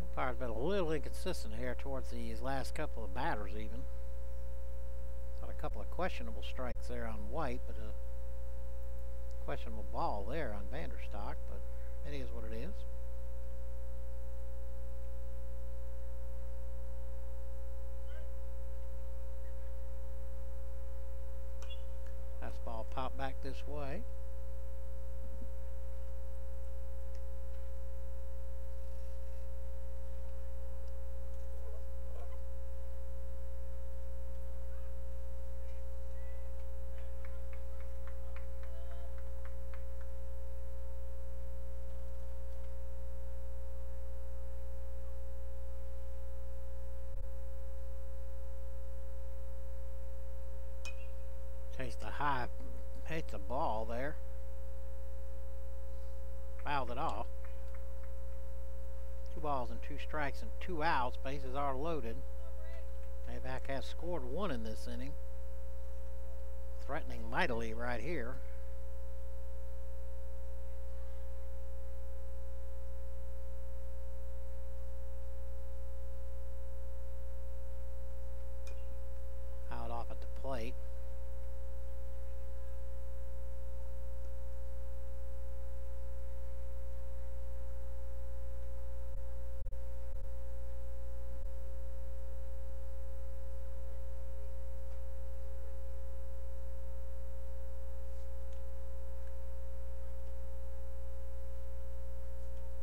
Umpire's been a little inconsistent here towards these last couple of batters even. Got a couple of questionable strikes there on White, but a questionable ball there on Vanderstock, but it is what it is. Fastball popped back this way. Chased the high, hit the ball there. Fouled it off. 2 balls and 2 strikes and 2 outs. Bases are loaded. Abac has scored 1 in this inning. Threatening mightily right here. Out off at the plate.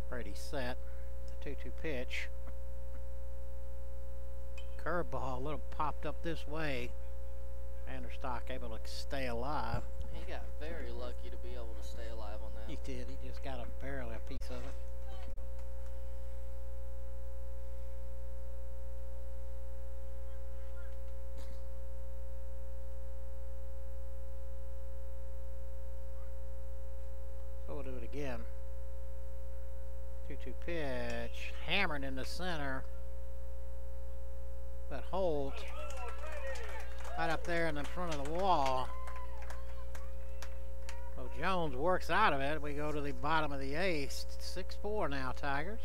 Brady set. The 2-2 pitch. Curveball, a little popped up this way. Vanderstock able to stay alive. He got very lucky to be able to stay alive on that. He did. He just got barely a piece of it. So we'll do it again. 2-2 pitch. Hammered in the center. But Holt right up there in the front of the wall. So Jones works out of it. We go to the bottom of the 8th. 6-4 now, Tigers.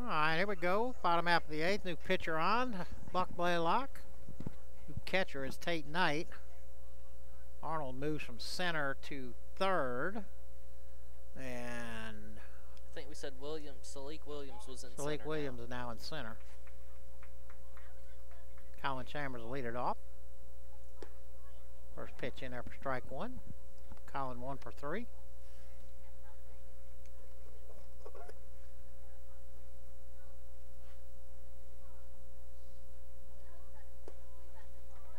All right, here we go. Bottom half of the 8th. New pitcher on. Buck Blaylock. New catcher is Tate Knight. Arnold moves from center to third. And I think we said Salik Williams was in center. Salik Williams is now in center. Colin Chambers will lead it off. First pitch in there for strike one. Colin 1 for 3.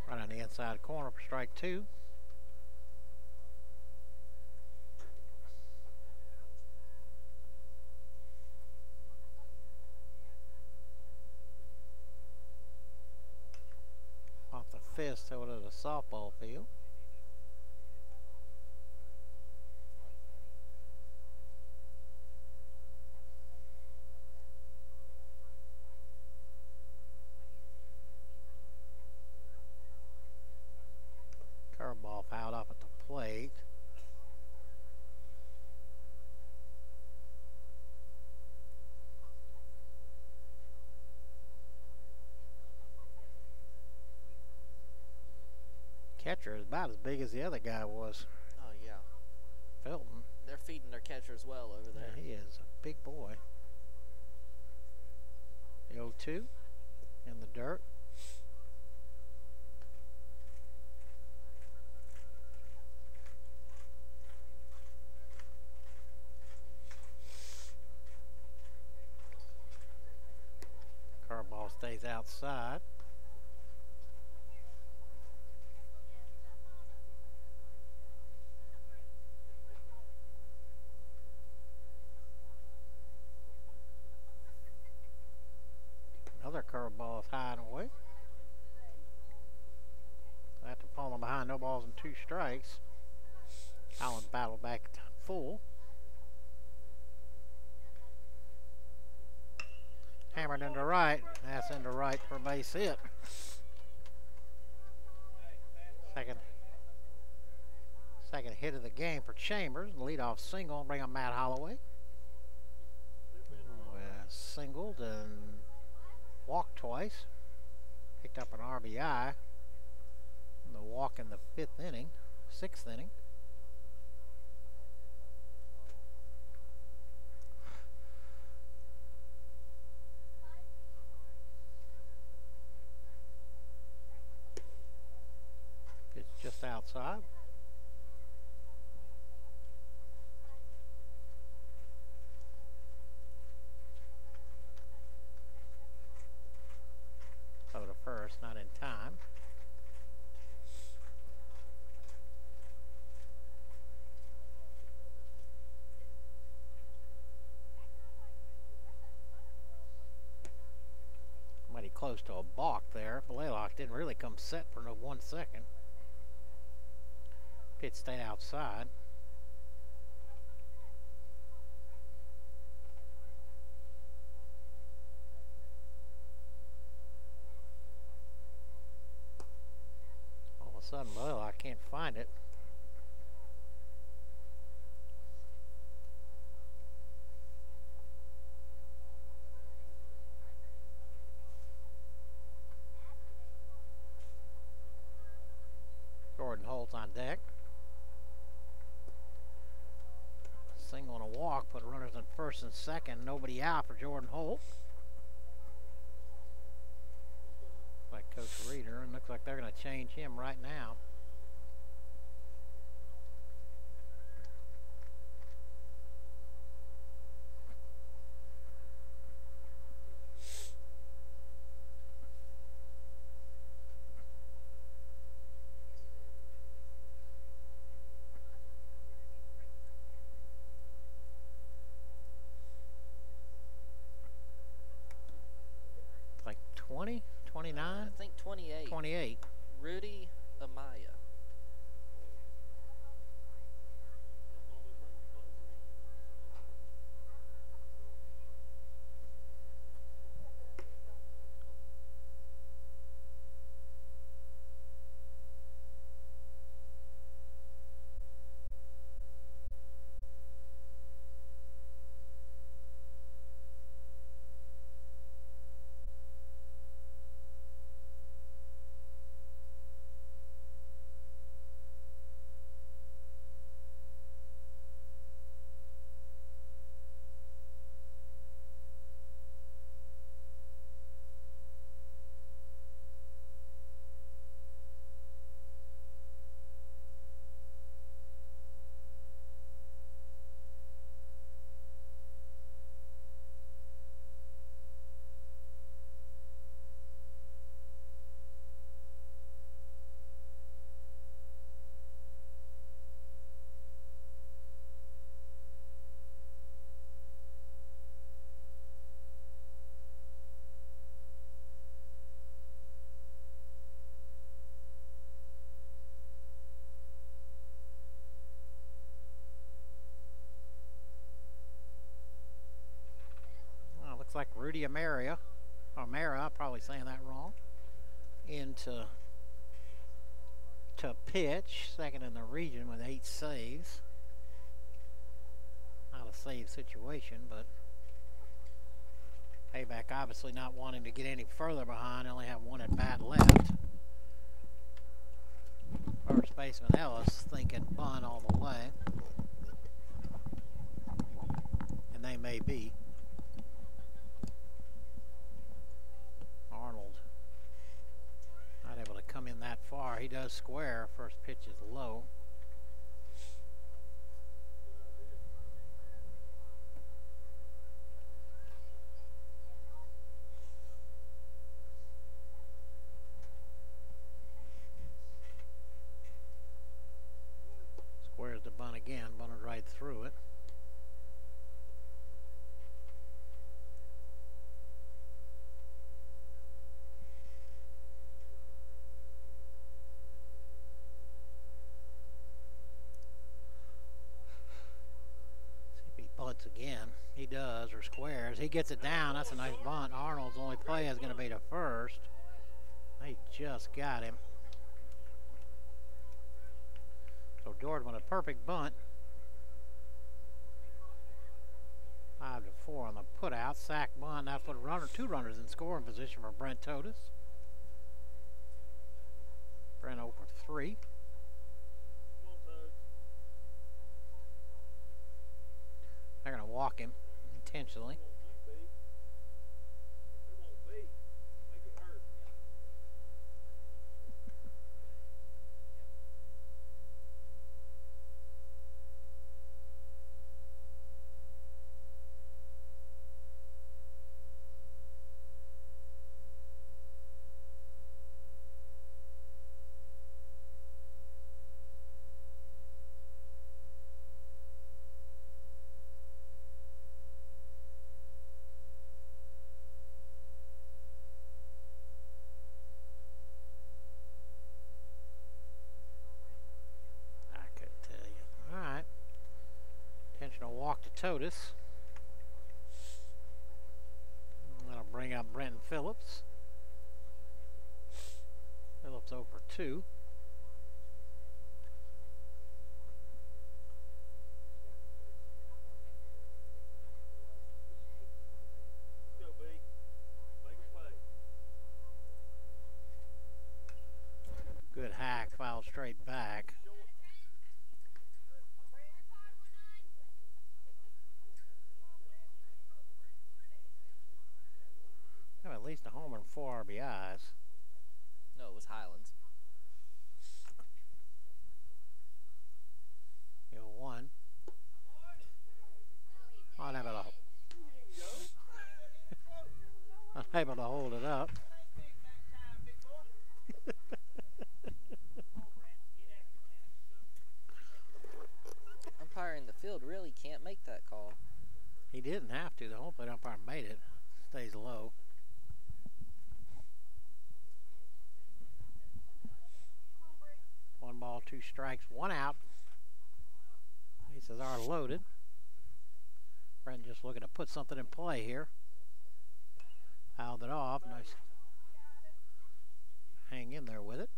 Right on the inside corner for strike two. Off the fist over to the softball field. Curveball fouled off at the plate. Catcher is about as big as the other guy was. Oh, yeah. Felton. They're feeding their catchers well over there. Yeah, he is a big boy. The 0-2 in the dirt. Curveball stays outside. Another curveball is high and away. After falling behind, no balls and 2 strikes. Collins battled back to full. Hammered into right. That's into right for a base hit. Second hit of the game for Chambers. Leadoff single. Bring up Matt Holloway. Singled and walked twice. Picked up an RBI. And the walk in the 6th inning. It's just outside. Throw to first, not in time. Mighty close to a balk there. Blaylock didn't really come set for no 1 second. Pitch stayed outside. All of a sudden, Blaylock can't find it. Jordan Holt's on deck. Single and a walk, put runners in first and second. Nobody out for Jordan Holt. Like Coach Reeder, and looks like they're going to change him right now. Like 20, 29? I think 28. 28. Rudy Amaya. Looks like Rudy Amara, I'm probably saying that wrong, into to pitch, second in the region with 8 saves. Not a save situation, but Abac obviously not wanting to get any further behind, only have 1 at bat left. First baseman Ellis thinking bunt all the way. And they may be. Arnold not able to come in that far. He does square. First pitch is low. Squares the bunt again. Bunted right through it. Bunts again. He does, or squares. He gets it down. That's a nice bunt. Arnold's only play is going to be to first. They just got him. So Jordan with a perfect bunt. 5-4 on the put out. Sack bunt. That put two runners in scoring position for Brent Totus. Brent 0 for 3. They're going to walk him intentionally. Walk to Totus. That'll bring up Brenton Phillips. Phillips 0 for 2. Good hack, foul straight back. At least a homer and 4 RBIs. No, it was Highlands. 1. Unable to hold it up. Umpire in the field really can't make that call. He didn't have to. The home plate umpire made it. Stays low. One ball, 2 strikes, 1 out. Bases are loaded. Brent just looking to put something in play here. Fouled it off. Nice. Hang in there with it.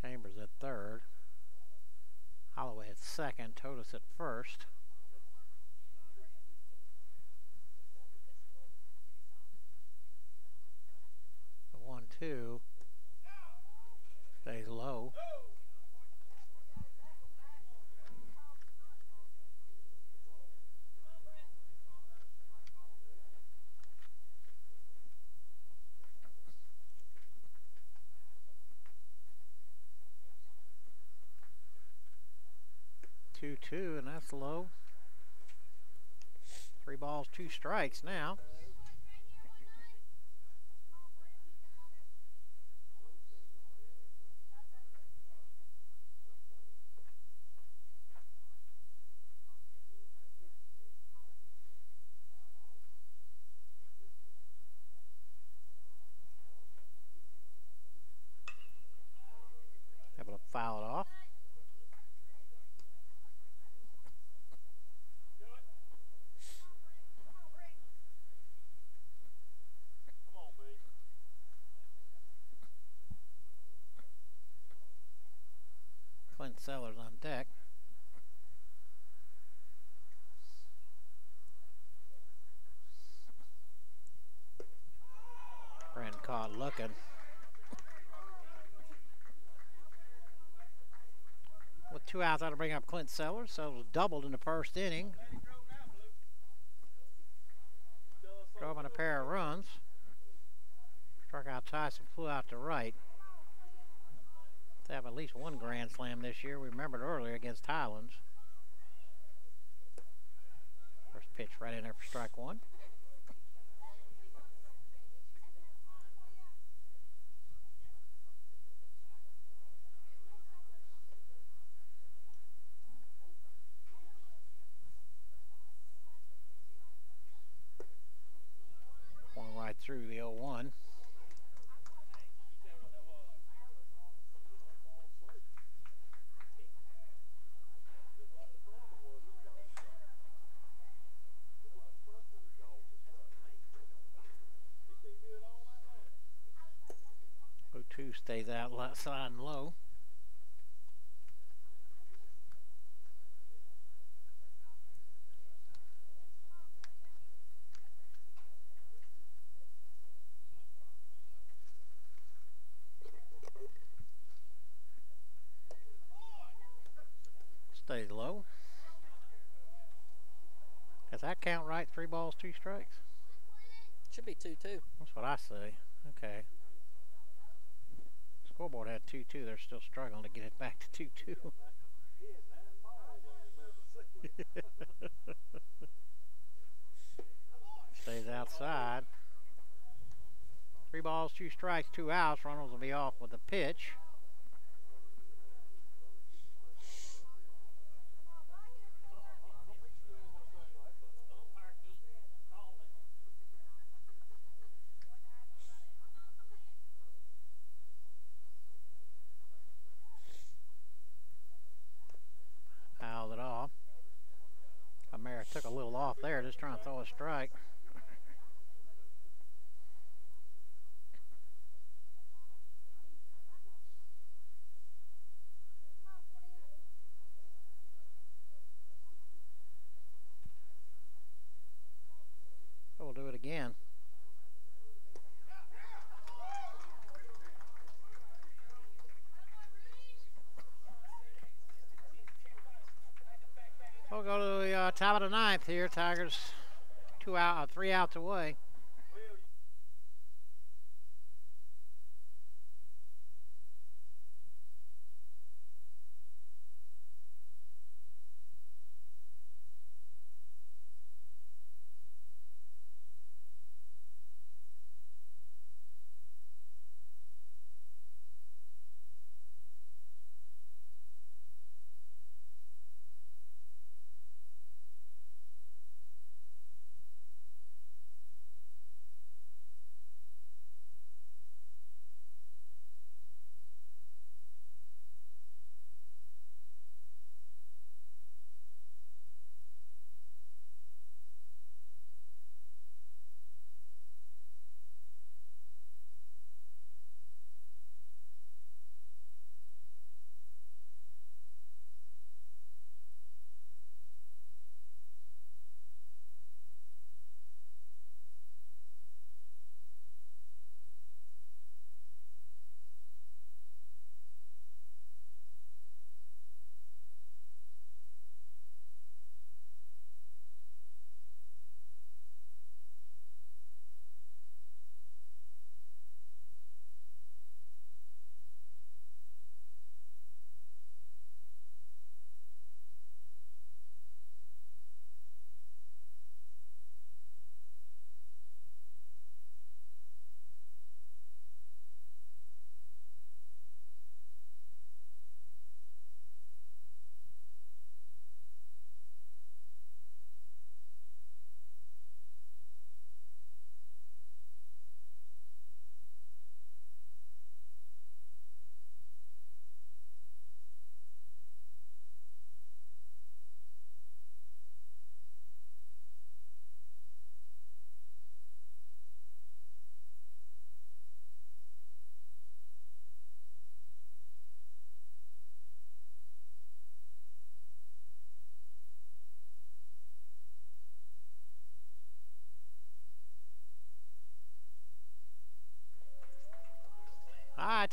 Chambers at third. Holloway at second. Totus at first. The 1-2 stays low. Two, and that's low. 3 balls, 2 strikes now. Able to foul it off. Clint Sellers on deck. Brent caught looking. With 2 outs, that'll bring up Clint Sellers. Sellers doubled in the first inning. Drove in a pair of runs. Struck out Tyson, flew out to right. To have at least one grand slam this year. We remembered earlier against Highlands. First pitch right in there for strike one. One right through the 0-1. Two stays outside and low. Stays low. Does that count right? 3 balls, 2 strikes? Should be 2-2. That's what I say. Okay. Scoreboard had 2-2. They're still struggling to get it back to 2-2. Stays outside. 3 balls, 2 strikes, 2 outs. Runnels will be off with a pitch. Fouled it off. Amara took a little off there, just trying to throw a strike. So we'll do it again. We'll go to the top of the 9th here. Tigers 3 outs away.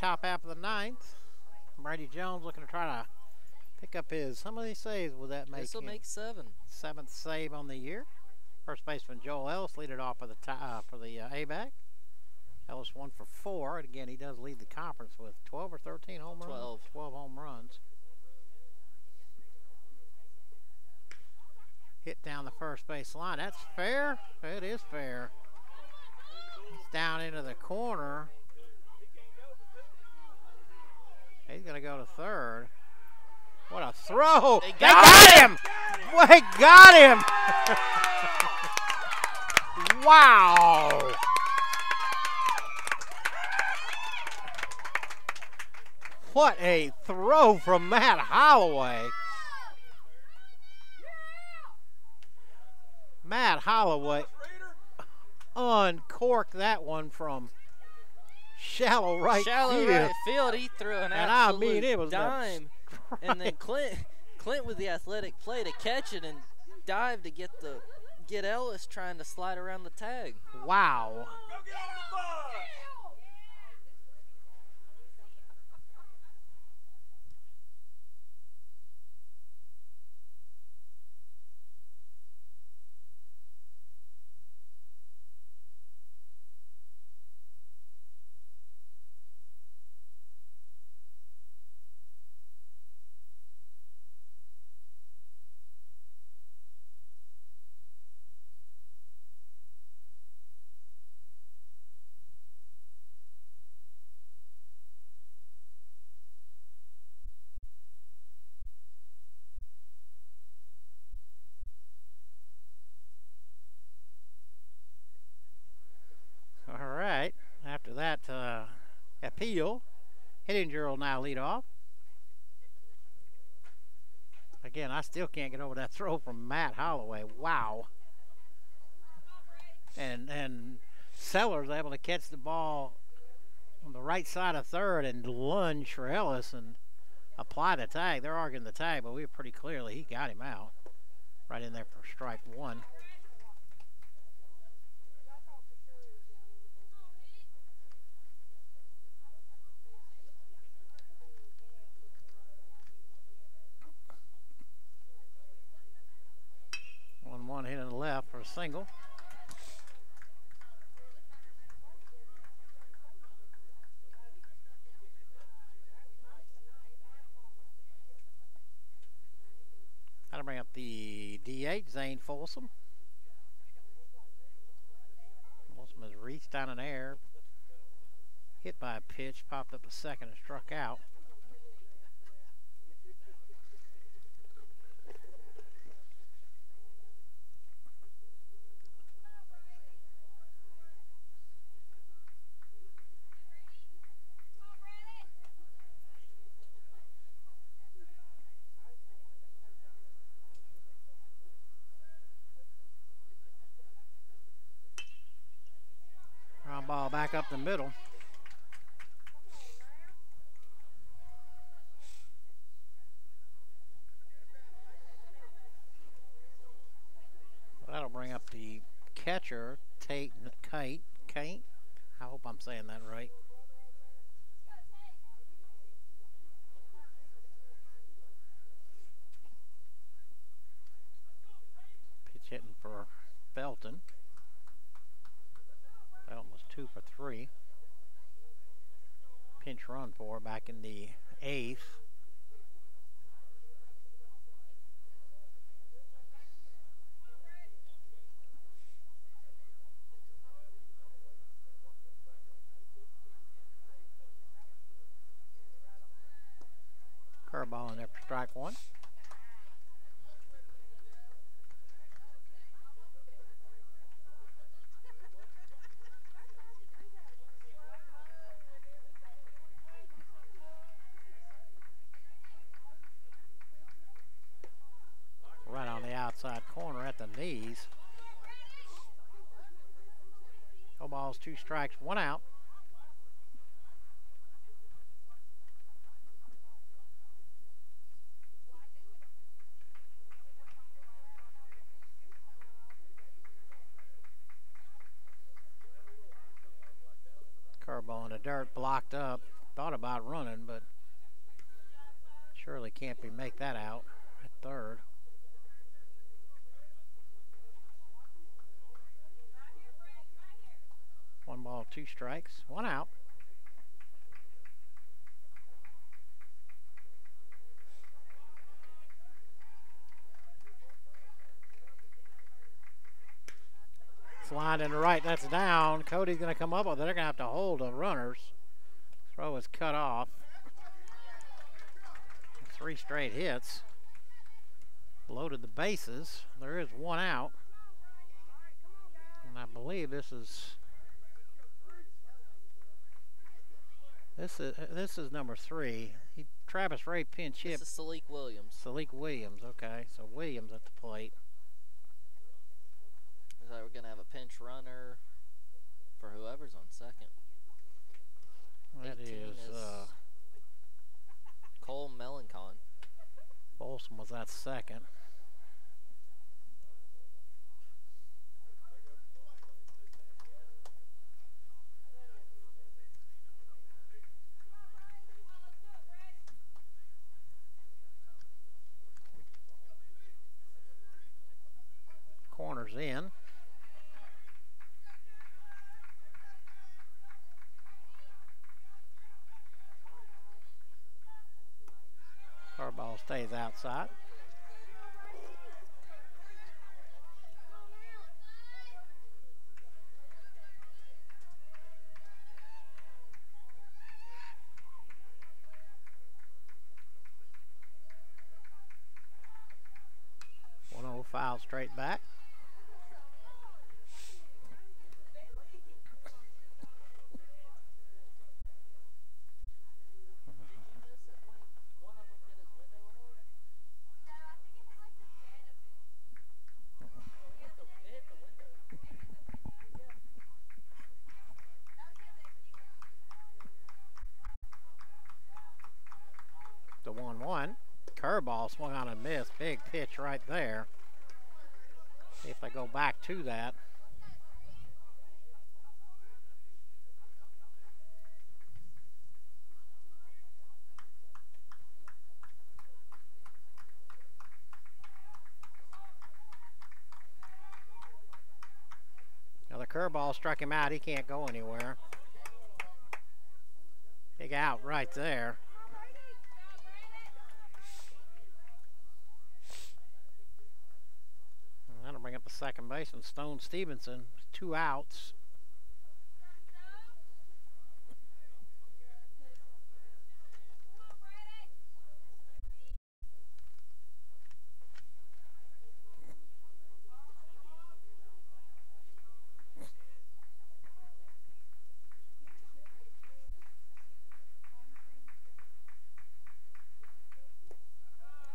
top half of the ninth. Brady Jones looking to try to pick up his, how many saves will that make? This will make 7. 7th save on the year. First baseman Joel Ellis lead it off for the Abac. Ellis 1 for 4. And again, he does lead the conference with 12 or 13 home runs. 12 home runs. Hit down the first base line. That's fair. It is fair. He's down into the corner. He's going to go to third. What a throw. They got him. They got him. Wow. What a throw from Matt Holloway. Matt Holloway uncorked that one from shallow right field. He threw an absolute dime. And then Clint with the athletic play to catch it and dive to get Ellis trying to slide around the tag. Wow. After that appeal, Hittinger will now lead off. Again, I still can't get over that throw from Matt Holloway. Wow. And Sellers able to catch the ball on the right side of third and lunge for Ellis and apply the tag. They're arguing the tag, but we were pretty clearly he got him out. Right in there for strike 1. One hit in the left for a single. That'll bring up the DH, Zane Folsom. Folsom has reached down in air, hit by a pitch, popped up a second and struck out. Ball back up the middle. That'll bring up the catcher, Kate. I hope I'm saying that right. Pitch hitting for Felton. Felton was 2 for 3. Pinch run for back in the 8th. Curveball in there for strike 1. Right on the outside corner at the knees. No balls, 2 strikes, 1 out. Curveball in the dirt, blocked up. Thought about running, but surely can't make that out at third. One ball, two strikes, one out. It's lined in the right, that's down. Cody's going to come up with it. They're going to have to hold the runners. Throw is cut off. 3 straight hits. Loaded the bases. There is one out. And I believe this is number 3. Travis Ray pinch hit. This is Salik Williams. Salik Williams, okay. So Williams at the plate. Looks like we're going to have a pinch runner for whoever's on second. That is Cole Melancon. Folsom was at second. Corners in. Ball stays outside. Foul straight back. The 1-1. Curveball swung on and missed. Big pitch right there. See if they go back to that. Now the curveball struck him out. He can't go anywhere. Big out right there. That'll bring up the second baseman, Stone Stevenson. 2 outs.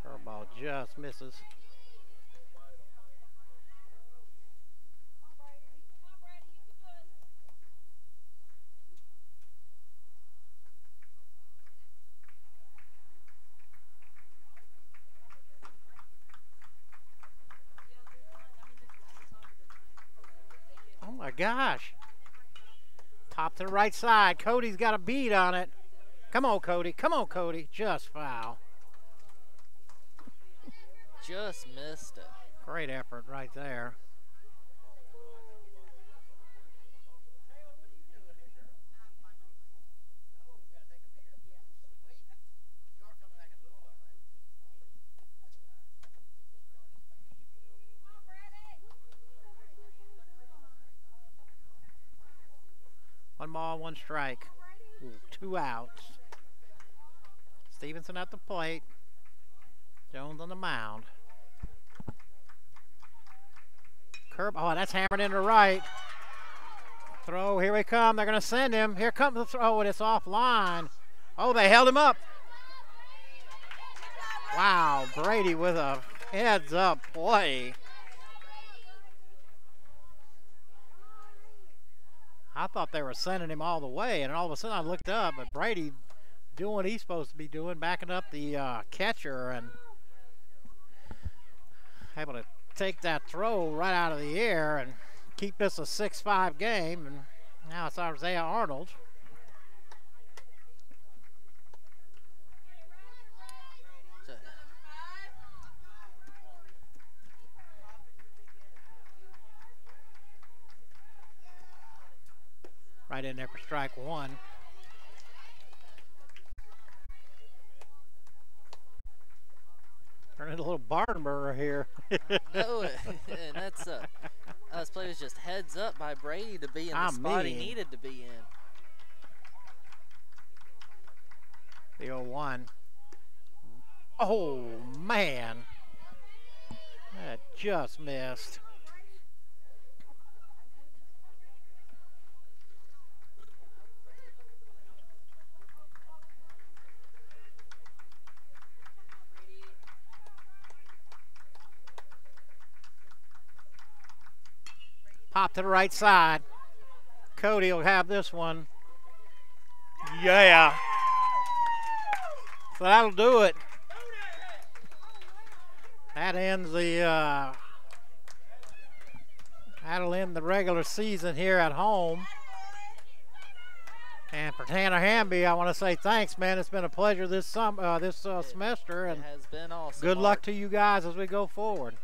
Curveball just misses. Oh my gosh. Top to the right side. Cody's got a bead on it. Come on, Cody. Come on, Cody. Just foul. Just missed it. Great effort right there. One ball, one strike. Ooh, 2 outs. Stevenson at the plate. Jones on the mound. Curb. Oh, that's hammered into right. Throw. Here we come. They're going to send him. Here comes the throw, and it's offline. Oh, they held him up. Wow, Brady with a heads-up play. I thought they were sending him all the way, and all of a sudden I looked up, but Brady doing what he's supposed to be doing, backing up the catcher and able to take that throw right out of the air and keep this a 6-5 game. And now it's Isaiah Arnold. Right in there for strike one. Turning into a little barn burner here. No, and that's this play was just heads up by Brady to be in the spot he needed to be in. The 0-1. Oh, man. That just missed. Pop to the right side. Cody will have this one. Yeah. So that'll do it. That ends the that'll end the regular season here at home. And for Tanner Hamby, I want to say thanks, man. It's been a pleasure this semester, and it has been awesome. Good luck to you guys as we go forward.